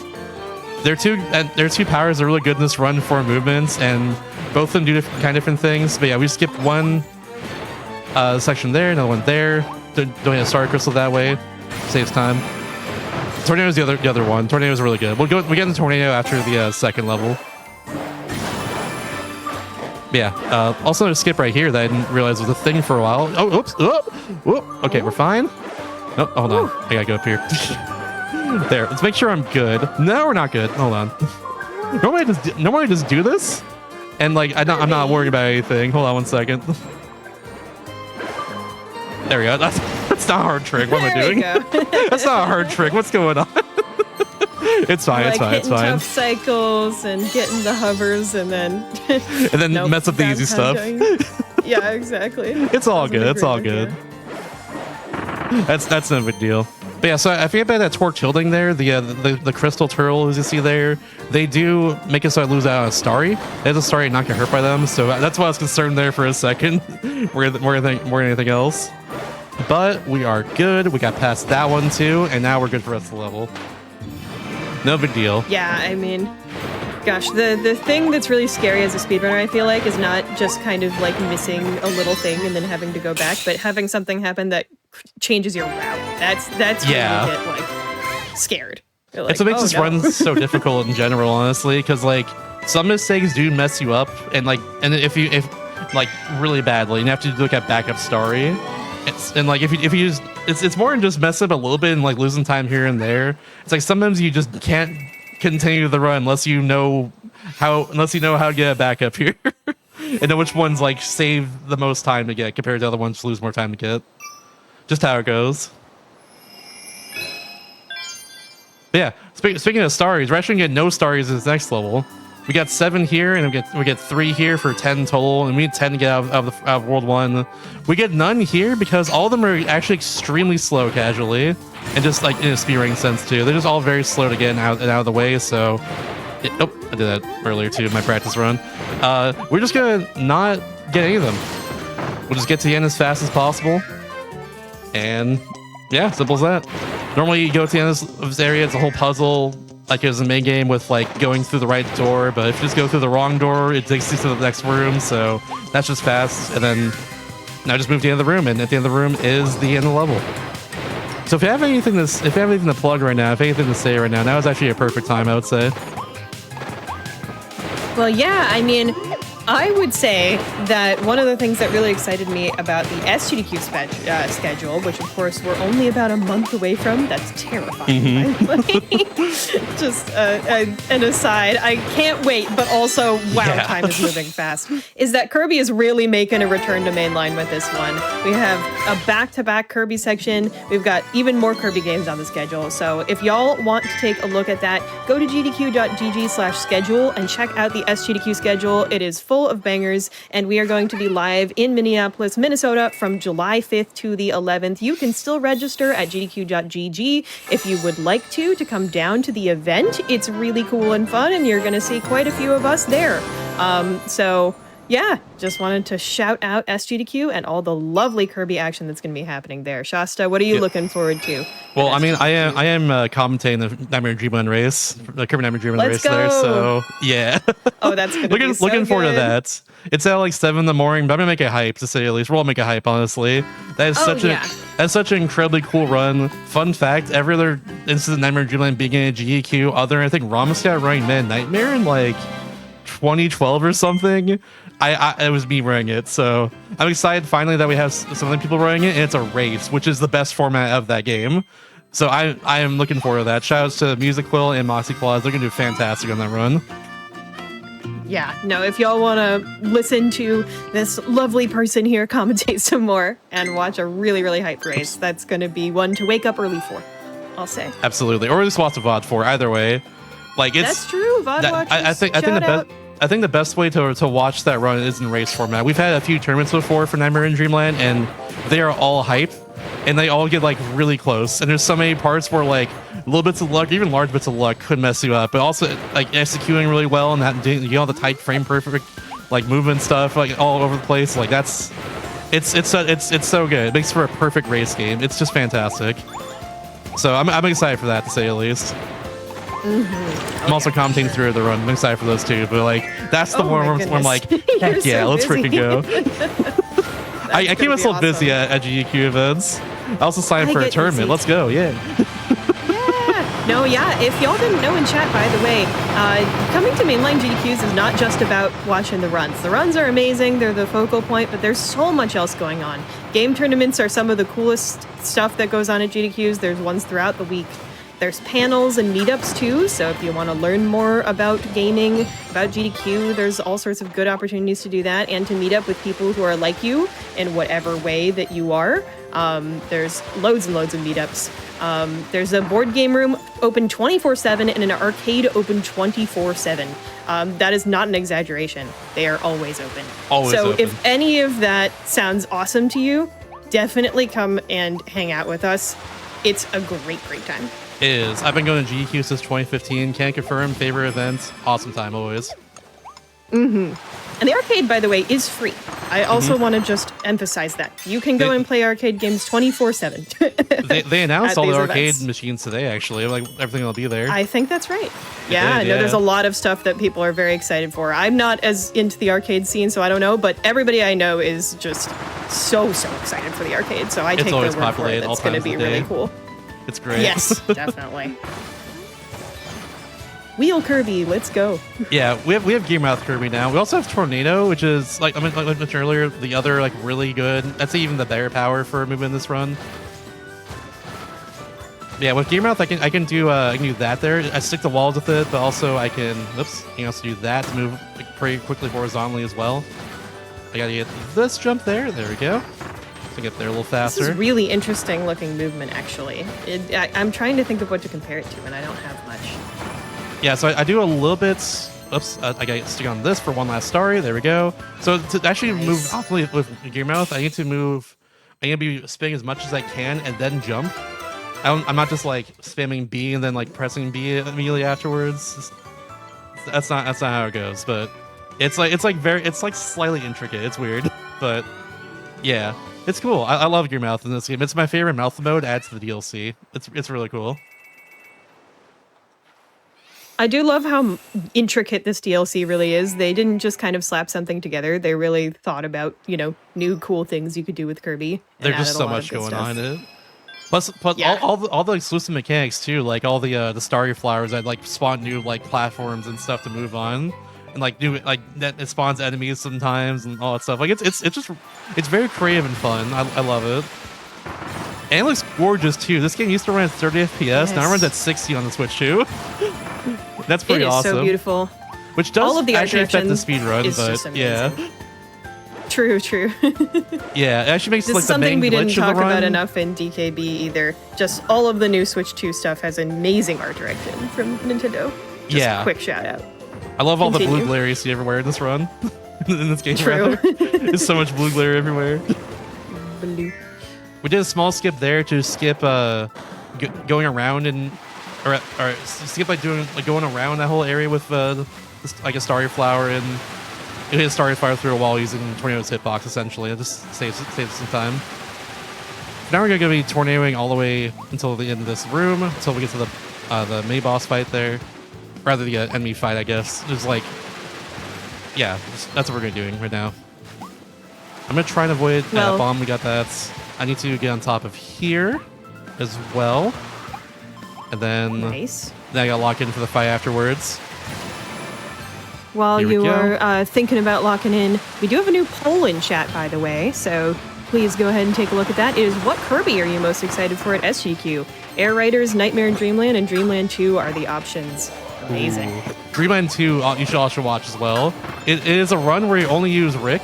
Speaker 6: There are two powers that are really good in this run for movements, and both of them do kind of different things. But yeah, we skipped one section there, another one there. Doing a star crystal that way saves time. Tornado is the other one. Tornado is really good. We get into Tornado after the second level. Yeah. Also a skip right here that I didn't realize was a thing for a while. Oh, oops. Oh, okay, we're fine. Oh, hold on. I gotta go up here. There. Let's make sure I'm good. No, we're not good. Hold on. Normally I just do this, and like I'm not worried about anything. Hold on 1 second. There we go. That's not a hard trick. What am I doing? That's not a hard trick. What's going on? It's fine. It's fine. It's fine.
Speaker 1: Tough cycles and getting the hovers, and then nope,
Speaker 6: mess up the easy stuff.
Speaker 1: Yeah, exactly.
Speaker 6: It's all good. It's all good. That's no big deal. But yeah, so I forget about that torch holding there. The crystal turtle, as you see there, they do make it so I lose out on a starry. There's a starry not get hurt by them, so that's why I was concerned there for a second, more than anything else. But we are good. We got past that one too, and now we're good for the rest of the level. No big deal.
Speaker 1: Yeah, I mean, gosh, the thing that's really scary as a speedrunner, I feel like, is not just kind of like missing a little thing and then having to go back, but having something happen that changes your route. That's
Speaker 6: yeah.
Speaker 1: When you get like scared. Like,
Speaker 6: it's what makes this run so difficult in general, honestly, because like some mistakes do mess you up, and if like really badly, and you have to look at backup story. It's more than just mess up a little bit and like losing time here and there. It's like sometimes you just can't continue the run unless you know how to get a backup here and know which ones like save the most time to get compared to other ones lose more time to get. Just how it goes. But yeah, speaking of starries, we're actually gonna get no starries in this next level. We got 7 here, and we get 3 here for 10 total, and we need 10 to get out of World 1. We get none here because all of them are actually extremely slow casually, and just like in a speedrunning sense too. They're just all very slow to get out of the way, so... I did that earlier too, my practice run. We're just gonna not get any of them. We'll just get to the end as fast as possible. And yeah, simple as that. Normally you go to the end of this area, it's a whole puzzle. like there's a main game with like going through the right door, but if you just go through the wrong door, it takes you to the next room. So that's just fast, and then now just move to the end of the room, and at the end of the room is the end of the level. So if you have anything to plug right now, if anything to say right now is actually a perfect time, I would say.
Speaker 1: Well, yeah, I mean, I would say that one of the things that really excited me about the SGDQ schedule, which of course we're only about a month away from, that's terrifying. By the way. Just an aside, I can't wait, but also, wow,
Speaker 6: Yeah.
Speaker 1: time is moving fast, is that Kirby is really making a return to mainline with this one. We have a back-to-back Kirby section. We've got even more Kirby games on the schedule. So if y'all want to take a look at that, go to gdq.gg/schedule and check out the SGDQ schedule. It is full of bangers, and we are going to be live in Minneapolis, Minnesota from July 5th to the 11th. You can still register at gdq.gg if you would like to come down to the event. It's really cool and fun, and you're going to see quite a few of us there. So yeah, just wanted to shout out SGDQ and all the lovely Kirby action that's going to be happening there. Shasta, what are you looking forward to?
Speaker 6: Well, I mean, I am commentating the Nightmare Dreamland race, the Kirby Nightmare Dreamland race
Speaker 1: Let's
Speaker 6: there.
Speaker 1: go.
Speaker 6: So yeah.
Speaker 1: Oh, that's going to be so
Speaker 6: looking forward to
Speaker 1: good.
Speaker 6: that. It's at like 7 in the morning, but I'm gonna make it hype to say at least. We'll all make it hype, honestly. That is that's such an incredibly cool run. Fun fact: every other instance of Nightmare Dreamland being a GDQ, other I think Ramascat running Man Nightmare in like 2012 or something. It was me running it, so I'm excited finally that we have some other people running it, and it's a race, which is the best format of that game. So I am looking forward to that. Shout outs to Music Quill and Moxie Claus. They're gonna do fantastic on that run.
Speaker 1: Yeah, no, if y'all want to listen to this lovely person here commentate some more and watch a really, really hype race, that's going to be one to wake up early for, I'll say.
Speaker 6: Absolutely, or at least watch a VOD for. Either way, like it's
Speaker 1: That's true. VOD watchers,
Speaker 6: I think the best way to watch that run is in race format. We've had a few tournaments before for Nightmare in Dreamland, and they are all hype, and they all get like really close. And there's so many parts where like little bits of luck, even large bits of luck, could mess you up. But also like executing really well and that the tight frame perfect like movement stuff like all over the place. Like it's so good. It makes for a perfect race game. It's just fantastic. So I'm excited for that, to say the least. I'm also commentating through the run. I'm excited for those two, but like that's the one where I'm like, heck yeah, let's freaking go. I keep myself busy at GDQ events. I also signed for a tournament. Let's go, yeah.
Speaker 1: No, yeah, if y'all didn't know in chat, by the way, coming to mainline GDQs is not just about watching the runs. The runs are amazing, they're the focal point, but there's so much else going on. Game tournaments are some of the coolest stuff that goes on at GDQs. There's ones throughout the week. There's panels and meetups too, so if you want to learn more about gaming, about GDQ, there's all sorts of good opportunities to do that and to meet up with people who are like you in whatever way that you are. There's loads and loads of meetups. There's a board game room open 24/7 and an arcade open 24/7. That is not an exaggeration. They are always open.
Speaker 6: Always
Speaker 1: so
Speaker 6: open.
Speaker 1: If any of that sounds awesome to you, definitely come and hang out with us. It's a great, great time.
Speaker 6: It is. I've been going to GDQ since 2015. Can't confirm. Favorite events. Awesome time always.
Speaker 1: And the arcade, by the way, is free. I also want to just emphasize that. You can go and play arcade games 24/7.
Speaker 6: They announced all the arcade
Speaker 1: events.
Speaker 6: machines today, actually. Like, everything will be there.
Speaker 1: I think that's right. Yeah, I know
Speaker 6: yeah.
Speaker 1: there's a lot of stuff that people are very excited for. I'm not as into the arcade scene, so I don't know, but everybody I know is just so excited for the arcade. So I take their
Speaker 6: always
Speaker 1: word for it.
Speaker 6: populated all
Speaker 1: That's going to
Speaker 6: times
Speaker 1: be
Speaker 6: of the
Speaker 1: really
Speaker 6: day.
Speaker 1: cool.
Speaker 6: It's great.
Speaker 1: Yes, definitely. Wheel Kirby, let's go.
Speaker 6: Yeah, we have Game Mouth Kirby now. We also have Tornado, which is like I mentioned earlier, the other like really good. That's even the better power for a move in this run. Yeah, with Game Mouth, I can do that there. I stick to walls with it, but also I can also do that to move like, pretty quickly horizontally as well. I gotta get this jump there. There we go. To get there a little faster.
Speaker 1: This is really interesting looking movement, actually. I'm trying to think of what to compare it to, and I don't have much.
Speaker 6: Yeah, so I do a little bit. Oops, I gotta stick on this for one last story. There we go. So to actually move optimally with Gear Mouth, I need to be spinning as much as I can and then jump. I'm not just like spamming B and then like pressing B immediately afterwards. That's not how it goes. But it's like slightly intricate. It's weird, but yeah, it's cool. I love Gear Mouth in this game. It's my favorite mouth mode. Adds to the DLC. It's really cool.
Speaker 1: I do love how intricate this DLC really is. They didn't just kind of slap something together. They really thought about, new cool things you could do with Kirby.
Speaker 6: There's just so much going on in it. Plus
Speaker 1: Yeah.
Speaker 6: all the exclusive mechanics too, like all the starry flowers that like spawn new like platforms and stuff to move on, and like new like that it spawns enemies sometimes and all that stuff. Like it's very creative and fun. I love it. And it looks gorgeous too. This game used to run at 30 FPS.
Speaker 1: Yes.
Speaker 6: Now it runs at 60 on the Switch too. That's pretty
Speaker 1: It is
Speaker 6: awesome.
Speaker 1: so beautiful.
Speaker 6: Which does
Speaker 1: All of the art
Speaker 6: actually affect the
Speaker 1: direction
Speaker 6: speed run,
Speaker 1: is
Speaker 6: but
Speaker 1: just
Speaker 6: yeah.
Speaker 1: amazing. True.
Speaker 6: Yeah, it actually makes
Speaker 1: This
Speaker 6: like
Speaker 1: is
Speaker 6: the
Speaker 1: something
Speaker 6: main
Speaker 1: we didn't
Speaker 6: glitch of
Speaker 1: talk
Speaker 6: the run.
Speaker 1: about enough in DKB either. Just all of the new Switch 2 stuff has amazing art direction from Nintendo. Just
Speaker 6: Yeah.
Speaker 1: quick shout out.
Speaker 6: I love all the
Speaker 1: Continue.
Speaker 6: blue glare you see everywhere in this run. In this game,
Speaker 1: True.
Speaker 6: rather. There's so much blue glare everywhere.
Speaker 1: Blue.
Speaker 6: We did a small skip there to skip going around and or skip like going around that whole area with like a starry flower and it hit a starry flower through a wall using Tornado's hitbox essentially. It just saves some time. Now we're gonna be tornadoing all the way until the end of this room until we get to the mini boss fight there, rather the enemy fight I guess. There's like yeah, that's what we're gonna be doing right now. I'm gonna try and avoid
Speaker 1: Well-
Speaker 6: bomb. We got that. I need to get on top of here as well. And then,
Speaker 1: Nice.
Speaker 6: then I gotta lock in for the fight afterwards.
Speaker 1: While
Speaker 6: Here we
Speaker 1: you
Speaker 6: go.
Speaker 1: are thinking about locking in, we do have a new poll in chat, by the way, so please go ahead and take a look at that. It is, what Kirby are you most excited for at SGQ? Air Riders, Nightmare in Dreamland, and Dreamland 2 are the options. Amazing.
Speaker 6: Ooh. Dreamland 2, you should also watch as well. It is a run where you only use Rick.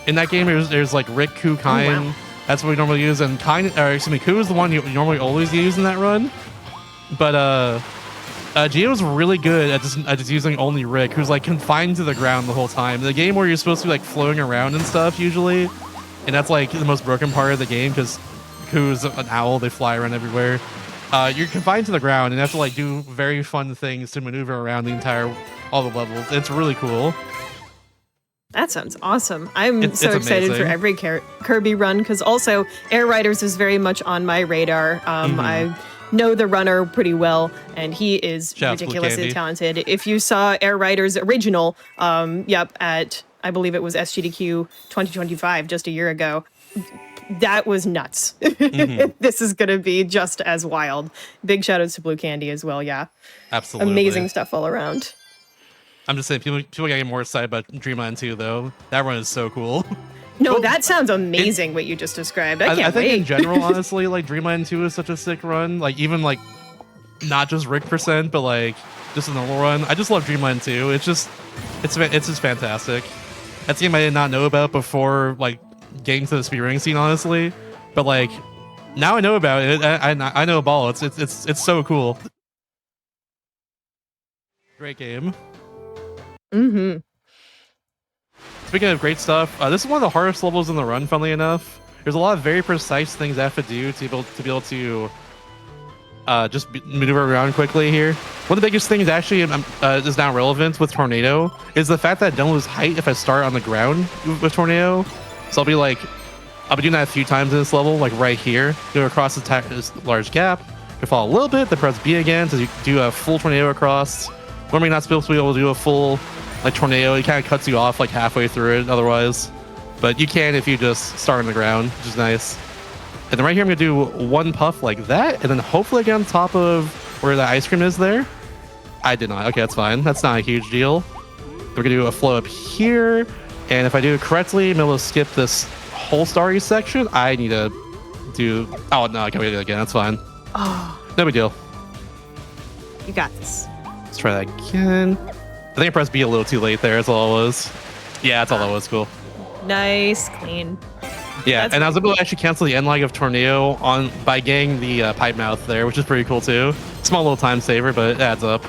Speaker 6: In that game, there's like Rick, Ku, Kain.
Speaker 1: wow.
Speaker 6: That's what we normally use. And Ku is the one you normally always use in that run. But Gio's really good at just using only Rick, who's like confined to the ground the whole time. The game where you're supposed to be like floating around and stuff usually, and that's like the most broken part of the game because Ku's an owl, they fly around everywhere. You're confined to the ground and you have to like do very fun things to maneuver around all the levels. It's really cool.
Speaker 1: That sounds awesome. I'm
Speaker 6: It's
Speaker 1: so excited for
Speaker 6: amazing.
Speaker 1: every Kirby run because also Air Riders is very much on my radar. I know the runner pretty well, and he is
Speaker 6: Shout out to Blue
Speaker 1: ridiculously
Speaker 6: Candy.
Speaker 1: talented. If you saw Air Riders original, at I believe it was SGDQ 2025 just a year ago, that was nuts. This is gonna be just as wild. Big shout outs to Blue Candy as well. Yeah,
Speaker 6: Absolutely.
Speaker 1: amazing stuff all around.
Speaker 6: I'm just saying, people get more excited about Dreamland 2 though. That run is so cool.
Speaker 1: No,
Speaker 6: Well,
Speaker 1: that sounds amazing. What you just described, I can't
Speaker 6: I think
Speaker 1: wait.
Speaker 6: in general, honestly, like Dreamland 2 is such a sick run. Like even like not just Rick %, but like just a normal run. I just love Dreamland 2. It's just fantastic. That's a game I did not know about before like getting to the speedrunning scene, honestly. But like now I know about it. I know ball. It's so cool. Great game.
Speaker 1: Mm-hmm.
Speaker 6: Speaking of great stuff, this is one of the hardest levels in the run, funnily enough. There's a lot of very precise things I have to do to be able to maneuver around quickly here. One of the biggest things actually is now relevant with Tornado is the fact that I don't lose height if I start on the ground with Tornado. So I'll be doing that a few times in this level, like right here. Go across this large gap, you fall a little bit, then press B again to do a full Tornado across. Normally not supposed to be able to do a full like Tornado. It kind of cuts you off like halfway through it otherwise. But you can if you just start on the ground, which is nice. And then right here I'm gonna do one puff like that, and then hopefully get on top of where the ice cream is there. I did not. Okay, that's fine. That's not a huge deal. We're gonna do a flow up here, and if I do it correctly, I'm able to skip this whole starry section. I need to do. Oh no, I can't do it again. That's fine.
Speaker 1: Oh,
Speaker 6: No big deal.
Speaker 1: you got this.
Speaker 6: Let's try that again. I think I pressed B a little too late there. That's all it was. Yeah, that's all that was. Cool.
Speaker 1: Nice, clean.
Speaker 6: Yeah,
Speaker 1: That's
Speaker 6: and I was able to actually cancel the end lag of Tornado by getting the pipe mouth there, which is pretty cool too. Small little time saver, but it adds up.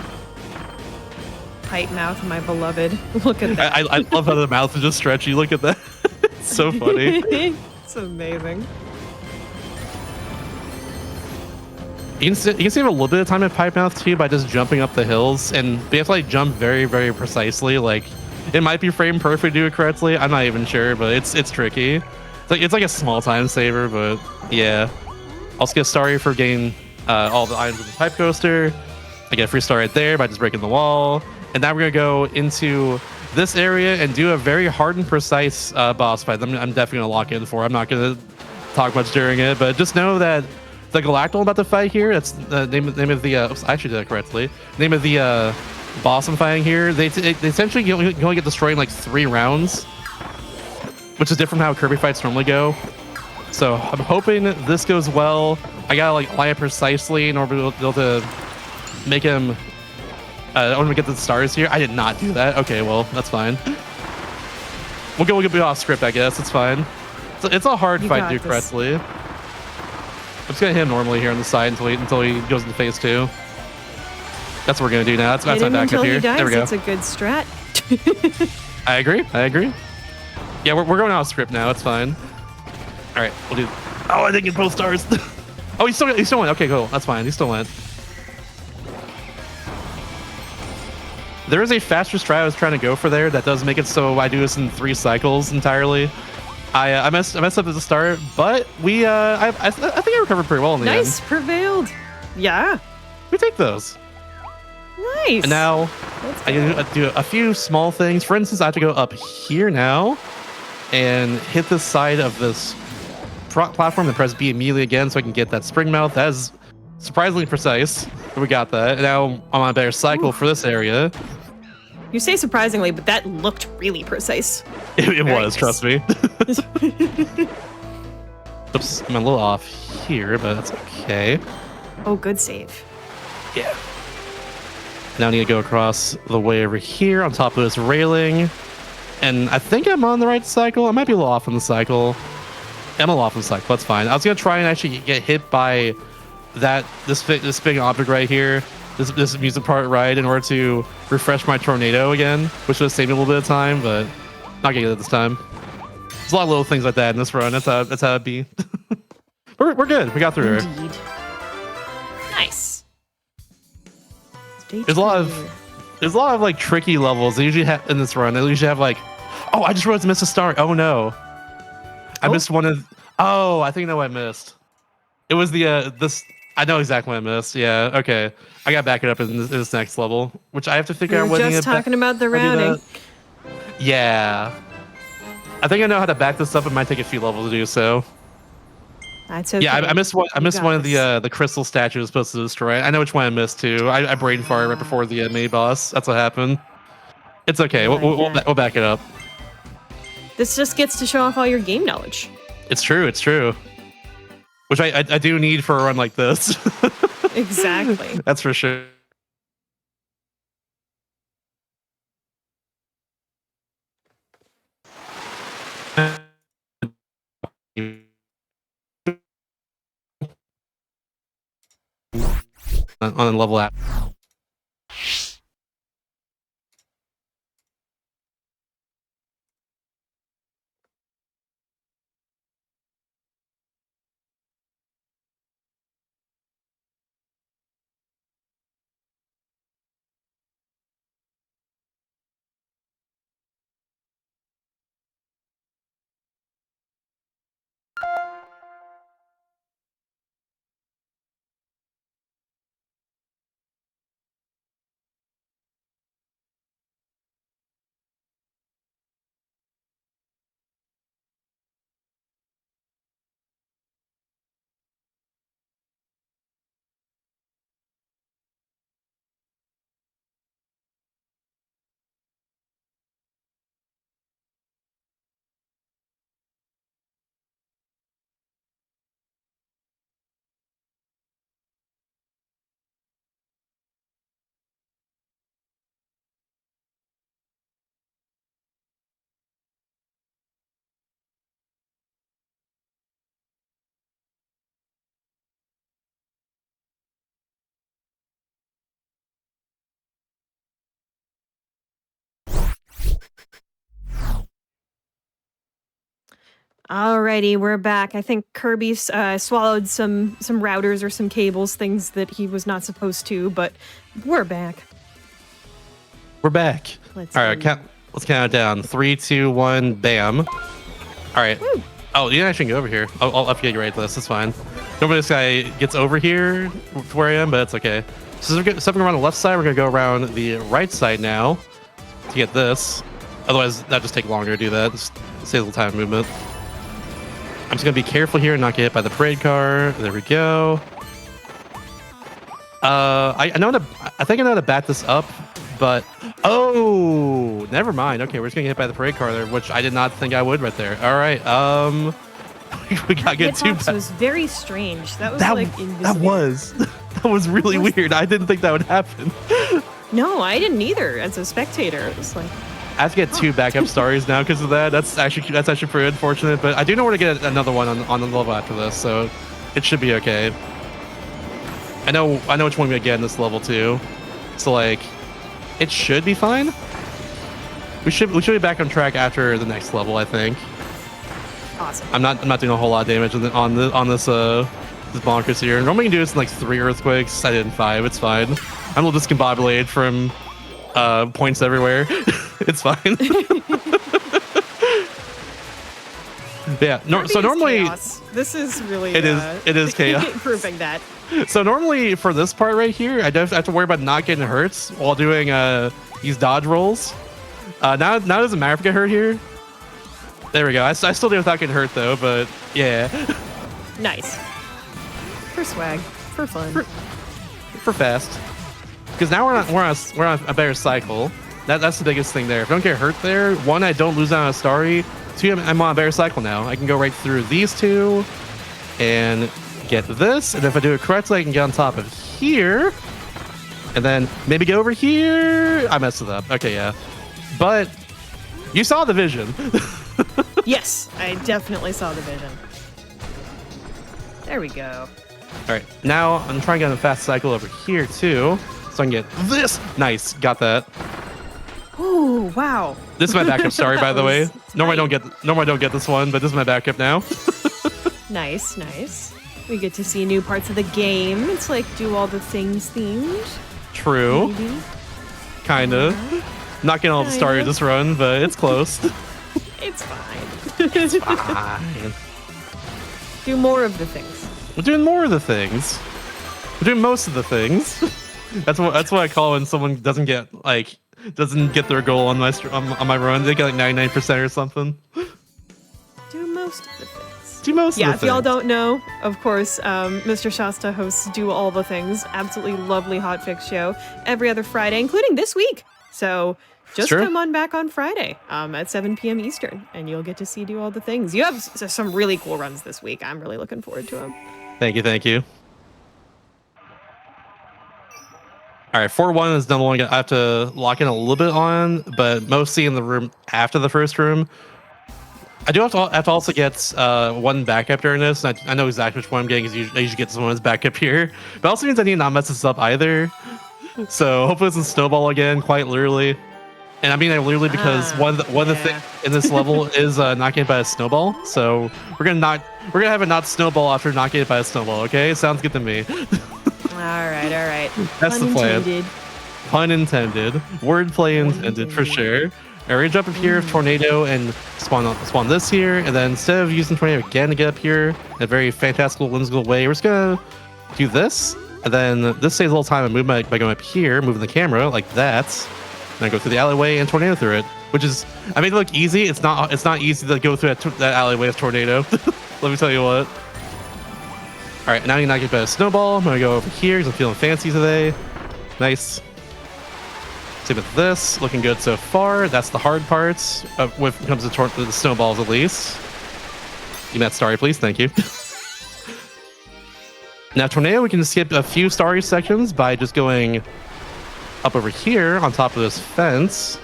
Speaker 1: Pipe mouth, my beloved. Look at that.
Speaker 6: I love how the mouth is just stretchy. Look at that. It's so funny.
Speaker 1: It's amazing.
Speaker 6: You can save a little bit of time at pipe mouth too by just jumping up the hills, and you have to like jump very, very precisely. Like it might be frame perfect to do it correctly. I'm not even sure, but it's tricky. It's like a small time saver, but yeah. Also get sorry for getting all the items in the pipe coaster. I get a free star right there by just breaking the wall. And now we're gonna go into this area and do a very hard and precise boss fight. I'm definitely gonna lock in for. I'm not gonna talk much during it, but just know that the Galactal I'm about to fight here, that's the name of the oops, I actually did that correctly. Name of the boss I'm fighting here. They essentially you only get destroyed in like 3 rounds, which is different from how Kirby fights normally go. So I'm hoping this goes well. I gotta like line it precisely in order to be able to make him. I want to get the stars here. I did not do that. Okay, well that's fine. We'll be off script, I guess. It's fine. It's a hard fight to do correctly. I'm just gonna hit him normally here on the side until he goes into phase 2. That's what we're gonna do now. That's my backup here. There we go.
Speaker 1: That's a good strat.
Speaker 6: I agree. Yeah, we're going off script now. It's fine. All right, we'll do. Oh, I didn't get both stars. Oh, he still went. Okay, cool. That's fine. He still went. There is a faster strat I was trying to go for there that does make it so I do this in 3 cycles entirely. I messed up at the start, but I think I recovered pretty well in the end.
Speaker 1: Nice, prevailed. Yeah.
Speaker 6: We take those.
Speaker 1: Nice.
Speaker 6: And now I do a few small things. For instance, I have to go up here now and hit the side of this platform and press B immediately again so I can get that spring mouth. That is surprisingly precise. We got that. And now I'm on a better cycle for this area.
Speaker 1: You say surprisingly, but that looked really precise.
Speaker 6: It was,
Speaker 1: nice.
Speaker 6: Trust me. Oops, I'm a little off here, but that's okay.
Speaker 1: Oh, good save.
Speaker 6: Yeah. Now I need to go across the way over here on top of this railing. And I think I'm on the right cycle. I might be a little off on the cycle. I'm a little off on the cycle. That's fine. I was going to try and actually get hit by this big object right here. This music part right in order to refresh my tornado again, which would save me a little bit of time, but not getting it this time. There's a lot of little things like that in this run. That's how it be. We're good. We got through her.
Speaker 1: Indeed. Nice.
Speaker 6: There's a lot of like tricky levels they usually have in this run. They usually have like, oh, I just realized I missed a star. Oh no, I missed one of. Oh, I think I know what I missed. It was the this. I know exactly what I missed. Yeah, okay. I gotta back it up in this next level, which I have to figure out.
Speaker 1: We're just talking about the routing.
Speaker 6: Yeah, I think I know how to back this up. It might take a few levels to do so.
Speaker 1: That's okay.
Speaker 6: Yeah, I missed one. I missed one of the crystal statues supposed to destroy. I know which one I missed too. I brain farted right before the mini boss. That's what happened. It's okay. We'll back it up.
Speaker 1: This just gets to show off all your game knowledge.
Speaker 6: It's true. It's true. Which I do need for a run like this.
Speaker 1: Exactly.
Speaker 6: That's for sure. On a level app.
Speaker 1: Alrighty, we're back. I think Kirby swallowed some routers or some cables, things that he was not supposed to, but we're back.
Speaker 6: We're back. All right, let's count it down. 3, 2, 1, bam. All right. Woo. Oh, you actually can go over here. I'll update you right this. That's fine. Nobody this guy gets over here to where I am, but it's okay. So stepping around the left side, we're gonna go around the right side now to get this. Otherwise, that just take longer to do that. Just save a little time movement. I'm just gonna be careful here and not get hit by the parade car. There we go. I think I know how to back this up, but oh, never mind. Okay, we're just gonna get hit by the parade car there, which I did not think I would right there. All right, we got good too.
Speaker 1: Hitbox was very strange. That was like invisible.
Speaker 6: That was really weird. I didn't think that would happen.
Speaker 1: No, I didn't either. As a spectator, it was like.
Speaker 6: I have to get 2 backup stories now because of that. That's actually pretty unfortunate. But I do know where to get another one on the level after this, so it should be okay. I know which one we get in this level too, so like it should be fine. We should be back on track after the next level, I think.
Speaker 1: Awesome.
Speaker 6: I'm not doing a whole lot of damage on this bonkers here. Normally you can do this in like 3 earthquakes. I did in 5. It's fine. I'm a little discombobulated from points everywhere. It's fine. Yeah. So normally
Speaker 1: chaos. This is really
Speaker 6: it is chaos.
Speaker 1: proving that.
Speaker 6: So normally for this part right here, I don't have to worry about not getting hurt while doing these dodge rolls. Now it doesn't matter if I get hurt here. There we go. I still do without getting hurt though, but yeah.
Speaker 1: Nice. For swag, for fun,
Speaker 6: for fast. Because now we're on a better cycle. That's the biggest thing there. If I don't get hurt there, 1, I don't lose out on a story. 2, I'm on a better cycle now. I can go right through these 2 and get this. And if I do it correctly, I can get on top of here. And then maybe go over here. I messed it up. Okay, yeah. But you saw the vision.
Speaker 1: Yes, I definitely saw the vision. There we go.
Speaker 6: All right, now I'm trying to get on a fast cycle over here too, so I can get this. Nice, got that.
Speaker 1: Ooh, wow.
Speaker 6: This is my backup story, by the way. Normally I don't get this one, but this is my backup now.
Speaker 1: Nice, nice. We get to see new parts of the game. It's like do all the things themed.
Speaker 6: True.
Speaker 1: Maybe.
Speaker 6: Kinda. Not getting all the story this run, but it's close.
Speaker 1: It's fine.
Speaker 6: It's fine.
Speaker 1: Do more of the things.
Speaker 6: We're doing more of the things. We're doing most of the things. That's what I call when someone doesn't get their goal on my run. They get like 99% or something.
Speaker 1: Do most of the things.
Speaker 6: Do most of the
Speaker 1: things. Yeah, if y'all
Speaker 6: things.
Speaker 1: don't know, of course, Mr. Shasta hosts Do All the Things. Absolutely lovely hotfix show every other Friday, including this week. So just come on back on Friday at 7 p.m. Eastern, and you'll get to see Do All the Things. You have some really cool runs this week. I'm really looking forward to them.
Speaker 6: Thank you. All right, 4-1 is another one I have to lock in a little bit on, but mostly in the room after the first room. I do have to also get 1 backup during this. And I know exactly which one I'm getting because I usually get this one as backup here. But also means I need to not mess this up either. So hopefully it doesn't snowball again, quite literally. And I mean that literally because one of the things in this level is not getting hit by a snowball. So we're gonna have it not snowball after not getting hit by a snowball. Okay, sounds good to me.
Speaker 1: All right.
Speaker 6: That's the plan. Pun intended. Wordplay intended for sure. All right, jump up here, tornado, and spawn this here, and then instead of using tornado again to get up here in a very fantastical, whimsical way, we're just gonna do this, and then this saves a little time and movement by going up here, moving the camera like that. And I go through the alleyway and tornado through it, which is, I made it look easy. It's not easy to go through that alleyway with tornado. Let me tell you what. All right, now you're not getting by a snowball. I'm gonna go over here because I'm feeling fancy today. Nice. Same with this, looking good so far. That's the hard parts when it comes to the snowballs, at least. You met Starry, please. Thank you. Now, tornado, we can skip a few Starry sections by just going up over here on top of this fence,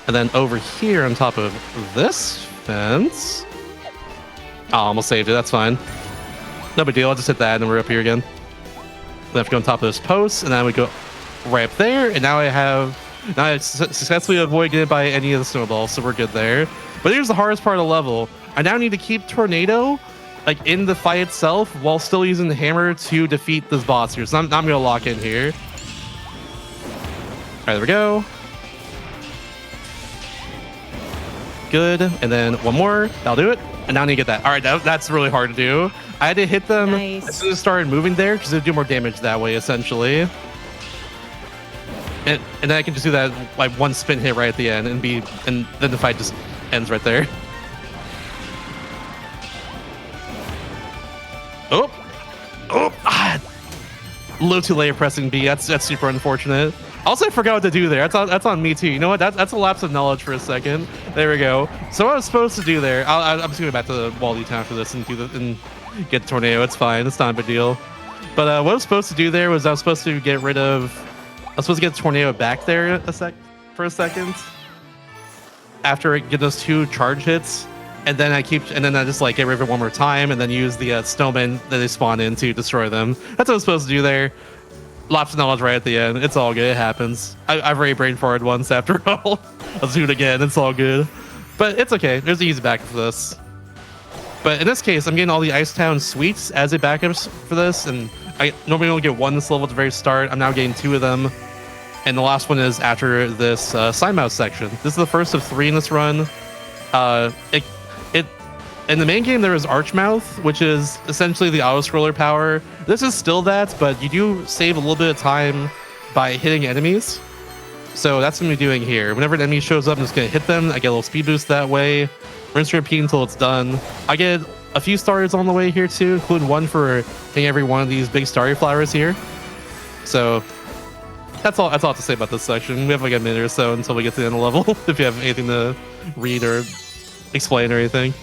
Speaker 6: and then over here on top of this fence. Oh, almost saved it. That's fine. No big deal. I'll just hit that, and we're up here again. Then I have to go on top of this post, and then we go right up there, and now I successfully avoid getting by any of the snowballs, so we're good there. But here's the hardest part of the level. I now need to keep tornado like in the fight itself while still using the hammer to defeat this boss here. So I'm gonna lock in here. All right, there we go. Good, and then one more. That'll do it. And now I need to get that. All right, that's really hard to do. I had to hit them
Speaker 1: Nice.
Speaker 6: as soon as I started moving there because they do more damage that way, essentially. And then I can just do that like one spin hit right at the end and then the fight just ends right there. Oh, a little too late pressing B. That's super unfortunate. Also, I forgot what to do there. That's on me too. You know what? That's a lapse of knowledge for a second. There we go. So what I was supposed to do there, I'm just gonna go back to the Wally Town for this and get the tornado. It's fine. It's not a big deal. But what I was supposed to do there was I was supposed to get the tornado back there for a second after I get those 2 charge hits, and then I just like get rid of it one more time and then use the snowmen that they spawn in to destroy them. That's what I was supposed to do there. Lots of knowledge right at the end. It's all good. It happens. I've already brain farted once after all. I'll do it again. It's all good. But it's okay. There's an easy backup for this. But in this case, I'm getting all the Ice Town sweets as a backups for this, and I normally only get 1 this level at the very start. I'm now getting 2 of them. And the last one is after this sign mouse section. This is the first of 3 in this run. In the main game, there is Archmouth, which is essentially the auto-scroller power. This is still that, but you do save a little bit of time by hitting enemies. So that's what I'm doing here. Whenever an enemy shows up, I'm just going to hit them. I get a little speed boost that way. Rinse and repeat until it's done. I get a few stars on the way here too, including 1 for hitting every one of these big starry flowers here. So that's all I have to say about this section. We have like a minute or so until we get to the end of the level, if you have anything to read or explain or anything.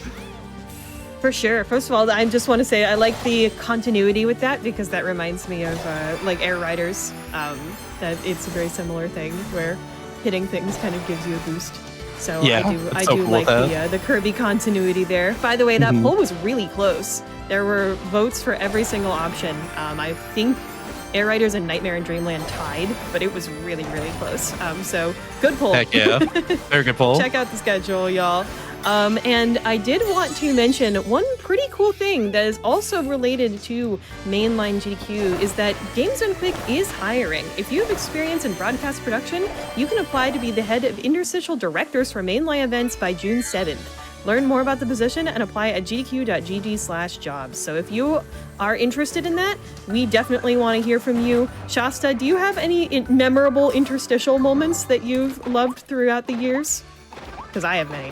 Speaker 1: For sure. First of all, I just want to say I like the continuity with that because that reminds me of like Air Riders. That it's a very similar thing where hitting things kind of gives you a boost. So
Speaker 6: yeah,
Speaker 1: I do
Speaker 6: cool
Speaker 1: like the Kirby continuity there. By the way, that poll was really close. There were votes for every single option. I think Air Riders and Nightmare and Dreamland tied, but it was really, really close. So good poll.
Speaker 6: Heck yeah. Very good poll.
Speaker 1: Check out the schedule, y'all. And I did want to mention one pretty cool thing that is also related to mainline GDQ is that Games Done Quick is hiring. If you have experience in broadcast production, you can apply to be the head of interstitial directors for mainline events by June 7th. Learn more about the position and apply at gdq.gg/jobs. So if you are interested in that, we definitely want to hear from you. Shasta, do you have any memorable interstitial moments that you've loved throughout the years? Because I have many.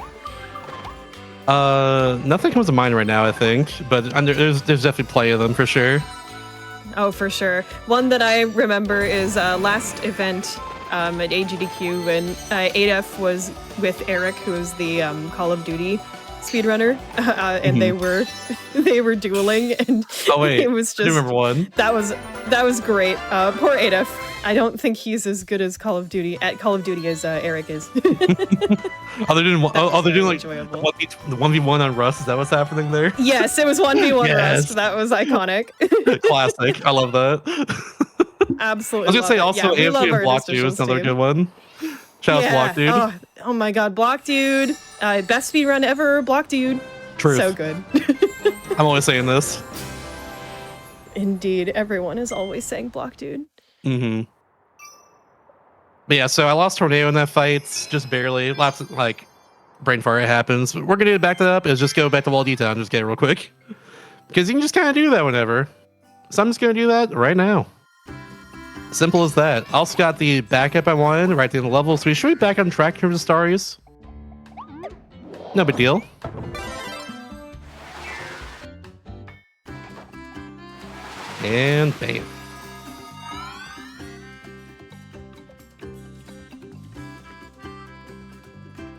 Speaker 6: Nothing comes to mind right now, I think, but there's definitely plenty of them for sure.
Speaker 1: Oh, for sure. One that I remember is last event at AGDQ when ADF was with Eric, who is the Call of Duty speedrunner, and they were dueling, and it was just.
Speaker 6: I remember one.
Speaker 1: That was great. Poor ADF. I don't think he's as good as Call of Duty as Eric is.
Speaker 6: They're doing like 1v1 on Rust. Is that what's happening there?
Speaker 1: Yes, it was 1v1 Rust. That was iconic.
Speaker 6: Classic. I love that.
Speaker 1: Absolutely.
Speaker 6: I was gonna say also AFK and Block Dude is another good one. Shout out Block Dude.
Speaker 1: Oh my god, Block Dude. Best speedrun ever, Block Dude.
Speaker 6: Truth.
Speaker 1: So good.
Speaker 6: I'm always saying this.
Speaker 1: Indeed, everyone is always saying Block Dude.
Speaker 6: Mm-hmm. But yeah, so I lost Tornado in that fight, just barely. Lots of, like, brain fart happens. We're gonna back that up is just go back to Wall Town, just get it real quick. Because you can just kind of do that whenever. So I'm just gonna do that right now. Simple as that. Also got the backup I wanted right at the end of the level, so we should be back on track in terms of stories. No big deal. And bam.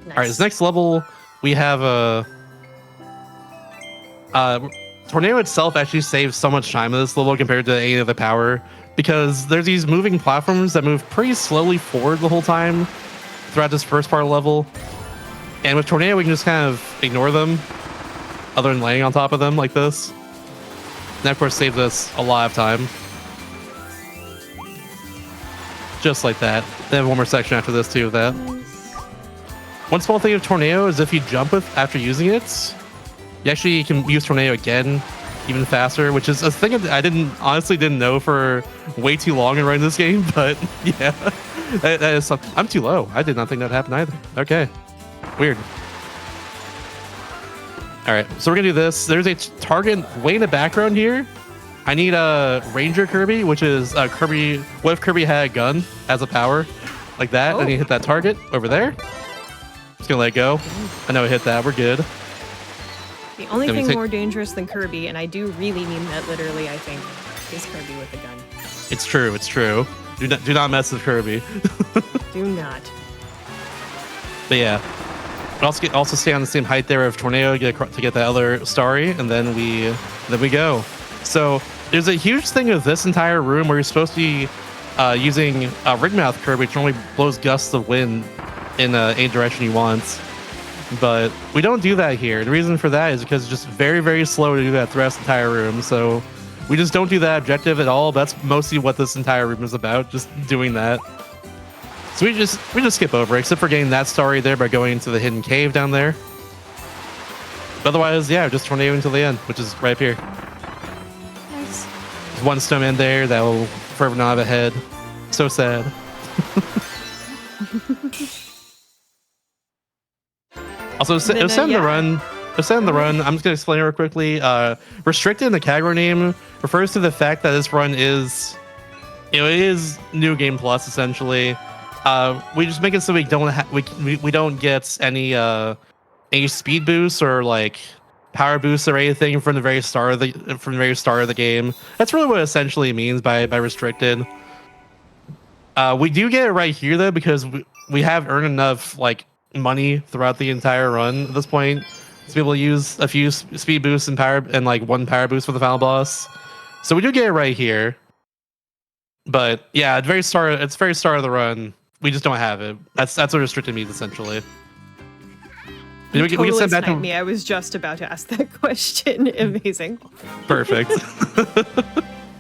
Speaker 1: Nice.
Speaker 6: All right, this next level, we have a Tornado itself actually saves so much time in this level compared to any other power, because there's these moving platforms that move pretty slowly forward the whole time throughout this first part of the level. And with Tornado, we can just kind of ignore them, other than laying on top of them like this. And that, of course, saves us a lot of time. Just like that. They have one more section after this, too, of that. One small thing of Tornado is if you jump after using it, you actually can use Tornado again even faster, which is a thing that I honestly didn't know for way too long in running this game, but yeah, that is something. I'm too low. I did not think that happened either. Okay. Weird. All right, so we're gonna do this. There's a target way in the background here. I need a Ranger Kirby, which is a Kirby. What if Kirby had a gun as a power, like that? And you hit that target over there. Just gonna let it go. I know it hit that. We're good.
Speaker 1: The only thing more dangerous than Kirby, and I do really mean that literally, I think, is Kirby with a gun.
Speaker 6: It's true. It's true. Do not mess with Kirby.
Speaker 1: Do not.
Speaker 6: But yeah, but also stay on the same height there of Tornado to get that other starry, and then we go. So there's a huge thing of this entire room where you're supposed to be using Ringmouth Kirby, which only blows gusts of wind in any direction you want. But we don't do that here. The reason for that is because it's just very, very slow to do that throughout the entire room. So we just don't do that objective at all. That's mostly what this entire room is about, just doing that. So we just skip over, except for getting that story there by going into the hidden cave down there. But otherwise, yeah, just tornado until the end, which is right up here.
Speaker 1: Nice.
Speaker 6: There's one snowman there that will forever not have a head. So sad. Also, ascend the run. Ascend the run. I'm just gonna explain it real quickly. Restricted in the category name refers to the fact that this run is, it is New Game Plus essentially. We just make it so we don't get any speed boosts or like power boosts or anything from the very start of the game. That's really what it essentially means by restricted. We do get it right here though, because we have earned enough like money throughout the entire run at this point to be able to use a few speed boosts and like one power boost for the final boss. So we do get it right here. But yeah, it's very start of the run. We just don't have it. That's what restricted means essentially.
Speaker 1: You totally sniped me. I was just about to ask that question. Amazing.
Speaker 6: Perfect.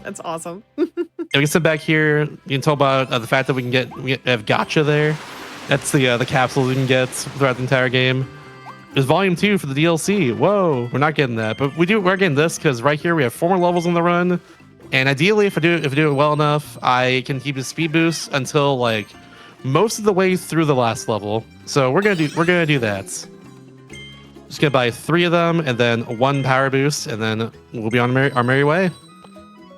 Speaker 1: That's awesome.
Speaker 6: We can sit back here. You can talk about the fact that we have gotcha there. That's the capsules we can get throughout the entire game. There's volume 2 for the DLC. Whoa, we're not getting that, but we're getting this because right here we have 4 more levels on the run. And ideally, if I do it well enough, I can keep the speed boost until like most of the way through the last level. So we're gonna do that. Just gonna buy 3 of them and then 1 power boost, and then we'll be on our merry way.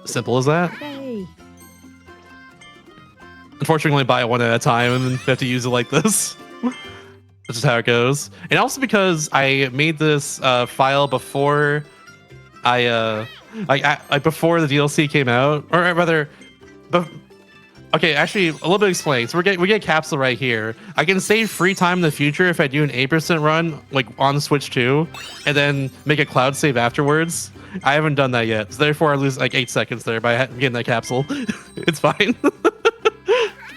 Speaker 6: Simple as that.
Speaker 1: Yay.
Speaker 6: Unfortunately, only buy 1 at a time, and then you have to use it like this. That's just how it goes. And also because I made this file before before the DLC came out, or rather, okay, actually, a little bit explained. So we get capsule right here. I can save free time in the future if I do an 8% run, like on Switch 2, and then make a cloud save afterwards. I haven't done that yet, so therefore I lose like 8 seconds there by getting that capsule. It's fine.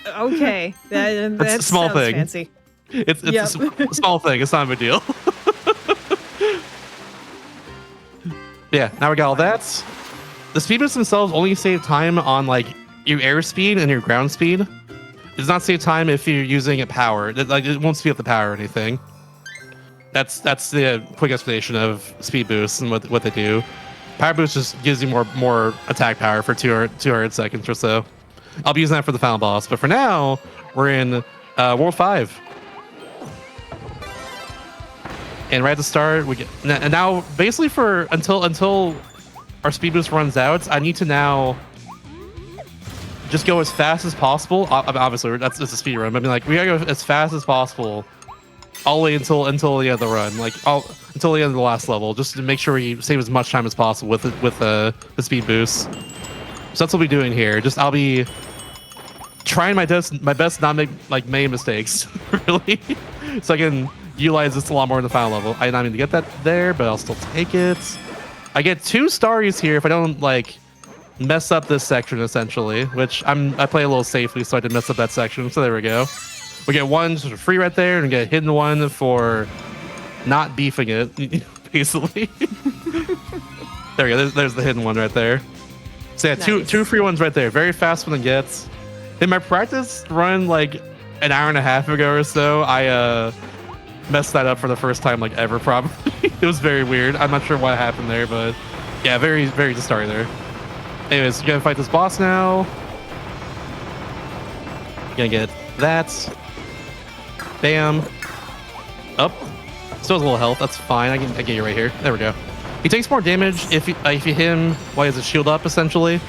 Speaker 1: Okay, that's
Speaker 6: a small thing.
Speaker 1: Fancy.
Speaker 6: It's a small thing. It's not a big deal. Yeah, now we got all that. The speed boosts themselves only save time on like your airspeed and your ground speed. It does not save time if you're using a power. It won't speed up the power or anything. That's the quick explanation of speed boosts and what they do. Power boost just gives you more attack power for 200 seconds or so. I'll be using that for the final boss, but for now we're in World 5. And right at the start, we get and now basically for until our speed boost runs out, I need to now just go as fast as possible. Obviously, it's a speed run. But I mean, like we gotta go as fast as possible, all the way until the end of the run, until the end of the last level, just to make sure we save as much time as possible with the speed boost. So that's what we're doing here. I'll be trying my best not make like many mistakes, really, so I can utilize this a lot more in the final level. I did not mean to get that there, but I'll still take it. I get 2 starries here if I don't like mess up this section essentially, which I play a little safely, so I didn't mess up that section. So there we go. We get 1 just for free right there, and we get a hidden 1 for not beefing it, basically. There we go. There's the hidden 1 right there. So yeah, nice. two free ones right there. Very fast one to get. In my practice run like an hour and a half ago or so, I messed that up for the first time like ever probably. It was very weird. I'm not sure what happened there, but yeah, very, very just starry there. Anyways, we're gonna fight this boss now. Gonna get that. Bam. Up. Still has a little health. That's fine. I can get you right here. There we go. He takes more damage if you hit him while he has a shield up, essentially.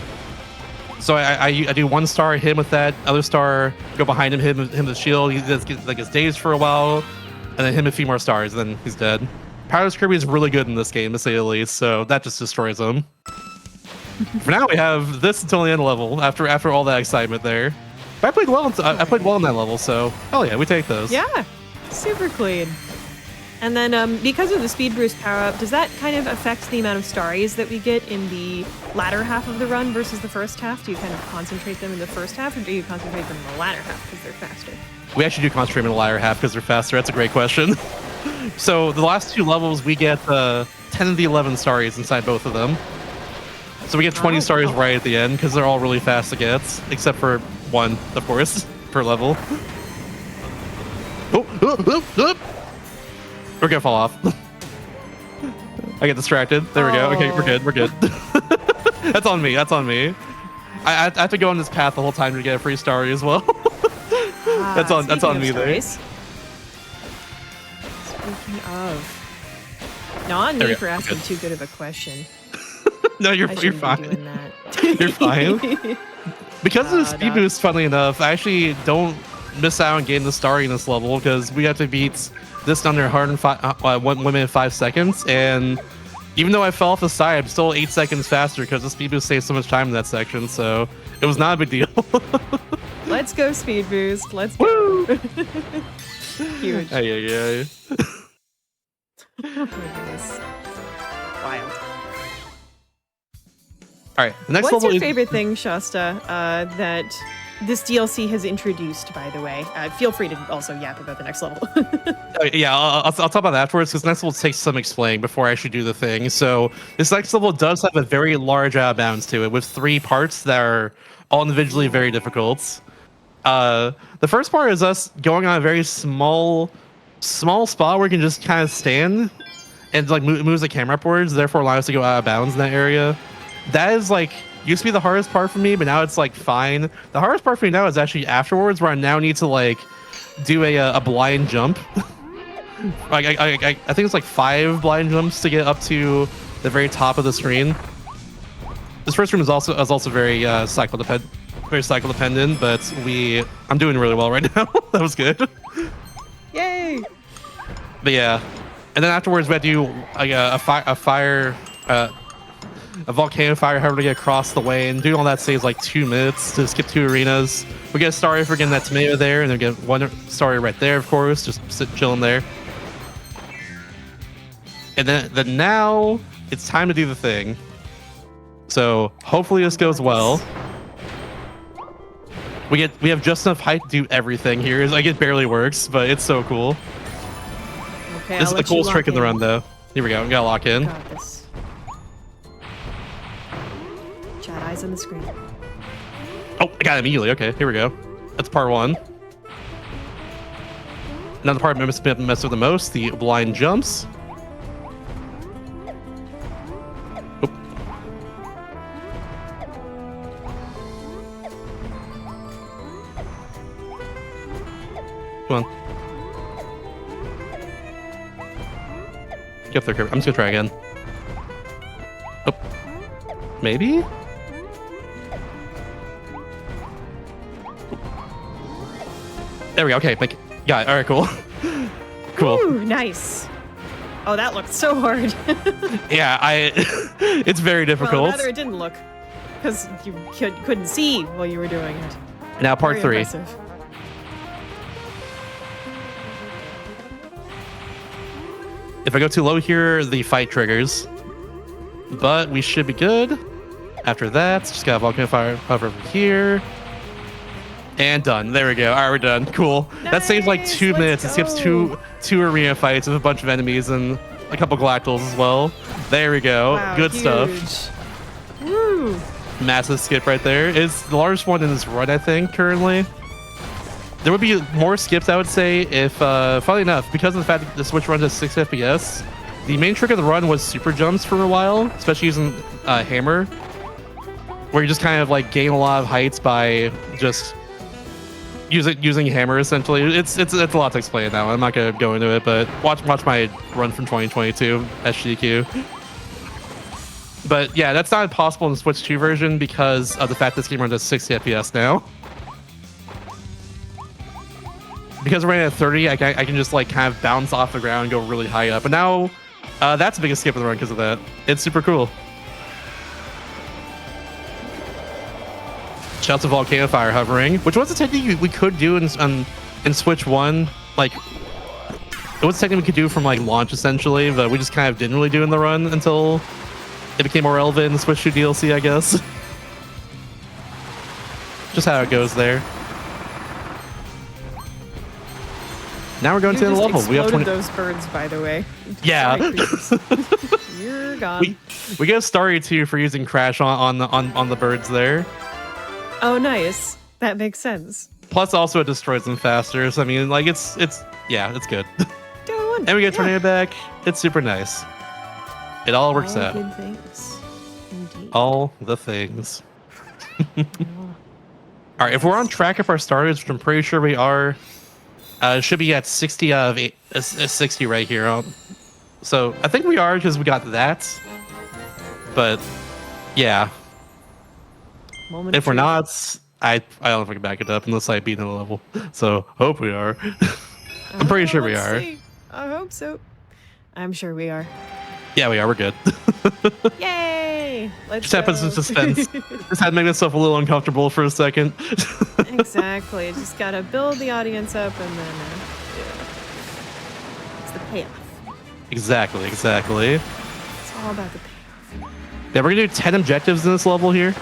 Speaker 6: So I do 1 star, hit him with that. Other star, go behind him, hit him with the shield. He just gets, like, his dazed for a while, and then hit him a few more stars, and then he's dead. Powerless Kirby is really good in this game, to say the least, so that just destroys him. For now, we have this until the end level, after all that excitement there. But I played well in that level, so hell yeah, we take those.
Speaker 1: Yeah, super clean. And then because of the Speed Boost power-up, does that kind of affect the amount of starries that we get in the latter half of the run versus the first half? Do you kind of concentrate them in the first half, or do you concentrate them in the latter half because they're faster?
Speaker 6: We actually do concentrate in the latter half because they're faster. That's a great question. So the last 2 levels, we get 10 of the 11 starries inside both of them. So we get 20 starries right at the end because they're all really fast to get, except for 1, of course, per level. We're gonna fall off. I get distracted. There we go. Okay, we're good. We're good. That's on me. That's on me. I have to go on this path the whole time to get a free starry as well. That's on me there.
Speaker 1: Speaking of, not on me for asking too good of a question.
Speaker 6: No, you're fine.
Speaker 1: Doing that.
Speaker 6: You're fine. Because of the speed boost, funnily enough, I actually don't miss out on getting the starry in this level because we have to beat this under 1 minute 5 seconds, and even though I fell off the side, I'm still 8 seconds faster because the speed boost saves so much time in that section, so it was not a big deal.
Speaker 1: Let's go, Speed Boost. Let's go. Huge.
Speaker 6: Hey.
Speaker 1: Oh my goodness. Wild.
Speaker 6: All right, the next
Speaker 1: What's
Speaker 6: level
Speaker 1: your favorite thing, Shasta, that this DLC has introduced, by the way? Feel free to also yap about the next level.
Speaker 6: Yeah, I'll talk about that afterwards because next level takes some explaining before I actually do the thing. So this next level does have a very large out of bounds to it with 3 parts that are all individually very difficult. The first part is us going on a very small spot where we can just kind of stand and like moves the camera upwards, therefore allow us to go out of bounds in that area. That is like used to be the hardest part for me, but now it's like fine. The hardest part for me now is actually afterwards, where I now need to like do a blind jump. Like I think it's like 5 blind jumps to get up to the very top of the screen. This first room is also very cycle dependent, but I'm doing really well right now. That was good.
Speaker 1: Yay!
Speaker 6: But yeah, and then afterwards we have to do a volcano fire, however, to get across the way, and doing all that saves like 2 minutes to skip 2 arenas. We get a starry for getting that tomato there, and then get 1 starry right there, of course, just chilling there. And then now it's time to do the thing. So hopefully this goes well. We have just enough height to do everything here. Like it barely works, but it's so cool.
Speaker 1: Okay,
Speaker 6: this is the coolest trick in the run, though. Here we go. We gotta lock in.
Speaker 1: Got this. Chat eyes on the screen.
Speaker 6: Oh, I got it immediately. Okay, here we go. That's part 1. Another part I messed with the most, the blind jumps. Oop. Come on. Get up there, Kirby. I'm just gonna try again. Oh. Maybe? There we go. Okay, got it. All right, cool. Cool.
Speaker 1: Ooh, nice. Oh, that looked so hard.
Speaker 6: Yeah, it's very difficult.
Speaker 1: Well, rather it didn't look, because you couldn't see while you were doing it.
Speaker 6: Now part
Speaker 1: Very
Speaker 6: 3.
Speaker 1: impressive.
Speaker 6: If I go too low here, the fight triggers. But we should be good. After that, just got a volcano fire over here. And done. There we go. All right, we're done. Cool.
Speaker 1: Nice.
Speaker 6: That saves like 2 minutes. It skips
Speaker 1: go.
Speaker 6: two arena fights with a bunch of enemies and a couple galactals as well. There we go.
Speaker 1: Wow,
Speaker 6: Good
Speaker 1: huge.
Speaker 6: stuff.
Speaker 1: Woo.
Speaker 6: Massive skip right there. It's the largest one in this run, I think, currently. There would be more skips, I would say, if, funnily enough, because of the fact that the Switch runs at 6 FPS, the main trick of the run was super jumps for a while, especially using Hammer, where you just kind of like gain a lot of heights by just using hammer essentially. It's a lot to explain now. I'm not gonna go into it, but watch my run from 2022 SGQ. But yeah, that's not possible in the Switch 2 version because of the fact this game runs at 60 FPS now. Because we're running at 30, I can just like kind of bounce off the ground and go really high up. But now that's the biggest skip in the run because of that. It's super cool. Shouts to Volcano Fire hovering, which was a technique we could do in Switch 1. Like, it was a technique we could do from like launch essentially, but we just kind of didn't really do in the run until it became more relevant in the Switch 2 DLC, I guess. Just how it goes there. Now we're going to the level. We have 20
Speaker 1: those birds, by the way.
Speaker 6: Yeah.
Speaker 1: You're gone.
Speaker 6: We get a star too for using Crash on the birds there.
Speaker 1: Oh, nice. That makes sense.
Speaker 6: Plus, also it destroys them faster. So I mean, like it's good. And we get Tornado back. It's super nice. It all works out.
Speaker 1: Good things. Indeed.
Speaker 6: All the things. All right, if we're on track of our stars, which I'm pretty sure we are, it should be at 60 out of 60 right here. So I think we are because we got that. But yeah.
Speaker 1: Moment
Speaker 6: If we're
Speaker 1: of
Speaker 6: not, I don't know if we can back it up unless I beat another level. So hope we are. I'm pretty sure we are.
Speaker 1: See. I hope so. I'm sure we are.
Speaker 6: Yeah, we are. We're good.
Speaker 1: Yay! Let's
Speaker 6: Just happens in suspense. Just had to make myself a little uncomfortable for a second.
Speaker 1: Exactly. Just gotta build the audience up and then it's the payoff.
Speaker 6: Exactly.
Speaker 1: It's all about the payoff.
Speaker 6: Yeah, we're gonna do 10 objectives in this level here.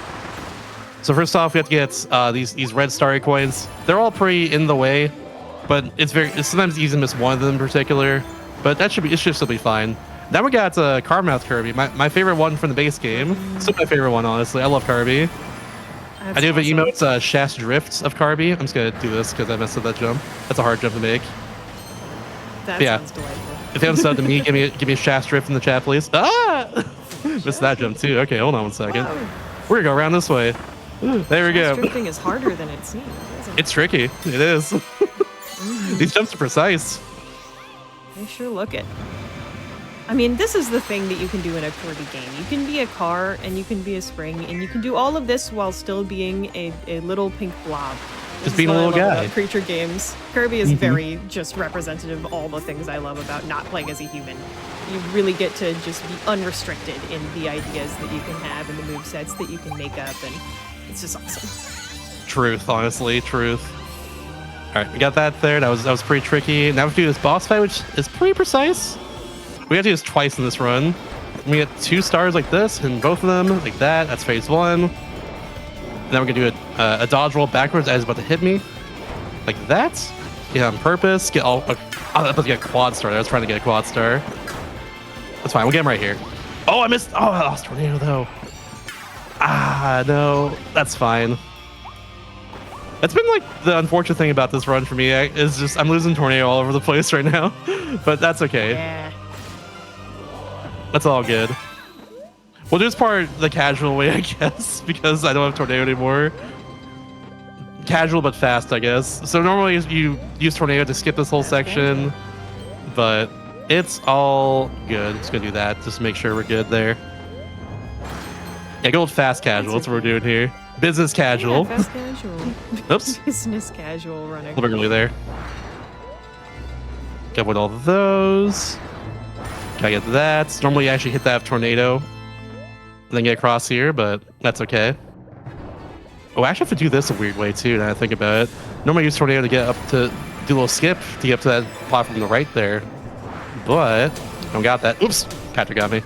Speaker 6: So first off, we have to get these red starry coins. They're all pretty in the way, but it's sometimes easy to miss one of them in particular. But it should still be fine. Then we got Carbmouth Kirby, my favorite one from the base game. Still my favorite one, honestly. I love Kirby. I do have an emote, Shast Drift of Kirby. I'm just gonna do this because I messed up that jump. That's a hard jump to make.
Speaker 1: That sounds delightful.
Speaker 6: If you haven't subbed to me, give me a Shast Drift in the chat, please. Ah! Missed that jump too. Okay, hold on 1 second.
Speaker 1: Whoa.
Speaker 6: We're gonna go around this way. There we go.
Speaker 1: Drifting is harder than it seems, isn't it?
Speaker 6: It's tricky. It is. These jumps are precise.
Speaker 1: They sure look it. I mean, this is the thing that you can do in a Kirby game. You can be a car, and you can be a spring, and you can do all of this while still being a little pink blob.
Speaker 6: Just being a little guy.
Speaker 1: About creature games. Kirby is very just representative of all the things I love about not playing as a human. You really get to just be unrestricted in the ideas that you can have and the movesets that you can make up, and it's just awesome.
Speaker 6: Truth, honestly, truth. All right, we got that there. That was pretty tricky. Now we have to do this boss fight, which is pretty precise. We have to do this twice in this run. We get 2 stars like this, and both of them like that. That's phase 1. And then we're gonna do a dodge roll backwards as it's about to hit me, like that. Get on purpose. Get all. I was about to get a quad star. I was trying to get a quad star. That's fine. We'll get him right here. Oh, I missed. Oh, I lost tornado though. Ah, no. That's fine. That's been like the unfortunate thing about this run for me. Is just I'm losing tornado all over the place right now, but that's okay.
Speaker 1: Yeah.
Speaker 6: That's all good. We'll do this part the casual way, I guess, because I don't have tornado anymore. Casual but fast, I guess. So normally you use tornado to skip this whole section, but it's all good. Just gonna do that just to make sure we're good there. Yeah, go with fast casual. That's what we're doing here. Business casual.
Speaker 1: Yeah, fast casual.
Speaker 6: Oops.
Speaker 1: Business casual running.
Speaker 6: A little bit early there. Get with all of those. Can I get that? Normally you actually hit that tornado and then get across here, but that's okay. Oh, I actually have to do this a weird way too, now I think about it. Normally I use tornado to get up to do a little skip to get up to that platform on the right there. But I don't got that. Oops! Patrick got me.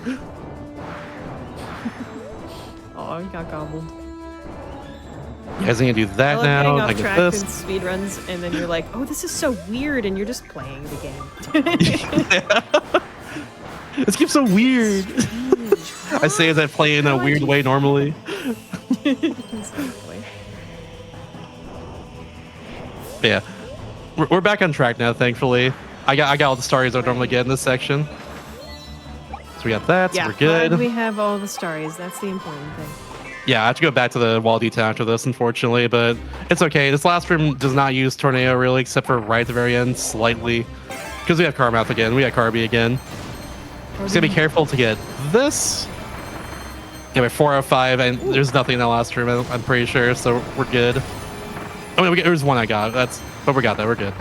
Speaker 1: Oh, I got gobbled.
Speaker 6: You guys need to do that
Speaker 1: I
Speaker 6: now.
Speaker 1: love
Speaker 6: I
Speaker 1: getting
Speaker 6: get
Speaker 1: off track
Speaker 6: this.
Speaker 1: in speedruns, and then you're like, oh, this is so weird, and you're just playing the game.
Speaker 6: This keeps so weird. I say as I play in a weird way normally.
Speaker 1: Exactly.
Speaker 6: But yeah, we're back on track now, thankfully. I got all the stars I normally get in this section. So we got that, so
Speaker 1: Yeah,
Speaker 6: we're good.
Speaker 1: glad we have all the stars. That's the important thing.
Speaker 6: Yeah, I have to go back to the wall detail after this, unfortunately, but it's okay. This last room does not use Tornado really, except for right at the very end, slightly. Because we have Carmouth again, we got Kirby again. Just gotta be careful to get this. Yeah, we're 4 out of 5, and there's nothing in the last room, I'm pretty sure, so we're good. I mean, there's one I got, but we got that, we're good.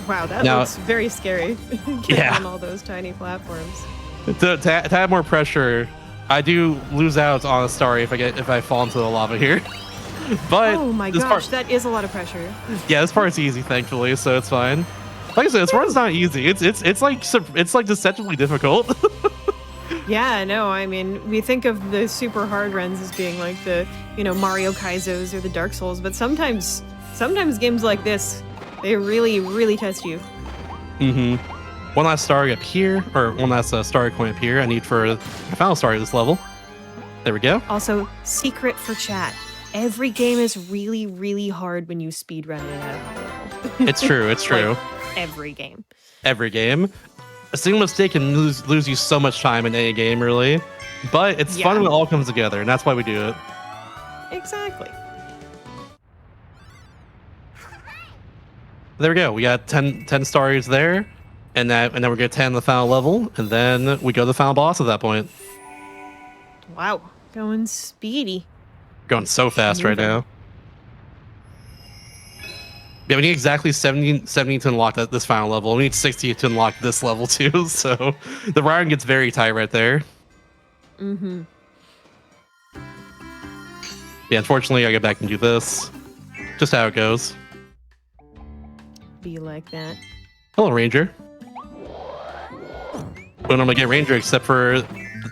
Speaker 1: Wow, that
Speaker 6: Now,
Speaker 1: looks very scary.
Speaker 6: Yeah.
Speaker 1: On all those tiny platforms.
Speaker 6: To add more pressure, I do lose out on a star if I fall into the lava here. But
Speaker 1: Oh my gosh, that is a lot of pressure.
Speaker 6: yeah, this part's easy, thankfully, so it's fine. Like I said, this run's not easy. It's like deceptively difficult.
Speaker 1: Yeah, no, I mean, we think of the super hard runs as being like the, Mario Kaizos or the Dark Souls, but sometimes games like this, they really, really test you.
Speaker 6: Mm-hmm. One last star up here, or one last star coin up here. I need for the final star of this level. There we go.
Speaker 1: Also, secret for chat. Every game is really, really hard when you speedrun it out.
Speaker 6: It's true. It's true.
Speaker 1: Like, every game.
Speaker 6: Every game. A single mistake can lose you so much time in any game, really. But it's fun when it all comes together, and that's why we do it.
Speaker 1: Exactly.
Speaker 6: There we go. We got 10 stars there, and then we're gonna 10 the final level, and then we go to the final boss at that point.
Speaker 1: Wow, going speedy.
Speaker 6: Going so fast right now. Yeah, we need exactly 70 to unlock this final level. We need 60 to unlock this level too, so the round gets very tight right there.
Speaker 1: Mm-hmm.
Speaker 6: Yeah, unfortunately, I go back and do this. Just how it goes.
Speaker 1: Be like that.
Speaker 6: Hello, Ranger. We don't normally get Ranger except for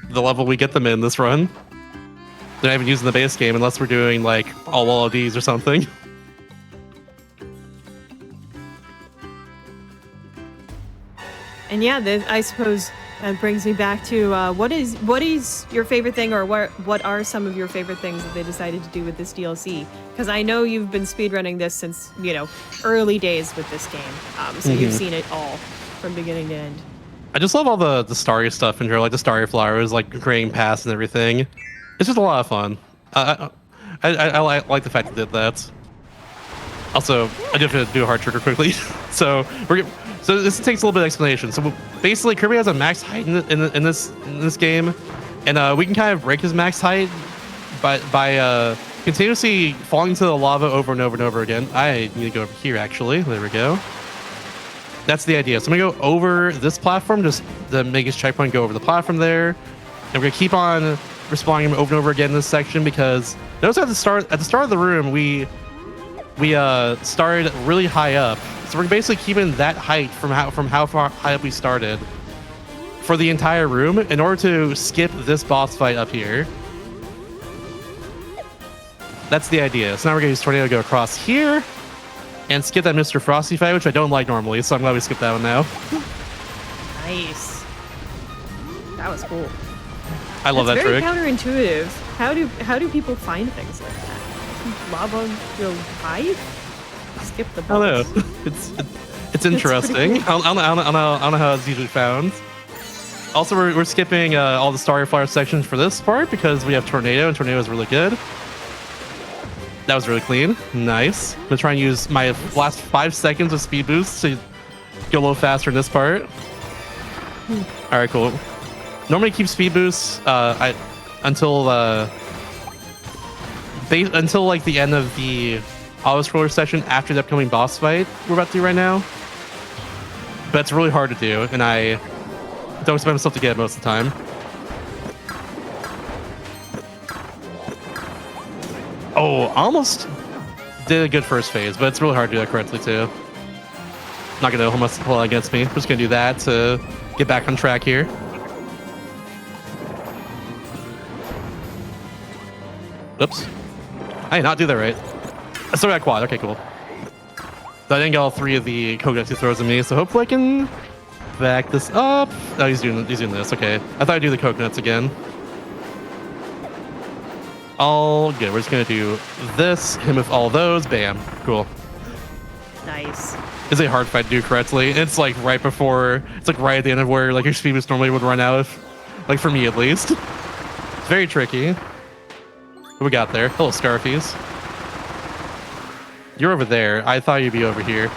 Speaker 6: the level we get them in this run. They're not even using the base game unless we're doing like all WLDs or something.
Speaker 1: And yeah, I suppose that brings me back to what is your favorite thing, or what are some of your favorite things that they decided to do with this DLC? Because I know you've been speedrunning this since, early days with this game. So you've seen it all from beginning to end.
Speaker 6: I just love all the starry stuff in here, like the starry flowers, like creating paths and everything. It's just a lot of fun. I like the fact that they did that. Also, I do have to do a hard trigger quickly. So this takes a little bit of explanation. So basically, Kirby has a max height in this game, and we can kind of break his max height by continuously falling into the lava over and over and over again. I need to go over here, actually. There we go. That's the idea. So I'm gonna go over this platform just to make his checkpoint go over the platform there, and we're gonna keep on respawning him over and over again in this section because notice at the start of the room we started really high up. So we're basically keeping that height from how far high up we started for the entire room in order to skip this boss fight up here. That's the idea. So now we're gonna use Tornado to go across here and skip that Mr. Frosty fight, which I don't like normally, so I'm glad we skipped that one now.
Speaker 1: Nice. That was cool.
Speaker 6: I love that
Speaker 1: very
Speaker 6: trick.
Speaker 1: Counterintuitive. How do people find things like that? Lava go high? Skip the boss.
Speaker 6: I don't know. It's interesting.
Speaker 1: Cool.
Speaker 6: I don't know how it's usually found. Also, we're skipping all the Starry Flower sections for this part because we have Tornado, and Tornado is really good. That was really clean. Nice. I'm gonna try and use my last 5 seconds of speed boost to go a little faster in this part. All right, cool. Normally keep speed boosts until like the end of the auto scroller section after the upcoming boss fight we're about to do right now. But it's really hard to do, and I don't expect myself to get it most of the time. Oh, almost did a good first phase, but it's really hard to do that correctly too. Not gonna hold that against me. I'm just gonna do that to get back on track here. Oops. I did not do that right. I still got quad. Okay, cool. So I didn't get all 3 of the coconuts he throws at me, so hopefully I can back this up. Oh, he's doing this. Okay. I thought I'd do the coconuts again. All good. We're just gonna do this, him with all those. Bam. Cool.
Speaker 1: Nice.
Speaker 6: It's a hard fight to do correctly. It's like right at the end of where like your speed boost normally would run out of, like for me at least. It's very tricky. What we got there? Hello, Scarfies. You're over there. I thought you'd be over here.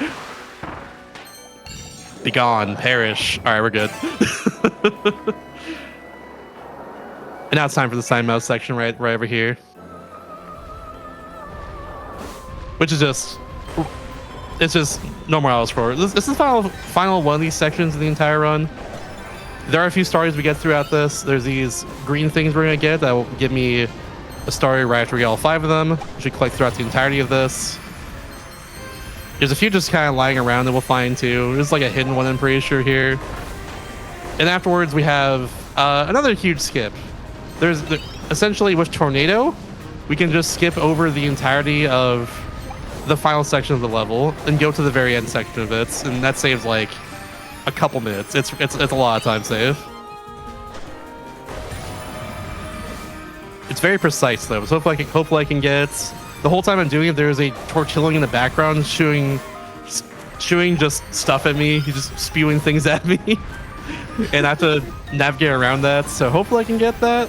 Speaker 6: Be gone, perish. All right, we're good. And now it's time for the sign mouse section right over here. Which is just, it's just no more else for it. This is the final one of these sections of the entire run. There are a few stories we get throughout this. There's these green things we're gonna get that will give me a story right after we get all 5 of them, which we collect throughout the entirety of this. There's a few just kind of lying around that we'll find too. There's like a hidden one, I'm pretty sure, here. And afterwards we have another huge skip. There's essentially with Tornado, we can just skip over the entirety of the final section of the level and go to the very end section of it, and that saves like a couple minutes. It's a lot of time save. It's very precise though, so hopefully I can get the whole time I'm doing it. There's a tortilling in the background shooing just stuff at me. He's just spewing things at me, and I have to navigate around that. So hopefully I can get that.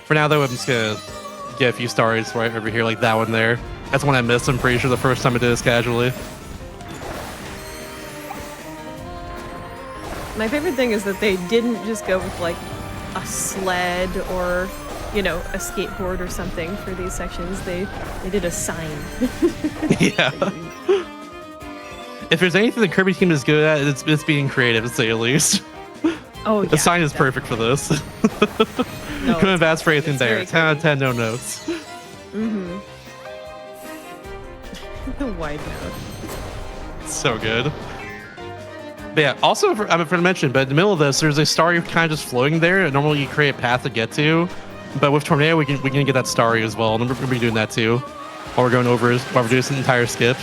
Speaker 6: For now though, I'm just gonna get a few stars right over here, like that one there. That's one I missed, I'm pretty sure, the first time I did this casually.
Speaker 1: My favorite thing is that they didn't just go with like a sled or, you know, a skateboard or something for these sections. They did a sign.
Speaker 6: Yeah. If there's anything the Kirby team is good at, it's being creative, to say the least.
Speaker 1: Oh, yeah.
Speaker 6: The sign is perfect for this.
Speaker 1: No,
Speaker 6: Couldn't have asked for anything there.
Speaker 1: very
Speaker 6: 10 out of 10, no notes.
Speaker 1: Mm-hmm. The wide note.
Speaker 6: So good. But yeah, also, I forgot to mention, but in the middle of this, there's a star kind of just floating there. And normally you create a path to get to. But with Tornado, we can get that starry as well. And we're going to be doing that too. While we're going over, while we're doing this entire skip.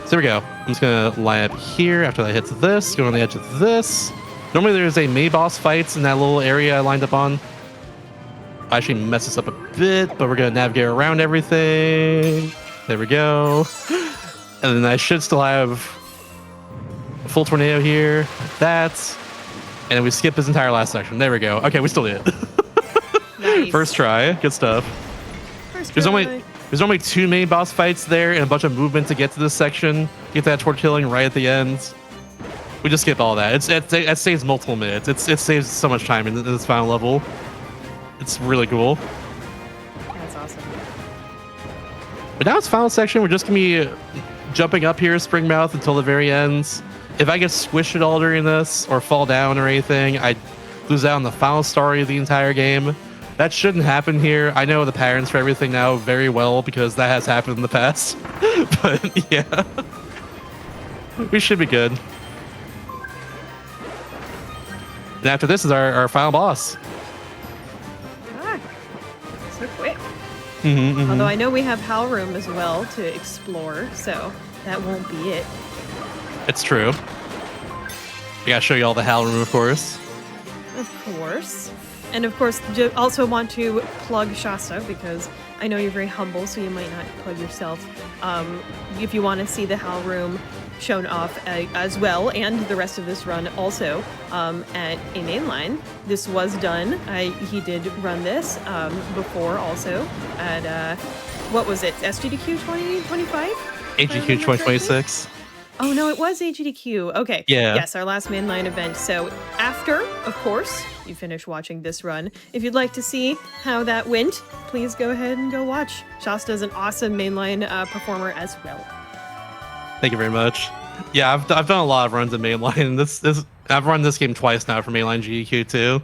Speaker 6: So there we go. I'm just going to line up here after that hits this. Go on the edge of this. Normally there's a mini boss fights in that little area I lined up on. I actually messed this up a bit, but we're going to navigate around everything. There we go. And then I should still have a full Tornado here, like that. And then we skip this entire last section. There we go. Okay, we still did it.
Speaker 1: Nice.
Speaker 6: First try. Good stuff. There's only 2 main boss fights there and a bunch of movement to get to this section. Get that tortilling right at the end. We just skip all that. It saves multiple minutes. It saves so much time in this final level. It's really cool.
Speaker 1: That's awesome.
Speaker 6: But now it's final section. We're just gonna be jumping up here, Springmouth, until the very end. If I get squished at all during this or fall down or anything, I lose out on the final story of the entire game. That shouldn't happen here. I know the patterns for everything now very well because that has happened in the past. But yeah, we should be good. And after this is our final boss.
Speaker 1: Ah, so quick.
Speaker 6: Mm-hmm.
Speaker 1: Although I know we have Howl Room as well to explore, so that won't be it.
Speaker 6: It's true. I gotta show you all the Howl Room, of course.
Speaker 1: Of course. And of course, also want to plug Shasta because I know you're very humble, so you might not plug yourself. If you want to see the Howl Room shown off as well, and the rest of this run also at a mainline. This was done. He did run this before also at, what was it, SGDQ 2025?
Speaker 6: AGQ 2026.
Speaker 1: Oh no, it was AGDQ. Okay.
Speaker 6: Yeah.
Speaker 1: Yes, our last mainline event. So after, of course, you finish watching this run, if you'd like to see how that went, please go ahead and go watch. Shasta's an awesome mainline performer as well.
Speaker 6: Thank you very much. Yeah, I've done a lot of runs in mainline. This I've run this game twice now for mainline GDQ too.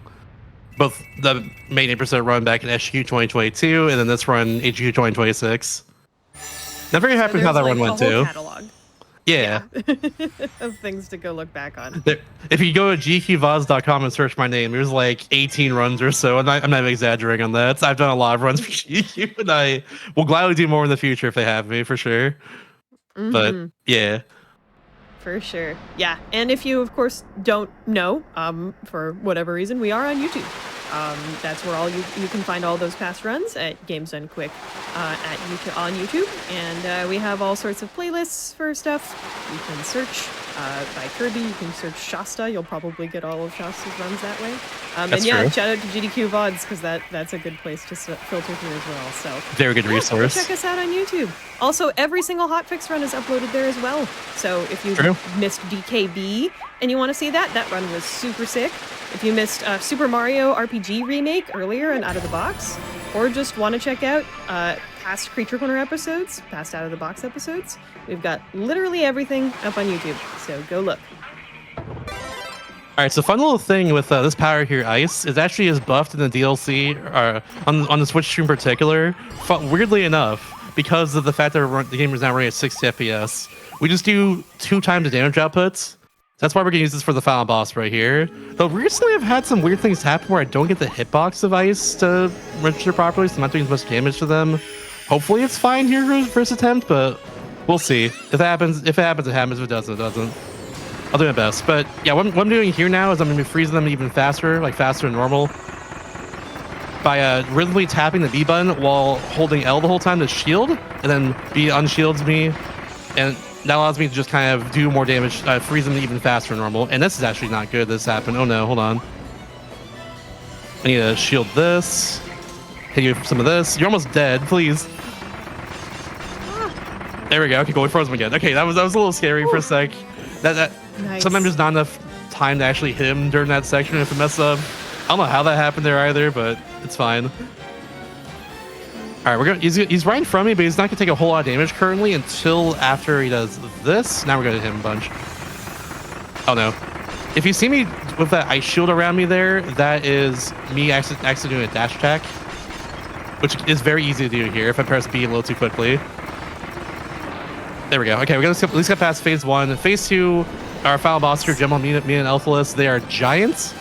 Speaker 6: Both the main 8% run back in SGQ 2022 and then this run AGQ 2026. I'm very happy with how that run went too.
Speaker 1: Catalog.
Speaker 6: Yeah.
Speaker 1: Of things to go look back on.
Speaker 6: If you go to gqvoz.com and search my name, there's like 18 runs or so, and I'm not even exaggerating on that. I've done a lot of runs for GDQ, and I will gladly do more in the future if they have me, for sure.
Speaker 1: Mm-hmm.
Speaker 6: But yeah.
Speaker 1: For sure. Yeah. And if you, of course, don't know, for whatever reason, we are on YouTube. That's where you can find all those past runs at Games Done Quick on YouTube. And we have all sorts of playlists for stuff. You can search by Kirby. You can search Shasta. You'll probably get all of Shasta's runs that way. And yeah,
Speaker 6: true.
Speaker 1: shout out to GDQ VODs because that's a good place to filter through as well. So
Speaker 6: Very good resource.
Speaker 1: Check us out on YouTube. Also, every single hotfix run is uploaded there as well. So if you missed DKB and you want to see that run was super sick. If you missed Super Mario RPG Remake earlier and Out of the Box, or just want to check out past Creature Corner episodes, past Out of the Box episodes, we've got literally everything up on YouTube. So go look.
Speaker 6: All right, so fun little thing with this power here, Ice, is actually is buffed in the DLC, on the Switch stream in particular. Weirdly enough, because of the fact that the game is now running at 60 FPS, we just do 2 times the damage outputs. That's why we're gonna use this for the final boss right here. Though recently I've had some weird things happen where I don't get the hitbox of Ice to register properly, so I'm not doing as much damage to them. Hopefully it's fine here for his first attempt, but we'll see. If it happens, it happens. If it doesn't, it doesn't. I'll do my best. But yeah, what I'm doing here now is I'm gonna be freezing them even faster, like faster than normal, by rhythmically tapping the B button while holding L the whole time to shield, and then B unshields me, and that allows me to just kind of do more damage, freeze them even faster than normal. And this is actually not good. This happened. Oh no, hold on. I need to shield this. Hit you for some of this. You're almost dead. Please. There we go. Okay, cool. We froze him again. Okay, that was a little scary for a sec. That
Speaker 1: Nice.
Speaker 6: Sometimes there's not enough time to actually hit him during that section if it messes up. I don't know how that happened there either, but it's fine. All right, he's right in front of me, but he's not gonna take a whole lot of damage currently until after he does this. Now we're gonna hit him a bunch. Oh no. If you see me with that ice shield around me there, that is me actually doing a dash attack, which is very easy to do here if I press B a little too quickly. There we go. Okay, we gotta at least get past phase 1. Phase 2, our final boss here, Gemma, me and Elphalus, they are giants,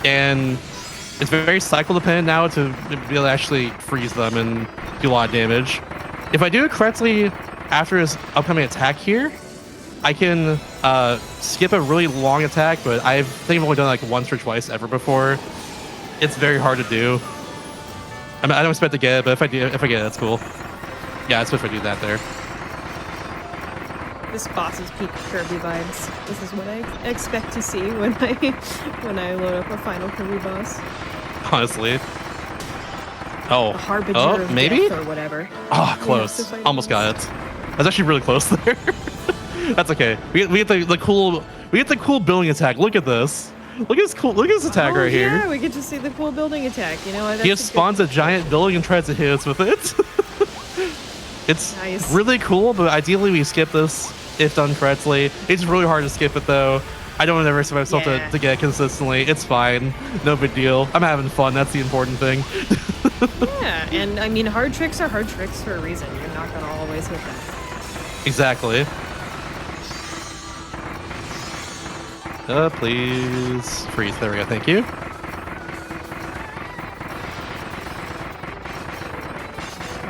Speaker 6: and it's very cycle dependent now to be able to actually freeze them and do a lot of damage. If I do it correctly after his upcoming attack here, I can skip a really long attack, but I think I've only done it like once or twice ever before. It's very hard to do. I don't expect to get it, but if I get it, that's cool. Yeah, that's what if I do that there.
Speaker 1: This boss is peak Kirby vibes. This is what I expect to see when I load up a final Kirby boss.
Speaker 6: Honestly. Oh.
Speaker 1: The harbinger of
Speaker 6: maybe?
Speaker 1: death or whatever.
Speaker 6: Oh, close. Almost got it. I was actually really close there. That's okay. We get the cool building attack. Look at this. Look at this attack right here.
Speaker 1: Yeah, we get to see the cool building attack. You know,
Speaker 6: he just spawns a giant building and tries to hit us with it. It's
Speaker 1: nice.
Speaker 6: Really cool, but ideally we skip this if done correctly. It's really hard to skip it though. I don't want to ever expect myself to get it consistently. It's fine. No big deal. I'm having fun. That's the important thing.
Speaker 1: Yeah, and I mean, hard tricks are hard tricks for a reason. You're not going to always hit them.
Speaker 6: Exactly. Please freeze. There we go. Thank you.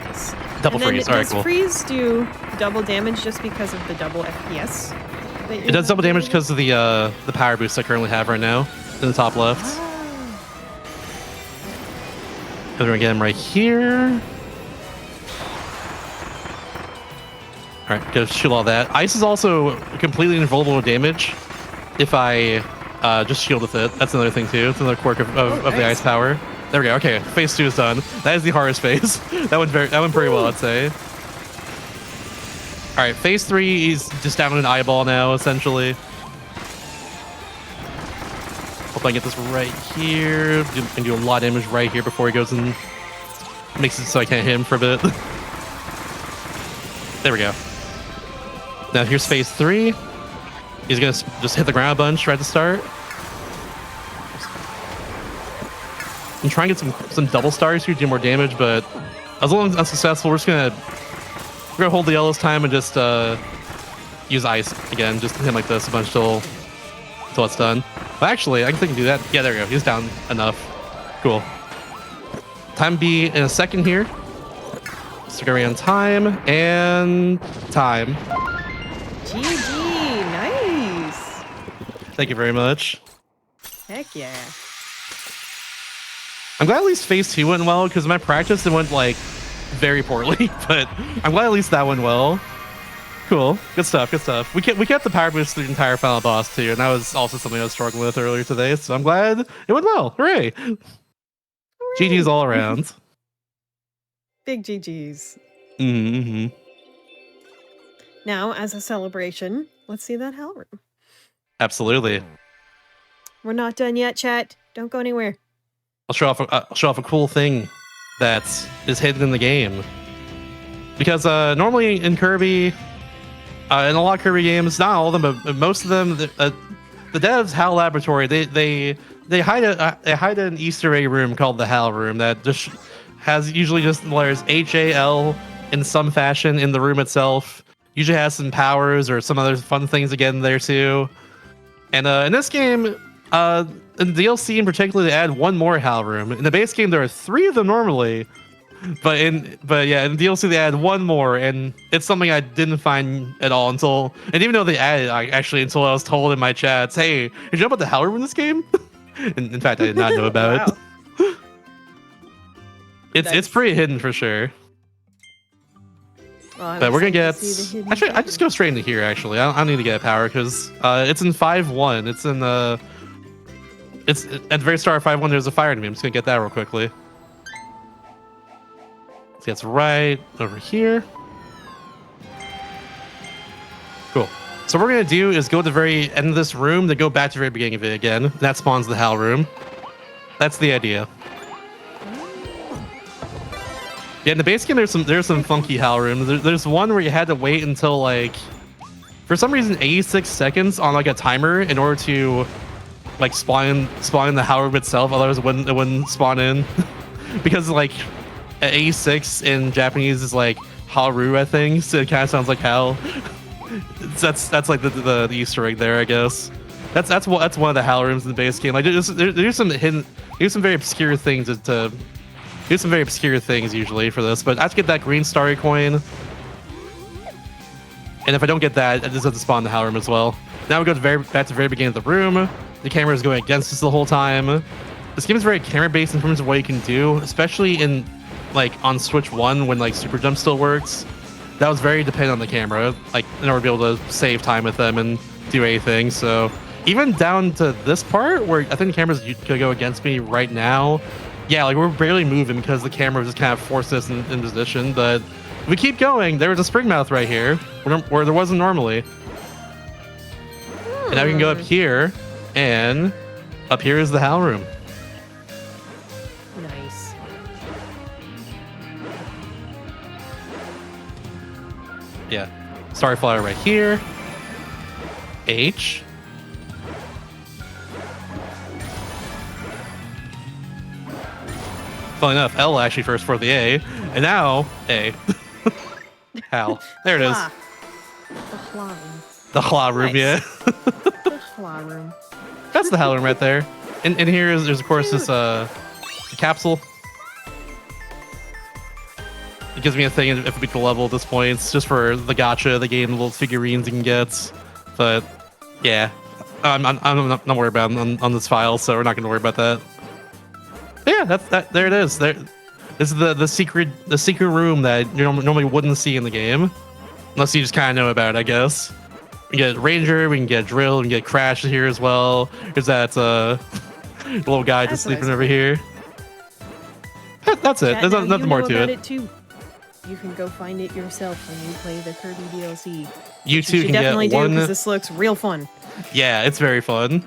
Speaker 1: Nice.
Speaker 6: Double freeze. All right,
Speaker 1: does
Speaker 6: cool.
Speaker 1: freeze do double damage just because of the double FPS?
Speaker 6: It does double damage because of the power boost I currently have right now in the top left. We're gonna get him right here. All right, go shield all that. Ice is also completely invulnerable to damage if I just shield with it. That's another thing too. It's another quirk of the ice power. There we go. Okay, phase 2 is done. That is the hardest phase. that went pretty well, I'd say. All right, phase 3, he's just down an eyeball now, essentially. Hope I get this right here. Can do a lot of damage right here before he goes and makes it so I can't hit him for a bit. There we go. Now here's phase 3. He's gonna just hit the ground a bunch right at the start. I'm trying to get some double stars here to do more damage, but as long as unsuccessful, we're gonna hold the yellow this time and just use ice again, just hit him like this a bunch till it's done. But actually, I think I can do that. Yeah, there we go. He's down enough. Cool. Time B in a second here. Stick around time and time.
Speaker 1: GG, nice.
Speaker 6: Thank you very much.
Speaker 1: Heck yeah.
Speaker 6: I'm glad at least phase 2 went well, because my practice it went like very poorly, but I'm glad at least that went well. Cool, good stuff, good stuff. We kept the power boost through the entire final boss too, and that was also something I was struggling with earlier today. So I'm glad it went well. Hooray! GG's all around.
Speaker 1: Big GG's.
Speaker 6: Mm-hmm.
Speaker 1: Now, as a celebration, let's see that hell room.
Speaker 6: Absolutely.
Speaker 1: We're not done yet, chat. Don't go anywhere.
Speaker 6: I'll show off a cool thing that is hidden in the game. Because normally in Kirby, in a lot of Kirby games, not all of them, but most of them, the devs HAL Laboratory, they hide an Easter egg room called the HAL room that just has usually just the letters HAL in some fashion in the room itself. Usually has some powers or some other fun things again there too. And in this game, in the DLC in particular, they add one more HAL room. In the base game, there are 3 of them normally, but in DLC they add one more, and it's something I didn't find at all and even though they added until I was told in my chats, hey, did you know about the HAL room in this game? in fact, I did not know about it. It's pretty hidden for sure.
Speaker 1: Well,
Speaker 6: but we're gonna get. Actually, I just go straight into here. Actually, I don't need to get power because it's in 5-1. It's in the. It's at the very start of 5-1. There's a fire enemy. I'm just gonna get that real quickly. See, it's right over here. Cool. So what we're gonna do is go to the very end of this room, then go back to the very beginning of it again. That spawns the HAL room. That's the idea. Yeah, in the base game, there's some funky HAL rooms. There's one where you had to wait until like, for some reason, 86 seconds on like a timer in order to like spawn in the HAL room itself. Otherwise, it wouldn't spawn in because like 86 in Japanese is like Haru, I think. So it kind of sounds like HAL. That's like the Easter egg there, I guess. That's one of the HAL rooms in the base game. Like there's some hidden, there's some very obscure things to. Do some very obscure things usually for this, but I have to get that green starry coin. And if I don't get that, I just have to spawn the HAL room as well. Now we go back to the very beginning of the room. The camera is going against us the whole time. This game is very camera-based in terms of what you can do, especially in like on Switch 1 when like Super Jump still works. That was very dependent on the camera, like in order to be able to save time with them and do anything. So even down to this part where I think the cameras could go against me right now. Yeah, like we're barely moving because the camera just kind of forced us in position. But if we keep going, there was a spring mouth right here where there wasn't normally. And now we can go up here, and up here is the HAL room.
Speaker 1: Nice.
Speaker 6: Yeah, Starflyer right here. H. Funny enough, L actually first for the A, and now A. HAL. There it is.
Speaker 1: The HLA room.
Speaker 6: The HLA room,
Speaker 1: Nice.
Speaker 6: yeah.
Speaker 1: The HLA room.
Speaker 6: That's the HAL room right there. And here is there's of course this capsule. It gives me a thing if we can level at this point. It's just for the gacha, the game, the little figurines you can get. But yeah, I'm not worried about it on this file, so we're not going to worry about that. Yeah, that. There it is. There, this is the secret room that you normally wouldn't see in the game, unless you just kind of know about it, I guess. We get Ranger, we can get Drill, we can get Crash here as well. There's that little guy just sleeping over here. That's it. There's nothing more to it.
Speaker 1: Too. You can go find it yourself when you play the Kirby DLC.
Speaker 6: You too can
Speaker 1: definitely
Speaker 6: get one.
Speaker 1: do because this looks real fun.
Speaker 6: Yeah, it's very fun.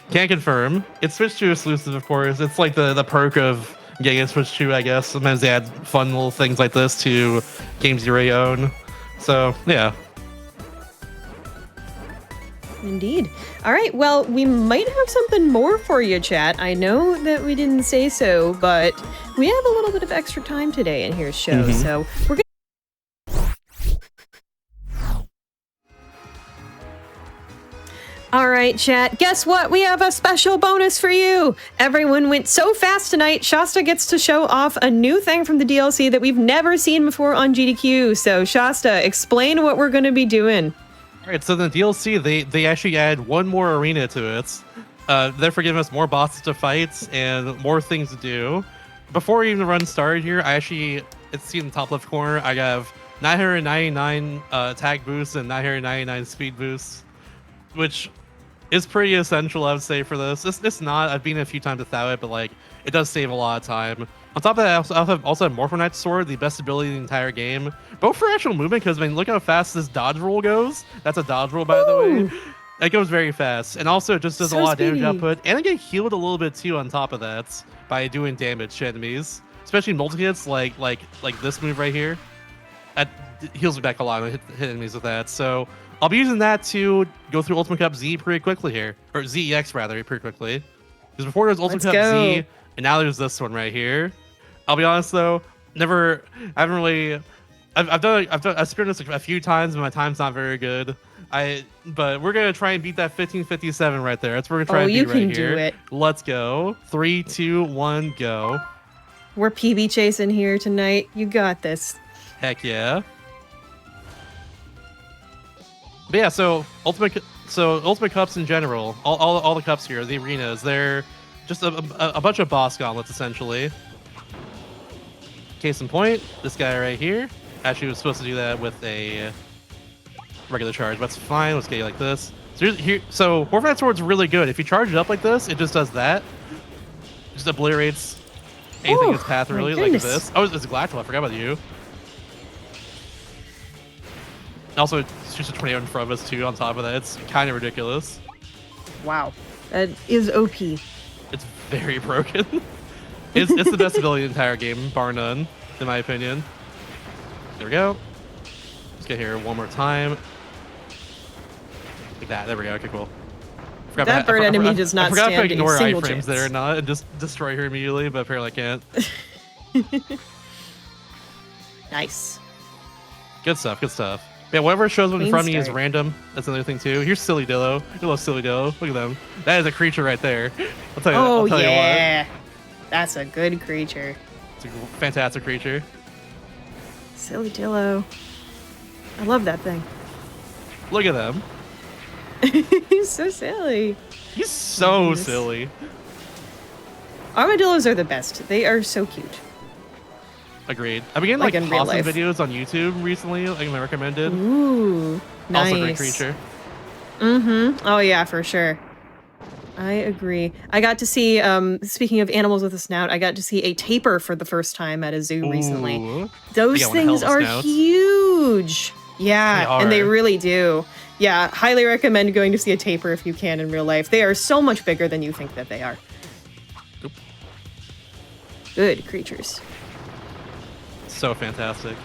Speaker 6: Can't confirm. It's Switch 2 exclusive, of course. It's like the perk of getting a Switch 2, I guess. Sometimes they add fun little things like this to games you already own. So, yeah.
Speaker 1: Indeed. All right, well, we might have something more for you, chat. I know that we didn't say so, but we have a little bit of extra time today in here's show, so we're going to... All right, chat. Guess what? We have a special bonus for you. Everyone went so fast tonight. Shasta gets to show off a new thing from the DLC that we've never seen before on GDQ. So, Shasta, explain what we're going to be doing.
Speaker 6: All right, so the DLC, they actually add one more arena to it. Therefore giving us more bosses to fight and more things to do. before even the run started here, I actually, it's seen in the top left corner, I have 999 attack boosts and 999 speed boosts, which is pretty essential, I would say, for this. It's not, I've been a few times without it, but like, it does save a lot of time. On top of that, I also have Morpho Knight's Sword, the best ability in the entire game. Both for actual movement, because I mean, look how fast this dodge roll goes. That's a dodge roll, by the way. It goes very fast. And also, it just does a lot of damage output. And I get healed a little bit, too, on top of that, by doing damage to enemies. Especially multi-hits, like this move right here. That heals me back a lot when I hit enemies with that. So, I'll be using that to go through Ultimate Cup Z pretty quickly here. Or ZEX, rather, pretty quickly. Because before there was Ultimate Cup Z, and now there's this one right here. I'll be honest though, I've spent this a few times, but my time's not very good. But we're gonna try and beat that 1557 right there. That's what we're gonna try and beat right here.
Speaker 1: You can do it.
Speaker 6: Let's go. 3, 2, 1, go.
Speaker 1: We're PB chasing here tonight. You got this.
Speaker 6: Heck yeah. But yeah, so Ultimate Cups in general, all the cups here, the arenas, they're just a bunch of boss gauntlets essentially. Case in point, this guy right here actually was supposed to do that with a regular charge, but it's fine. Let's get you like this. So Morpho Knight's Sword's really good. If you charge it up like this, it just does that. It just obliterates anything in its path, really, like this. Oh, it's a Galactic. I forgot about you. Also, it's just a 28 in front of us, too, on top of that. It's kind of ridiculous.
Speaker 1: Wow. That is OP.
Speaker 6: It's very broken. It's the best ability in the entire game, bar none, in my opinion. There we go. Let's get here one more time. Like that. There we go. Okay, cool.
Speaker 1: That bird enemy does not stand a single chance. I forgot to ignore iframes there or not and just destroy her immediately, but apparently I can't. Nice.
Speaker 6: Good stuff. Good stuff. Yeah, whatever shows up in front of me is random. That's another thing too. Here's Silly Dillo. I love Silly Dillo. Look at them. That is a creature right there. I'll tell you. I'll tell you what.
Speaker 1: That's a good creature.
Speaker 6: It's a fantastic creature.
Speaker 1: Silly Dillo. I love that thing.
Speaker 6: Look at them.
Speaker 1: He's so silly.
Speaker 6: He's so silly.
Speaker 1: Armadillos are the best. They are so cute.
Speaker 6: Agreed. I've been getting like awesome videos on YouTube recently, like I recommended.
Speaker 1: Ooh, nice.
Speaker 6: Also a great creature.
Speaker 1: Mm-hmm. Oh yeah, for sure. I agree. I got to see, speaking of animals with a snout, I got to see a tapir for the first time at a zoo recently. Those things are huge. Yeah, and they really do. Yeah, highly recommend going to see a tapir if you can in real life. They are so much bigger than you think that they are.
Speaker 6: Oop.
Speaker 1: Good creatures.
Speaker 6: So fantastic.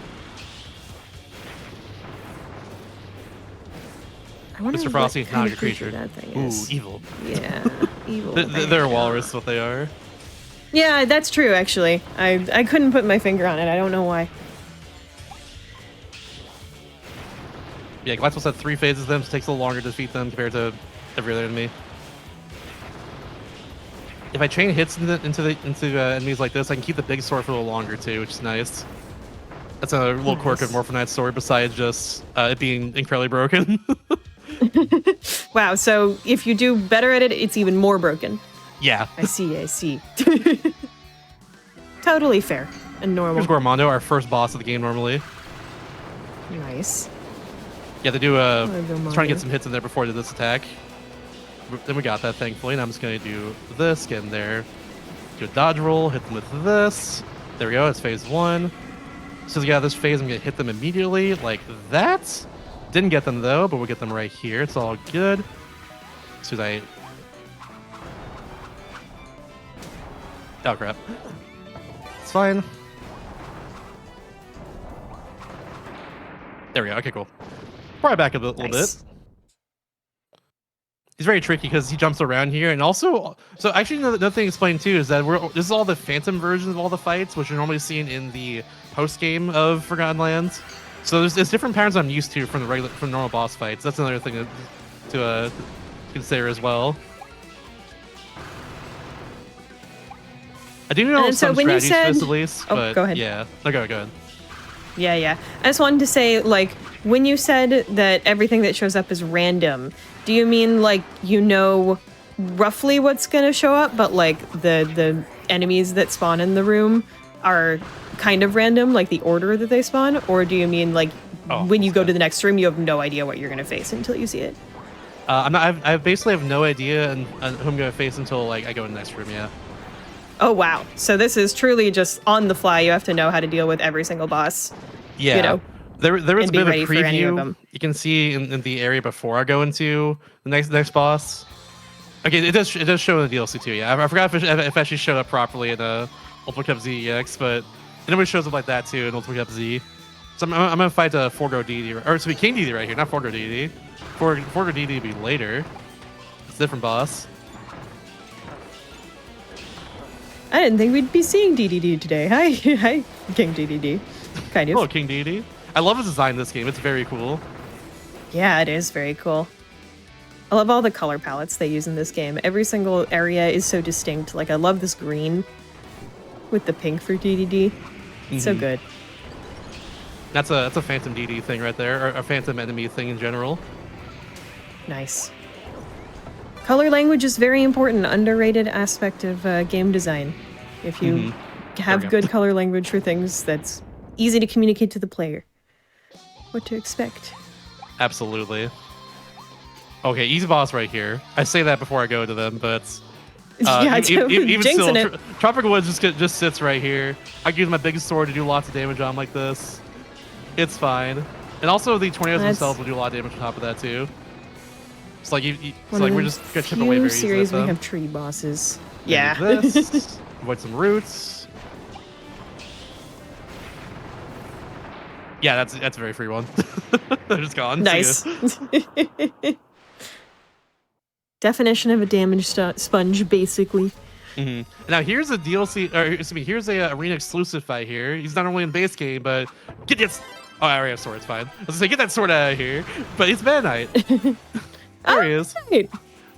Speaker 6: Mr. Frosty, not a creature.
Speaker 1: That thing is.
Speaker 6: Ooh, evil.
Speaker 1: Yeah, evil.
Speaker 6: They're walrus, what they are.
Speaker 1: Yeah, that's true, actually. I couldn't put my finger on it. I don't know why.
Speaker 6: Yeah, Galactus had 3 phases of them, so it takes a little longer to defeat them compared to every other enemy. If I chain hits into enemies like this, I can keep the big sword for a little longer too, which is nice. That's a little quirk of Morpho Knight's Sword besides just it being incredibly broken.
Speaker 1: Wow, so if you do better at it, it's even more broken.
Speaker 6: Yeah.
Speaker 1: I see. Totally fair and normal.
Speaker 6: Here's Gormondo, our first boss of the game normally.
Speaker 1: Nice.
Speaker 6: Yeah, they do trying to get some hits in there before they do this attack. Then we got that, thankfully, and I'm just going to do this, get in there, do a dodge roll, hit them with this. There we go, it's phase 1. So yeah, this phase I'm going to hit them immediately, like that. Didn't get them though, but we'll get them right here. It's all good. As soon as I... Oh crap. It's fine. There we go, okay, cool. Probably back a little bit. He's very tricky because he jumps around here, and also, so actually another thing to explain too is that this is all the phantom versions of all the fights, which you're normally seen in the post game of Forgotten Lands. So there's different patterns I'm used to from normal boss fights. That's another thing to consider as well. I do know some strategies for this at least, but
Speaker 1: go ahead.
Speaker 6: Yeah, no, go ahead.
Speaker 1: Yeah. I just wanted to say, like, when you said that everything that shows up is random, do you mean like you know roughly what's gonna show up, but like the enemies that spawn in the room are kind of random, like the order that they spawn, or do you mean like when you go to the next room, you have no idea what you're gonna face until you see it?
Speaker 6: I basically have no idea on who I'm gonna face until like I go in the next room. Yeah.
Speaker 1: Oh wow! So this is truly just on the fly. You have to know how to deal with every single boss.
Speaker 6: Yeah.
Speaker 1: You know,
Speaker 6: there was a
Speaker 1: and be
Speaker 6: bit of a
Speaker 1: ready for any of
Speaker 6: preview
Speaker 1: them.
Speaker 6: you can see in the area before I go into the next boss. Okay, it does show in the DLC too. Yeah, I forgot if it actually showed up properly in Ultimate Cup Z EX, but it always shows up like that too in Ultimate Cup Z. So I'm gonna fight Forgo DD, or it's be King DD right here, not Forgo DD. Forgo DD be later. It's a different boss.
Speaker 1: I didn't think we'd be seeing DDD today. Hi, hi, King DDD. Kind of.
Speaker 6: Hello, King DD. I love the design of this game. It's very cool.
Speaker 1: Yeah, it is very cool. I love all the color palettes they use in this game. Every single area is so distinct. Like, I love this green with the pink for DDD. It's so good.
Speaker 6: That's a Phantom DD thing right there, or a Phantom enemy thing in general.
Speaker 1: Nice. Color language is very important, underrated aspect of game design. If you have good color language for things, that's easy to communicate to the player what to expect.
Speaker 6: Absolutely. Okay, easy boss right here. I say that before I go to them, but
Speaker 1: yeah,
Speaker 6: even still,
Speaker 1: it.
Speaker 6: Tropical Woods just sits right here. I can use my biggest sword to do lots of damage on like this. It's fine, and also the tornadoes themselves will do a lot of damage on top of that too. It's like we're just gonna chip away very easily.
Speaker 1: Series we have tree bosses. Yeah.
Speaker 6: This. Avoid some roots. Yeah, that's a very free one. They're just gone.
Speaker 1: Nice. Definition of a damage sponge, basically.
Speaker 6: Now here's a DLC, or excuse me, here's a arena exclusive fight here. He's not only in base game, but get this. Oh, I already have sword. It's fine. I was gonna say, get that sword out of here. But it's Meta Knight. There he is.
Speaker 1: Right.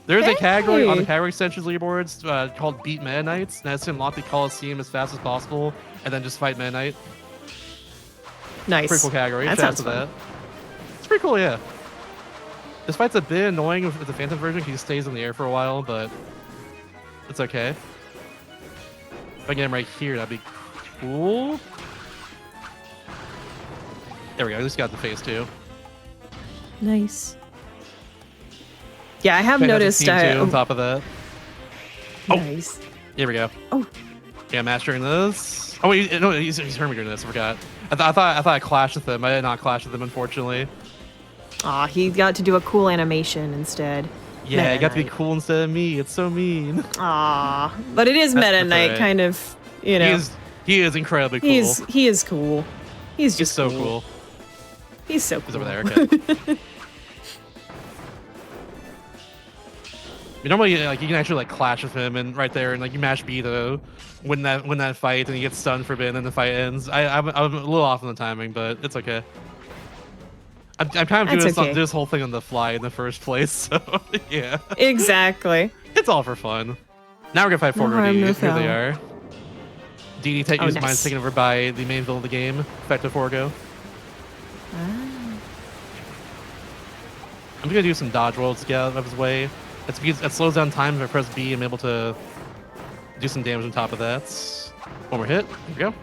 Speaker 6: There's a category on the category extensions leaderboards called Beat Meta Knights, and that's to unlock the Coliseum as fast as possible, and then just fight Meta Knight.
Speaker 1: Nice.
Speaker 6: Pretty cool category.
Speaker 1: That
Speaker 6: Shout out
Speaker 1: sounds
Speaker 6: to
Speaker 1: fun.
Speaker 6: that. It's pretty cool, yeah. This fight's a bit annoying with the Phantom version because he stays in the air for a while, but it's okay. If I get him right here, that'd be cool. There we go. At least got the face too.
Speaker 1: Nice. Yeah, I have noticed.
Speaker 6: On top of that.
Speaker 1: Nice.
Speaker 6: Here we go.
Speaker 1: Oh.
Speaker 6: Yeah, mastering this. Oh wait, no, he's heard me doing this. I forgot. I thought I clashed with him. I did not clash with him, unfortunately.
Speaker 1: Aw, he got to do a cool animation instead.
Speaker 6: Yeah,
Speaker 1: Meta
Speaker 6: it got to be
Speaker 1: Knight.
Speaker 6: cool instead of me. It's so mean.
Speaker 1: Aw, but it is Meta Knight,
Speaker 6: right.
Speaker 1: kind of. You know,
Speaker 6: He is incredibly cool.
Speaker 1: he is cool. He's just
Speaker 6: so cool.
Speaker 1: He's so
Speaker 6: He's
Speaker 1: cool.
Speaker 6: over there. Okay. Normally, like you can actually like clash with him and right there, and like you mash B to win that fight, and he gets stunned for a bit, and then the fight ends. I'm a little off on the timing, but it's okay. I'm kind of doing this whole thing on the fly in the first place, so yeah.
Speaker 1: Exactly.
Speaker 6: It's all for fun. Now we're gonna fight Forger DD. Here they are. DD uses mine's taken over by the main villain of the game, Effective Forgo. I'm gonna do some dodge rolls to get out of his way. It's because it slows down time if I press B. I'm able to do some damage on top of that. One more hit. There we go.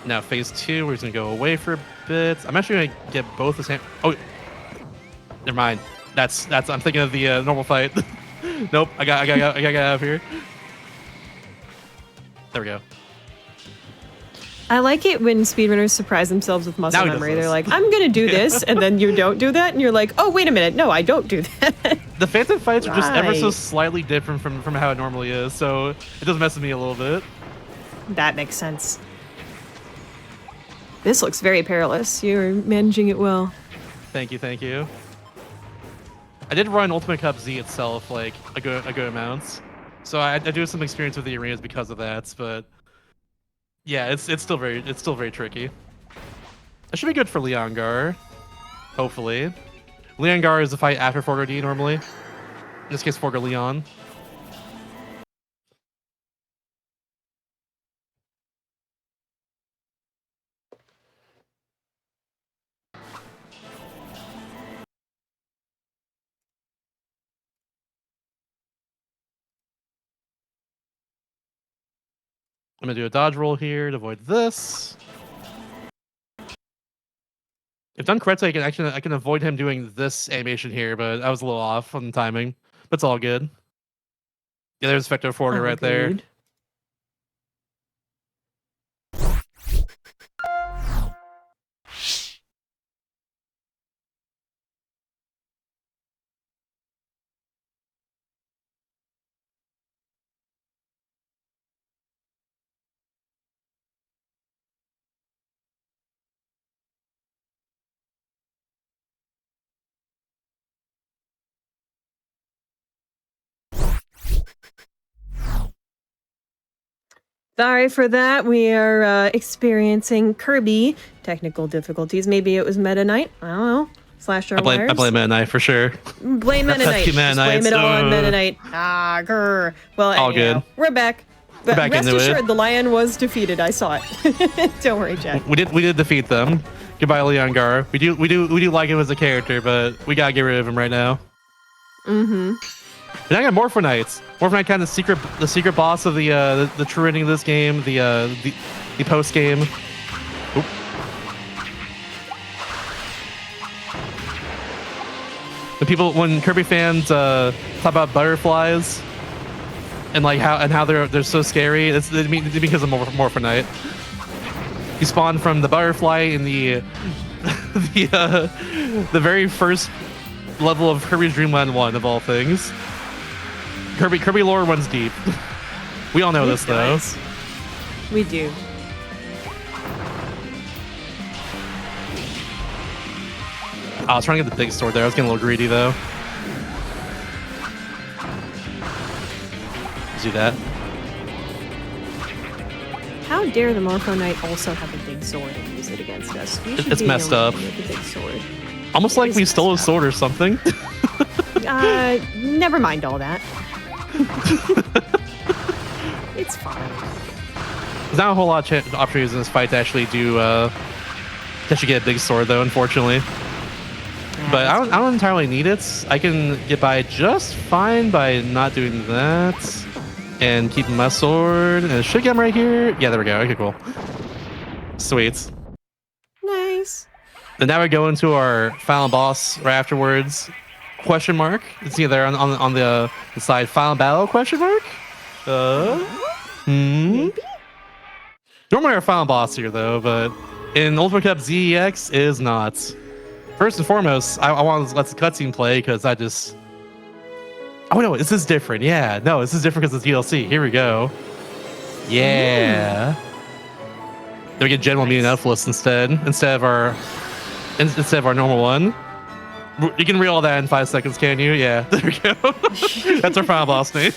Speaker 6: Now phase 2, we're just gonna go away for a bit. I'm actually gonna get both his hand. Oh, never mind. That's. I'm thinking of the normal fight. Nope. I got out of here. There we go.
Speaker 1: I like it when speedrunners surprise themselves with muscle memory. They're like, I'm gonna do this, and then you don't do that, and you're like, oh, wait a minute, no, I don't do that.
Speaker 6: The Phantom fights are just ever so slightly different from how it normally is, so it does mess with me a little bit.
Speaker 1: That makes sense. This looks very perilous. You're managing it well.
Speaker 6: Thank you. I did run Ultimate Cup Z itself like a good amount, so I do have some experience with the arenas because of that, but. Yeah, it's still very tricky. That should be good for Leongar, hopefully. Leongar is the fight after Forgo D normally. In this case, Forgo Leon. I'm gonna do a dodge roll here to avoid this. If done correctly, I can avoid him doing this animation here, but I was a little off on the timing. But it's all good. Yeah, there's Vector Forwarder right there.
Speaker 1: Sorry for that. We are experiencing Kirby technical difficulties. Maybe it was Meta Knight. I don't know. Slashed our wires.
Speaker 6: I blame Meta Knight for sure.
Speaker 1: Blame Meta Knight. Just blame it all on Meta Knight. Ah, grr. Well,
Speaker 6: all good.
Speaker 1: We're back.
Speaker 6: We're back
Speaker 1: rest
Speaker 6: into
Speaker 1: assured,
Speaker 6: it.
Speaker 1: the lion was defeated. I saw it. Don't worry, Jack.
Speaker 6: We did defeat them. Goodbye, Leon Gar. We do like him as a character, but we gotta get rid of him right now.
Speaker 1: Mm-hmm.
Speaker 6: And I got Morphonites. Morphonite kind of the secret boss of the true ending of this game, the post game. Oop. The people, when Kirby fans talk about butterflies and like how they're so scary, it's because of Morphonite. You spawn from the butterfly in the the very first level of Kirby's Dream Land 1 of all things. Kirby lore runs deep. We all know this though.
Speaker 1: We do.
Speaker 6: I was trying to get the big sword there. I was getting a little greedy though. Let's do that.
Speaker 1: How dare the Morpho Knight also have a big sword and use it against us?
Speaker 6: It's messed up.
Speaker 1: With a big sword.
Speaker 6: Almost like we stole a sword or something.
Speaker 1: Never mind all that. It's fine.
Speaker 6: There's not a whole lot of opportunities in this fight to actually get a big sword though, unfortunately.
Speaker 1: Yeah,
Speaker 6: but I don't entirely need it. I can get by just fine by not doing that and keeping my sword. And it should get him right here. Yeah, there we go. Okay, cool. Sweet.
Speaker 1: Nice.
Speaker 6: And now we go into our final boss right afterwards. Question mark. You see there on the side. Final battle? Question mark.
Speaker 1: Maybe.
Speaker 6: Normally our final boss here though, but in Ultimate Cup ZEX is not. First and foremost, I want to let the cutscene play because I just. Oh no, this is different. Yeah, no, this is different because it's DLC. Here we go. Yeah. Then we get General Meeting Elfless instead of our normal one. You can read all that in 5 seconds, can you? Yeah, there we go. That's our final boss name.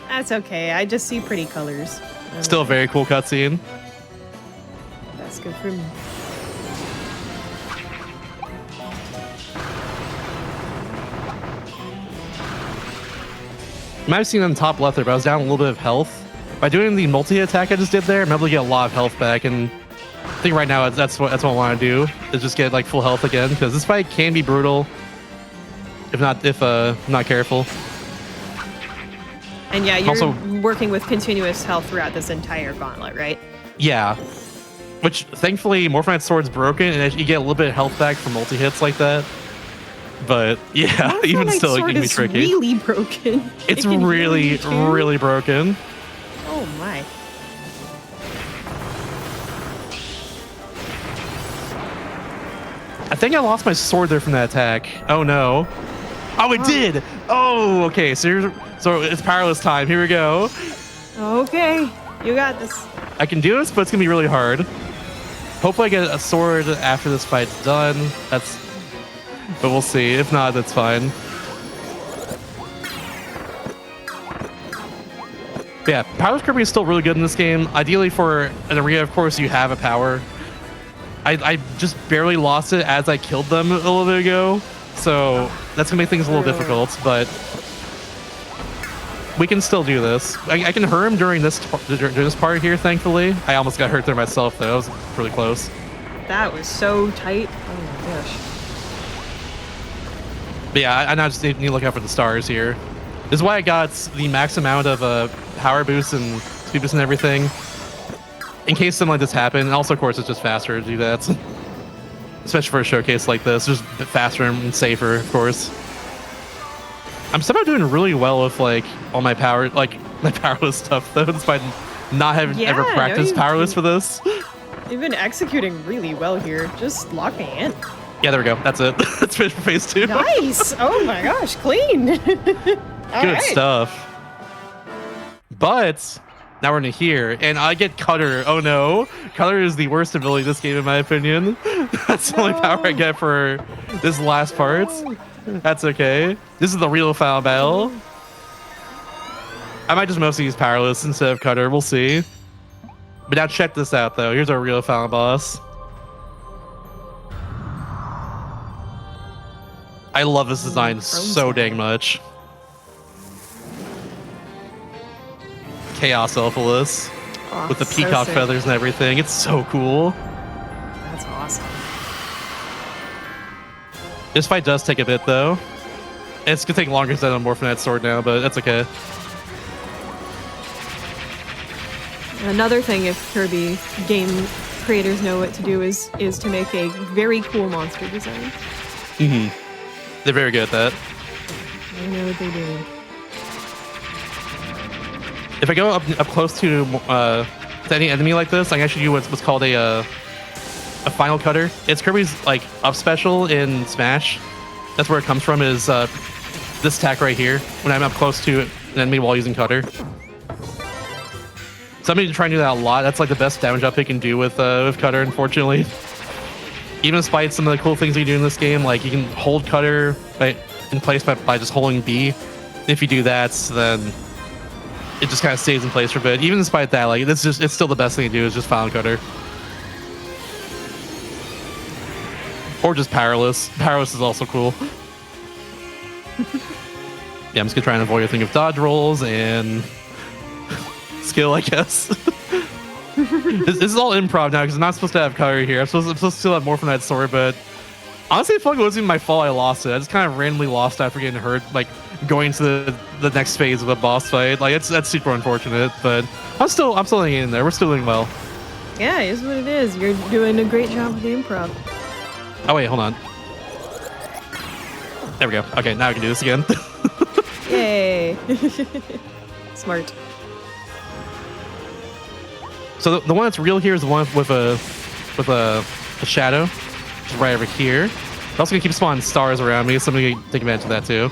Speaker 1: That's okay. I just see pretty colors.
Speaker 6: Still a very cool cutscene.
Speaker 1: That's good for me.
Speaker 6: You might have seen on the top left there, but I was down a little bit of health. By doing the multi-attack I just did there, I'm able to get a lot of health back, and I think right now that's what I want to do, is just get like full health again, because this fight can be brutal if not careful.
Speaker 1: And yeah, you're
Speaker 6: also
Speaker 1: working with continuous health throughout this entire gauntlet, right?
Speaker 6: Yeah. Which thankfully Morphonite Sword's broken, and you get a little bit of health back from multi-hits like that. But yeah, even still, it can be tricky.
Speaker 1: It's really broken.
Speaker 6: It's really, really broken.
Speaker 1: Oh my.
Speaker 6: I think I lost my sword there from that attack. Oh no. Oh, it did! Oh, okay, so it's powerless time. Here we go.
Speaker 1: Okay, you got this.
Speaker 6: I can do this, but it's gonna be really hard. Hopefully I get a sword after this fight's done. But we'll see. If not, that's fine. But yeah, Powerless Kirby is still really good in this game. Ideally for an area, of course, you have a power. I just barely lost it as I killed them a little bit ago. So that's gonna make things a little difficult, but we can still do this. I can hurt him during this part here, thankfully. I almost got hurt there myself, though. It was really close.
Speaker 1: That was so tight. Oh my gosh.
Speaker 6: But yeah, I now just need to look out for the stars here. This is why I got the max amount of power boosts and speed boost and everything. In case something like this happened. And also, of course, it's just faster to do that. Especially for a showcase like this. Just faster and safer, of course. I'm somehow doing really well with like all my power, like my powerless stuff though, despite not having ever practiced powerless for this.
Speaker 1: You've been executing really well here. Just lock me in.
Speaker 6: Yeah, there we go. That's it. That's finished for phase 2.
Speaker 1: Nice. Oh my gosh, clean.
Speaker 6: Good stuff. But now we're into here, and I get Cutter. Oh no, Cutter is the worst ability in this game, in my opinion. That's the only power I get for this last part. That's okay. This is the real final battle. I might just mostly use powerless instead of Cutter. We'll see. But now check this out, though. Here's our real final boss. I love this design so dang much. Chaos Elphalus with the peacock feathers and everything. It's so cool.
Speaker 1: That's awesome.
Speaker 6: This fight does take a bit, though. It's gonna take longer than I'm morphing that sword now, but that's okay.
Speaker 1: Another thing, if Kirby game creators know what to do, is to make a very cool monster design.
Speaker 6: They're very good at that.
Speaker 1: I know what they do.
Speaker 6: If I go up close to any enemy like this, I can actually do what's called a final cutter. It's Kirby's like up special in Smash. That's where it comes from. Is this attack right here when I'm up close to an enemy while using cutter. So I'm going to try and do that a lot. That's like the best damage up you can do with cutter, unfortunately. Even despite some of the cool things you do in this game, like you can hold cutter in place by just holding B. If you do that, then it just kind of stays in place for a bit. Even despite that, like it's still the best thing to do is just final cutter. Or just powerless. Powerless is also cool. Yeah, I'm just gonna try and avoid everything of dodge rolls and skill, I guess. This is all improv now because I'm not supposed to have cutter here. I'm supposed to still have more from that sword, but honestly, I feel like it wasn't even my fault I lost it. I just kind of randomly lost after getting hurt, like going to the next phase of a boss fight. Like that's super unfortunate, but I'm still hanging in there. We're still doing well.
Speaker 1: Yeah, it is what it is. You're doing a great job with the improv.
Speaker 6: Oh wait, hold on. There we go. Okay, now I can do this again.
Speaker 1: Yay! Smart.
Speaker 6: So the one that's real here is the one with a shadow, which is right over here. I'm also gonna keep spawning stars around me, so I'm gonna take advantage of that too.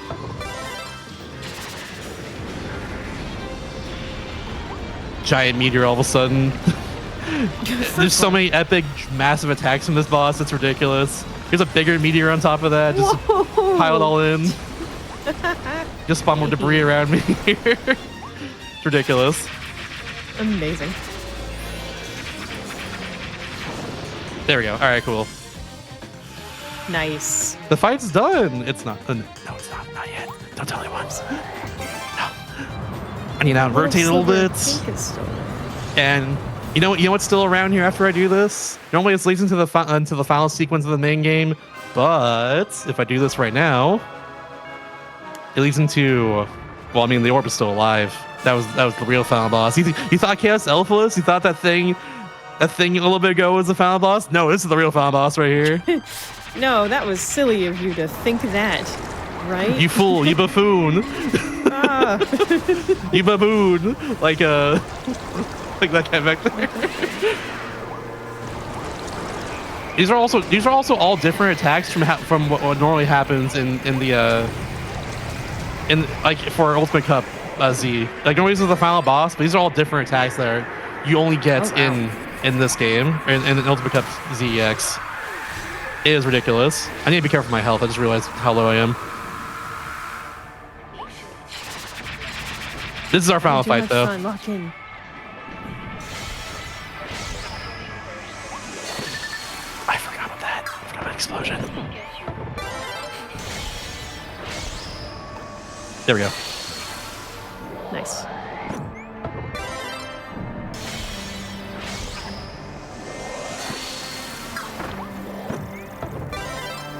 Speaker 6: Giant meteor all of a sudden. There's so many epic, massive attacks from this boss. It's ridiculous. Here's a bigger meteor on top of that. Just pile it all in. Just spawn more debris around me here. It's ridiculous.
Speaker 1: Amazing.
Speaker 6: There we go. All right, cool.
Speaker 1: Nice.
Speaker 6: The fight's done. It's not. No, it's not. Not yet. Don't tell anyone. No. I need to rotate a little bit. And you know what's still around here after I do this? Normally it leads into the final sequence of the main game, but if I do this right now, it leads into. Well, I mean, the orb is still alive. That was the real final boss. You thought Chaos Elphalus? You thought that thing a little bit ago was the final boss? No, this is the real final boss right here.
Speaker 1: No, that was silly of you to think that, right?
Speaker 6: You fool, you buffoon. You baboon. Like that guy back there. These are also all different attacks from what normally happens in like for Ultimate Cup Z. Like normally this is the final boss, but these are all different attacks that you only get in this game, in Ultimate Cup ZX. It is ridiculous. I need to be careful with my health. I just realized how low I am. This is our final fight, though.
Speaker 1: Lock in.
Speaker 6: I forgot about that. I forgot about explosion. There we go.
Speaker 1: Nice.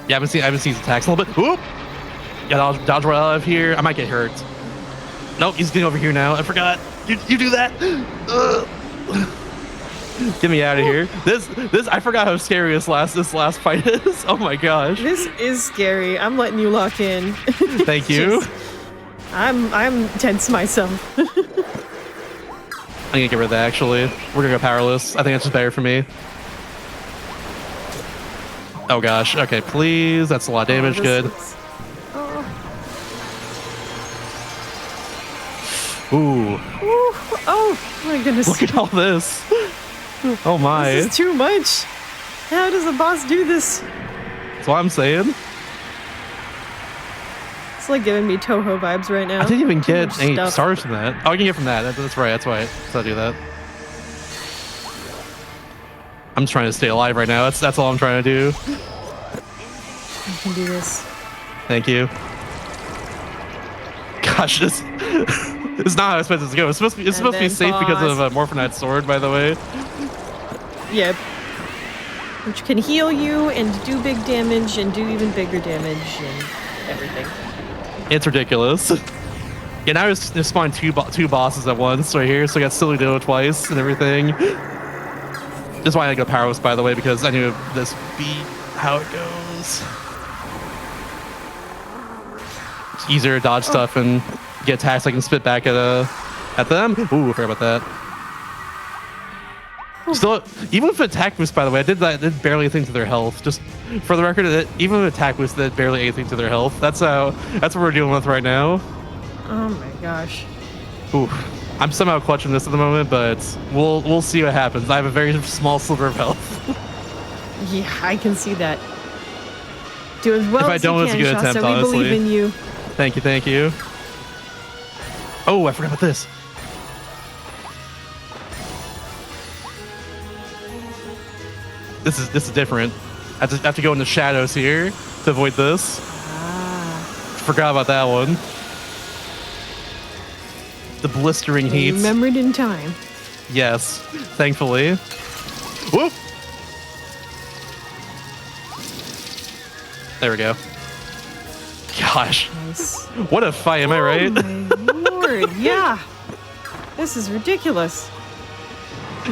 Speaker 6: Yeah, I haven't seen his attacks a little bit. Whoop! Yeah, dodge right out of here. I might get hurt. Nope, he's getting over here now. I forgot. You do that. Get me out of here. This I forgot how scary this last fight is. Oh my gosh.
Speaker 1: This is scary. I'm letting you lock in.
Speaker 6: Thank you.
Speaker 1: I'm tense myself.
Speaker 6: I'm gonna get rid of that actually. We're gonna go powerless. I think that's just better for me. Oh gosh. Okay, please. That's a lot of damage. Good. Ooh.
Speaker 1: Ooh. Oh my goodness.
Speaker 6: Look at all this. Oh my.
Speaker 1: This is too much. How does a boss do this?
Speaker 6: That's what I'm saying.
Speaker 1: It's like giving me Toho vibes right now.
Speaker 6: I didn't even get any
Speaker 1: stuff.
Speaker 6: stars from that. Oh, I can get from that. That's right. That's why I do that. I'm just trying to stay alive right now. That's all I'm trying to do.
Speaker 1: I can do this.
Speaker 6: Thank you. Gosh, this it's not how I expected it to go. It's supposed to be safe because of a Morphinite sword, by the way.
Speaker 1: Yep. Which can heal you and do big damage and do even bigger damage and everything.
Speaker 6: It's ridiculous. Yeah, now I just spawned two bosses at once right here, so I got Silly Dillo twice and everything. That's why I go powerless, by the way, because I knew this would be how it goes. It's easier to dodge stuff and get attacks I can spit back at them. Ooh, I forgot about that. Still, even with attack boost, by the way, I did barely anything to their health. Just for the record, even with attack boost, did barely anything to their health. That's what we're dealing with right now.
Speaker 1: Oh my gosh.
Speaker 6: Ooh, I'm somehow clutching this at the moment, but we'll see what happens. I have a very small sliver of health.
Speaker 1: Yeah, I can see that. Do as well
Speaker 6: if I
Speaker 1: as
Speaker 6: don't,
Speaker 1: you
Speaker 6: it's a
Speaker 1: can,
Speaker 6: good
Speaker 1: Shasta.
Speaker 6: attempt,
Speaker 1: We
Speaker 6: honestly.
Speaker 1: believe in you.
Speaker 6: Thank you, thank you. Oh, I forgot about this. This is different. I have to go in the shadows here to avoid this. Forgot about that one. The blistering heat.
Speaker 1: Remembered in time.
Speaker 6: Yes, thankfully. Whoop! There we go. Gosh,
Speaker 1: Nice.
Speaker 6: what a fight, am I right?
Speaker 1: Oh my lord, yeah. This is ridiculous.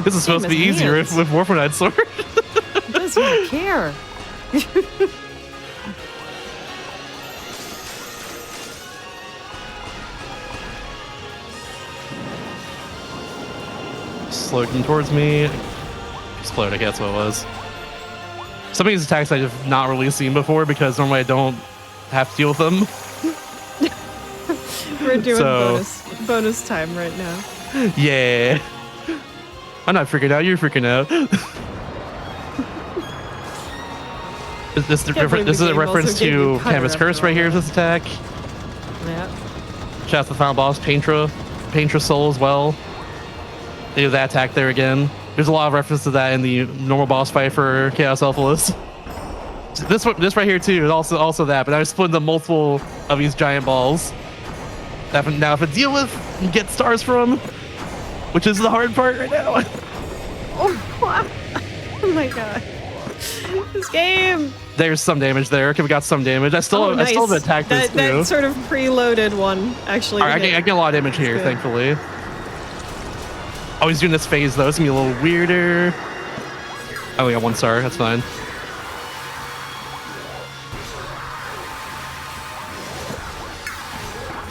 Speaker 6: This is supposed to be
Speaker 1: Game is
Speaker 6: easier
Speaker 1: hands.
Speaker 6: with Morphinite Sword.
Speaker 1: He doesn't even care.
Speaker 6: Slowed towards me. Explode, I guess what it was. Some of these attacks I have not really seen before because normally I don't have to deal with them.
Speaker 1: We're doing
Speaker 6: So-
Speaker 1: bonus time right now.
Speaker 6: Yeah. I'm not freaking out, you're freaking out. This is
Speaker 1: believe
Speaker 6: a
Speaker 1: the game
Speaker 6: reference
Speaker 1: also gave you
Speaker 6: to
Speaker 1: Cutter
Speaker 6: Canvas
Speaker 1: after
Speaker 6: Curse
Speaker 1: all
Speaker 6: right here with
Speaker 1: that.
Speaker 6: this attack.
Speaker 1: Yeah.
Speaker 6: Shout out to the final boss, Paintra Soul as well. They do that attack there again. There's a lot of reference to that in the normal boss fight for Chaos Elphalus. This right here too is also that, but I was split into multiple of these giant balls. Now if I deal with and get stars from, which is the hard part right now.
Speaker 1: Oh, wow. Oh my god. This game.
Speaker 6: There's some damage there. Okay, we got some damage. I still
Speaker 1: nice.
Speaker 6: have attack this too.
Speaker 1: That sort of preloaded one, actually.
Speaker 6: All right, I get a lot of damage here,
Speaker 1: good.
Speaker 6: thankfully. Oh, he's doing this phase though. It's gonna be a little weirder. I only got 1 star. That's fine.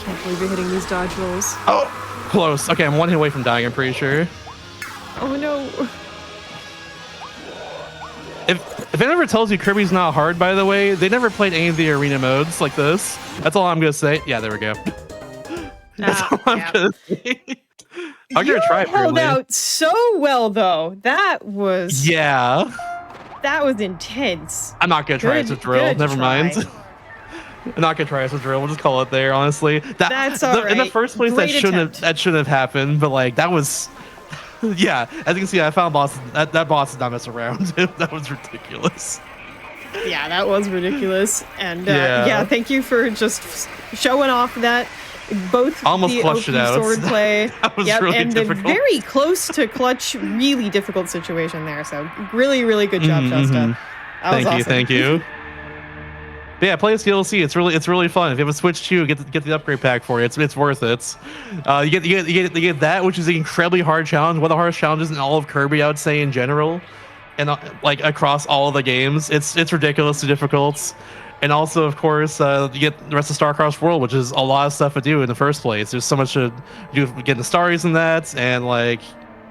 Speaker 1: Can't believe you're hitting these dodge rolls.
Speaker 6: Oh, close. Okay, I'm 1 hit away from dying. I'm pretty sure.
Speaker 1: Oh no.
Speaker 6: If it ever tells you Kirby's not hard, by the way, they never played any of the arena modes like this. That's all I'm gonna say. Yeah, there we go. That's all I'm gonna say. I'm gonna try it.
Speaker 1: Held
Speaker 6: really.
Speaker 1: out so well, though. That was
Speaker 6: Yeah.
Speaker 1: that was intense.
Speaker 6: I'm not gonna try it with drill.
Speaker 1: Good
Speaker 6: Never
Speaker 1: try.
Speaker 6: mind. I'm not gonna try it with drill. We'll just call it there. Honestly,
Speaker 1: That's all
Speaker 6: In the
Speaker 1: right.
Speaker 6: first place,
Speaker 1: Great attempt.
Speaker 6: that shouldn't have happened. But like that was, yeah. As you can see, I found boss. That boss did not mess around. That was ridiculous.
Speaker 1: Yeah, that was ridiculous. And
Speaker 6: Yeah.
Speaker 1: yeah, thank you for just showing off that both
Speaker 6: Almost
Speaker 1: the
Speaker 6: clutched
Speaker 1: OP
Speaker 6: it out.
Speaker 1: sword play,
Speaker 6: That was really
Speaker 1: and
Speaker 6: difficult.
Speaker 1: the very close to clutch, really difficult situation there. So really, really good job, Shasta. That was
Speaker 6: Thank you,
Speaker 1: awesome.
Speaker 6: thank you. But yeah, play this DLC. It's really fun. If you have a Switch 2, get the upgrade pack for it. It's worth it. You get that, which is an incredibly hard challenge. One of the hardest challenges in all of Kirby, I would say, in general, and like across all of the games. It's ridiculously difficult. And also, of course, you get the rest of Starcross World, which is a lot of stuff to do in the first place. There's so much to do getting the Starries in that, and like,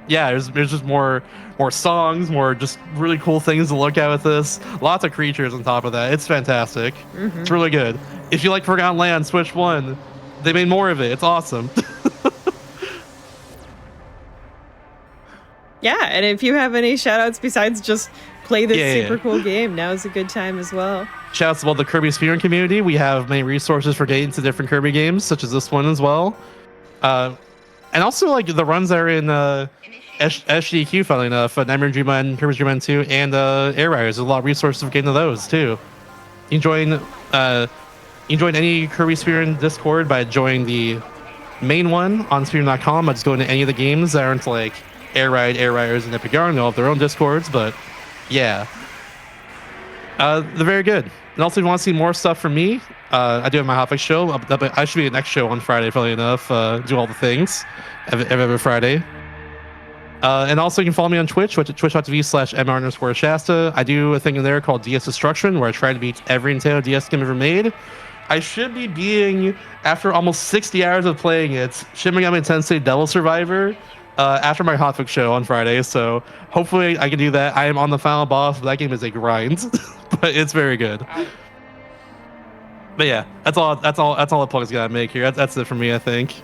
Speaker 6: yeah, there's just more songs, more just really cool things to look at with this. Lots of creatures on top of that. It's fantastic. It's really good. If you like Forgotten Land, Switch 1, they made more of it. It's awesome.
Speaker 1: Yeah, and if you have any shout outs besides just play this super cool game, now is a good time as well.
Speaker 6: Shouts about the Kirby Speedrun community. We have many resources for getting to different Kirby games, such as this one as well. And also like the runs that are in SGDQ, funnily enough, Nightmare Dream Man, Kirby's Dream Man 2, and Air Riders. There's a lot of resources for getting to those too. You can join any Kirby Speedrun Discord by joining the main one on speedrun.com. by just going to any of the games that aren't like Air Riders, and Epic Yarn. They all have their own Discords, but yeah. They're very good. And also, if you want to see more stuff from me, I do have my Hotfix show. I should be at next show on Friday, funnily enough. Do all the things every Friday. And also, you can follow me on Twitch, twitch.tv/mr_Shasta. I do a thing in there called DS Destruction, where I try to beat every Nintendo DS game ever made. I should be beating, after almost 60 hours of playing it, Shin Megami Tensei Devil Survivor after my Hotfix show on Friday. So hopefully I can do that. I am on the final boss, but that game is a grind, but it's very good. But yeah, that's all the plugs gotta make here. That's it for me, I think.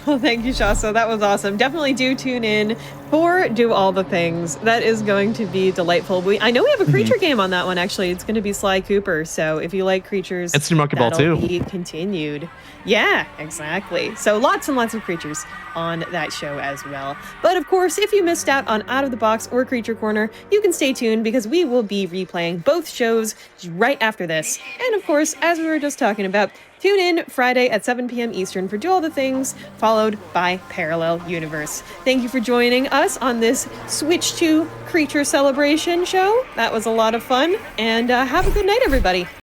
Speaker 1: Well, thank you, Shasta. That was awesome. Definitely do tune in for Do All the Things. That is going to be delightful. I know we have a creature game on that one, actually. It's going to be Sly Cooper. So if you like creatures,
Speaker 6: it's Monkey Ball too.
Speaker 1: Be continued. Yeah, exactly. So lots and lots of creatures on that show as well. But of course, if you missed out on Out of the Box or Creature Corner, you can stay tuned because we will be replaying both shows right after this. And of course, as we were just talking about, tune in Friday at 7 p.m. Eastern for Do All the Things, followed by Parallel Universe. Thank you for joining us on this Switch 2 Creature Celebration show. That was a lot of fun, and have a good night, everybody.